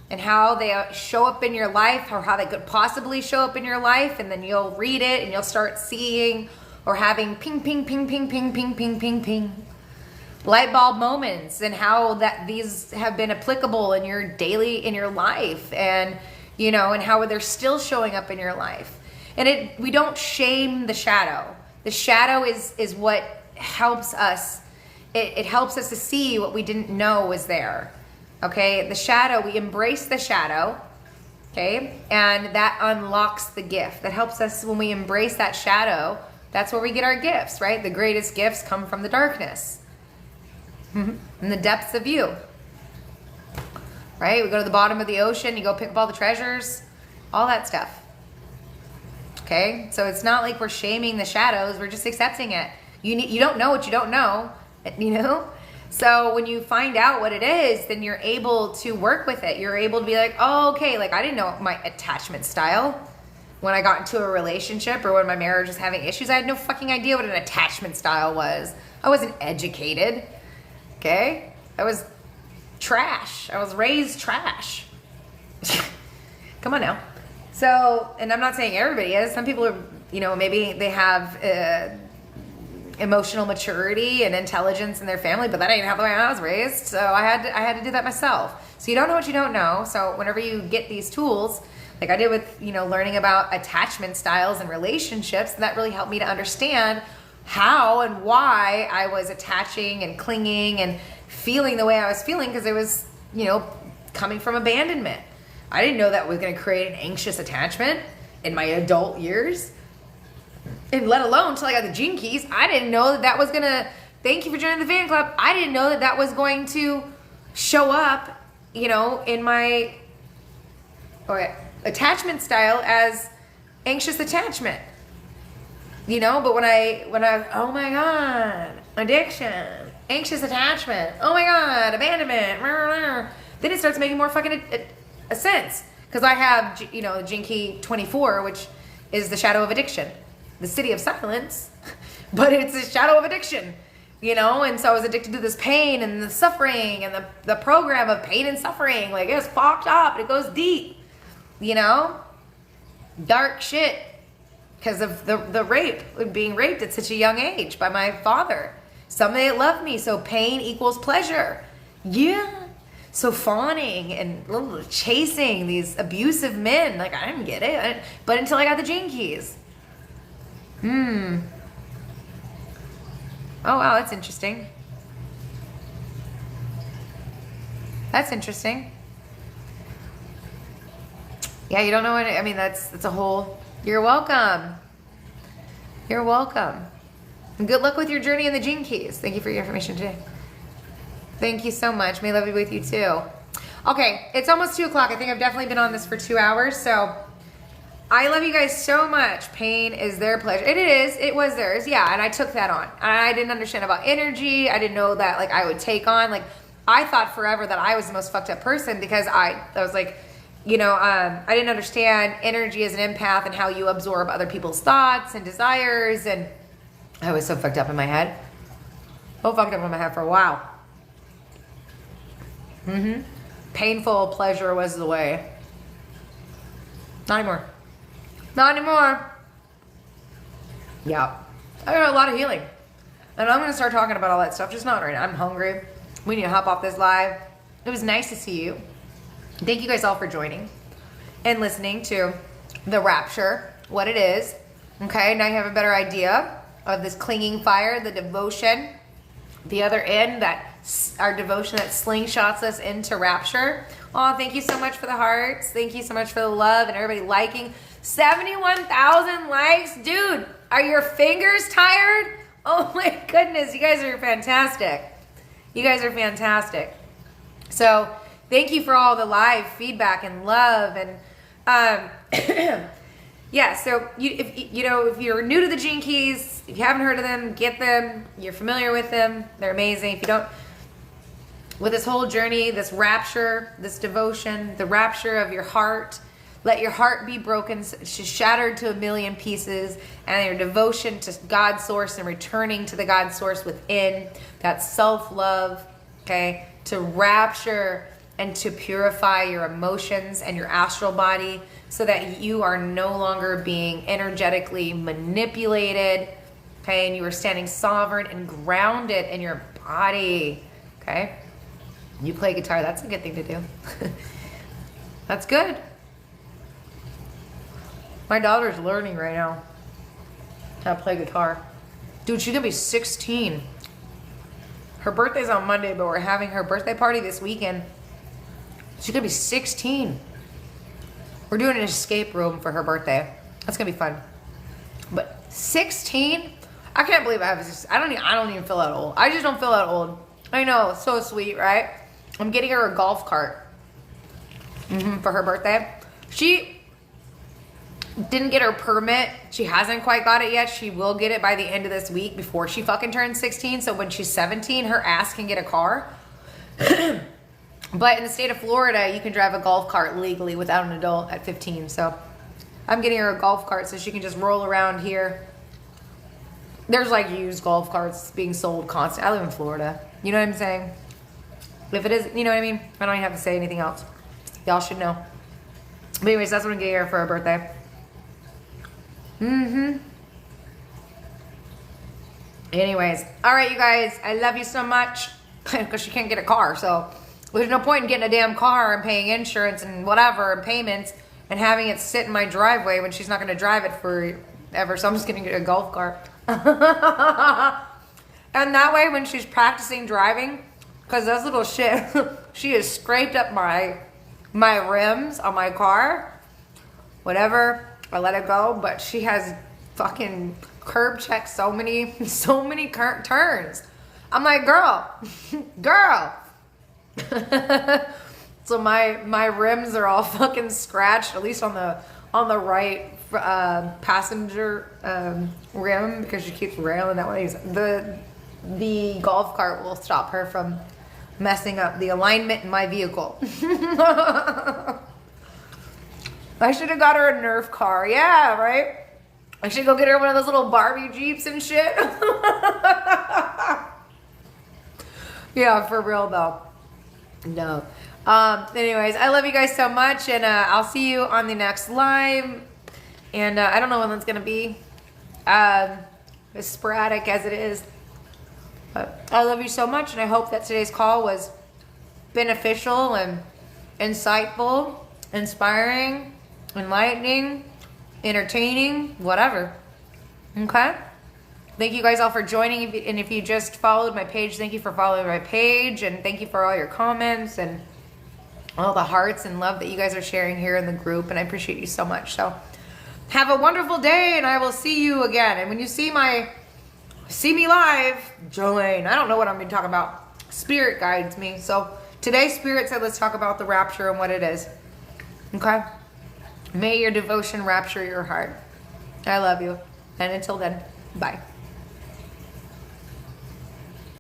A: and how they show up in your life, or how they could possibly show up in your life, and then you'll read it and you'll start seeing or having ping, ping, ping, ping, ping, ping, ping, ping, ping, light bulb moments, and how that these have been applicable in your daily, in your life, and you know, and how they're still showing up in your life. And we don't shame the shadow. The shadow is what helps us. It helps us to see what we didn't know was there. Okay, the shadow, we embrace the shadow, okay, and that unlocks the gift. That helps us when we embrace that shadow. That's where we get our gifts, right? The greatest gifts come from the darkness, in the depths of you. right? We go to the bottom of the ocean, you go pick up all the treasures, all that stuff. Okay? So it's not like we're shaming the shadows, we're just accepting it. You don't know what you don't know, you know? So when you find out what it is, then you're able to work with it. You're able to be like, oh, okay, like I didn't know my attachment style when I got into a relationship or when my marriage was having issues. I had no fucking idea what an attachment style was. I wasn't educated, okay? I was trash. I was raised trash. Come on now. So, and I'm not saying everybody is. Some people are, you know, maybe they have emotional maturity and intelligence in their family, but that ain't how the way I was raised. So I had to do that myself. So you don't know what you don't know. So whenever you get these tools, like I did with, you know, learning about attachment styles and relationships, that really helped me to understand how and why I was attaching and clinging and feeling the way I was feeling, because it was, you know, coming from abandonment. I didn't know that was going to create an anxious attachment in my adult years. And let alone until I got the Gene Keys, I didn't know that was going to, thank you for joining the fan club, I didn't know that was going to show up, you know, in my attachment style as anxious attachment. You know, but when I, oh my God, addiction, anxious attachment, oh my God, abandonment, then it starts making more fucking a sense. Because I have, you know, Gene Key 24, which is the shadow of addiction, the city of silence, but it's a shadow of addiction, you know? And so I was addicted to this pain and the suffering and the program of pain and suffering. Like, it was fucked up. It goes deep, you know? Dark shit. Because of the rape, being raped at such a young age by my father. Somebody that loved me, so pain equals pleasure. Yeah. So fawning and chasing these abusive men, like I didn't get it. But until I got the Gene Keys. Oh wow, that's interesting. That's interesting. Yeah, you don't know what, I mean, that's a whole... You're welcome. You're welcome. And good luck with your journey in the Gene Keys. Thank you for your information today. Thank you so much. May love be with you too. Okay, it's almost 2 o'clock. I think I've definitely been on this for 2 hours. So I love you guys so much. Pain is their pleasure. It is. It was theirs. Yeah, and I took that on. I didn't understand about energy. I didn't know that like I would take on. Like I thought forever that I was the most fucked up person because I was like, you know, I didn't understand energy as an empath and how you absorb other people's thoughts and desires. And I was so fucked up in my head. So fucked up in my head for a while. Painful pleasure was the way. Not anymore. Not anymore. Yeah. I got a lot of healing. And I'm going to start talking about all that stuff. Just not right now. I'm hungry. We need to hop off this live. It was nice to see you. Thank you guys all for joining and listening to the Rapture, what it is. Okay, now you have a better idea of this clinging fire, the devotion, the other end, that our devotion that slingshots us into Rapture. Oh, thank you so much for the hearts. Thank you so much for the love and everybody liking. 71,000 likes. Dude, are your fingers tired? Oh my goodness, you guys are fantastic. You guys are fantastic. So thank you for all the live feedback and love. And yeah, so if you're new to the Gene Keys, if you haven't heard of them, get them. You're familiar with them. They're amazing. If you don't, with this whole journey, this rapture, this devotion, the rapture of your heart, let your heart be broken, shattered to a million pieces, and your devotion to God's source and returning to the God source within, that self-love, okay, to rapture and to purify your emotions and your astral body so that you are no longer being energetically manipulated, okay, and you are standing sovereign and grounded in your body, okay? You play guitar, that's a good thing to do. That's good. My daughter's learning right now how to play guitar. Dude, she's gonna be 16. Her birthday's on Monday, but we're having her birthday party this weekend. She's gonna be 16. We're doing an escape room for her birthday. That's gonna be fun. But 16? I can't believe I don't even feel that old. I just don't feel that old. I know, it's so sweet, right? I'm getting her a golf cart. for her birthday. She didn't get her permit. She hasn't quite got it yet. She will get it by the end of this week before she fucking turns 16. So when she's 17, her ass can get a car. But in the state of Florida, you can drive a golf cart legally without an adult at 15. So I'm getting her a golf cart so she can just roll around here. There's like used golf carts being sold constantly. I live in Florida. You know what I'm saying? If it is, you know what I mean? I don't even have to say anything else. Y'all should know. But anyways, that's what I'm getting her for her birthday. Anyways. All right, you guys. I love you so much. Because she can't get a car. So there's no point in getting a damn car and paying insurance and whatever and payments and having it sit in my driveway when she's not going to drive it forever. So I'm just going to get a golf cart. And that way when she's practicing driving, because those little shit, she has scraped up my rims on my car. Whatever, I let it go. But she has fucking curb checked so many turns. I'm like, girl. So my rims are all fucking scratched, at least on the right passenger rim, because she keeps railing that way. The golf cart will stop her from messing up the alignment in my vehicle. I should have got her a Nerf car. Yeah, right? I should go get her one of those little Barbie Jeeps and shit. Yeah, for real though. No. Anyways, I love you guys so much, and I'll see you on the next live. And I don't know when that's gonna be. As sporadic as it is. But I love you so much, and I hope that today's call was beneficial and insightful, inspiring, enlightening, entertaining, whatever. Okay? Thank you guys all for joining, and if you just followed my page, thank you for following my page, and thank you for all your comments and all the hearts and love that you guys are sharing here in the group, and I appreciate you so much. So have a wonderful day, and I will see you again. And when you see me live, join. I don't know what I'm going to talk about. Spirit guides me. So today, Spirit said let's talk about the rapture and what it is. Okay? May your devotion rapture your heart. I love you. And until then, bye.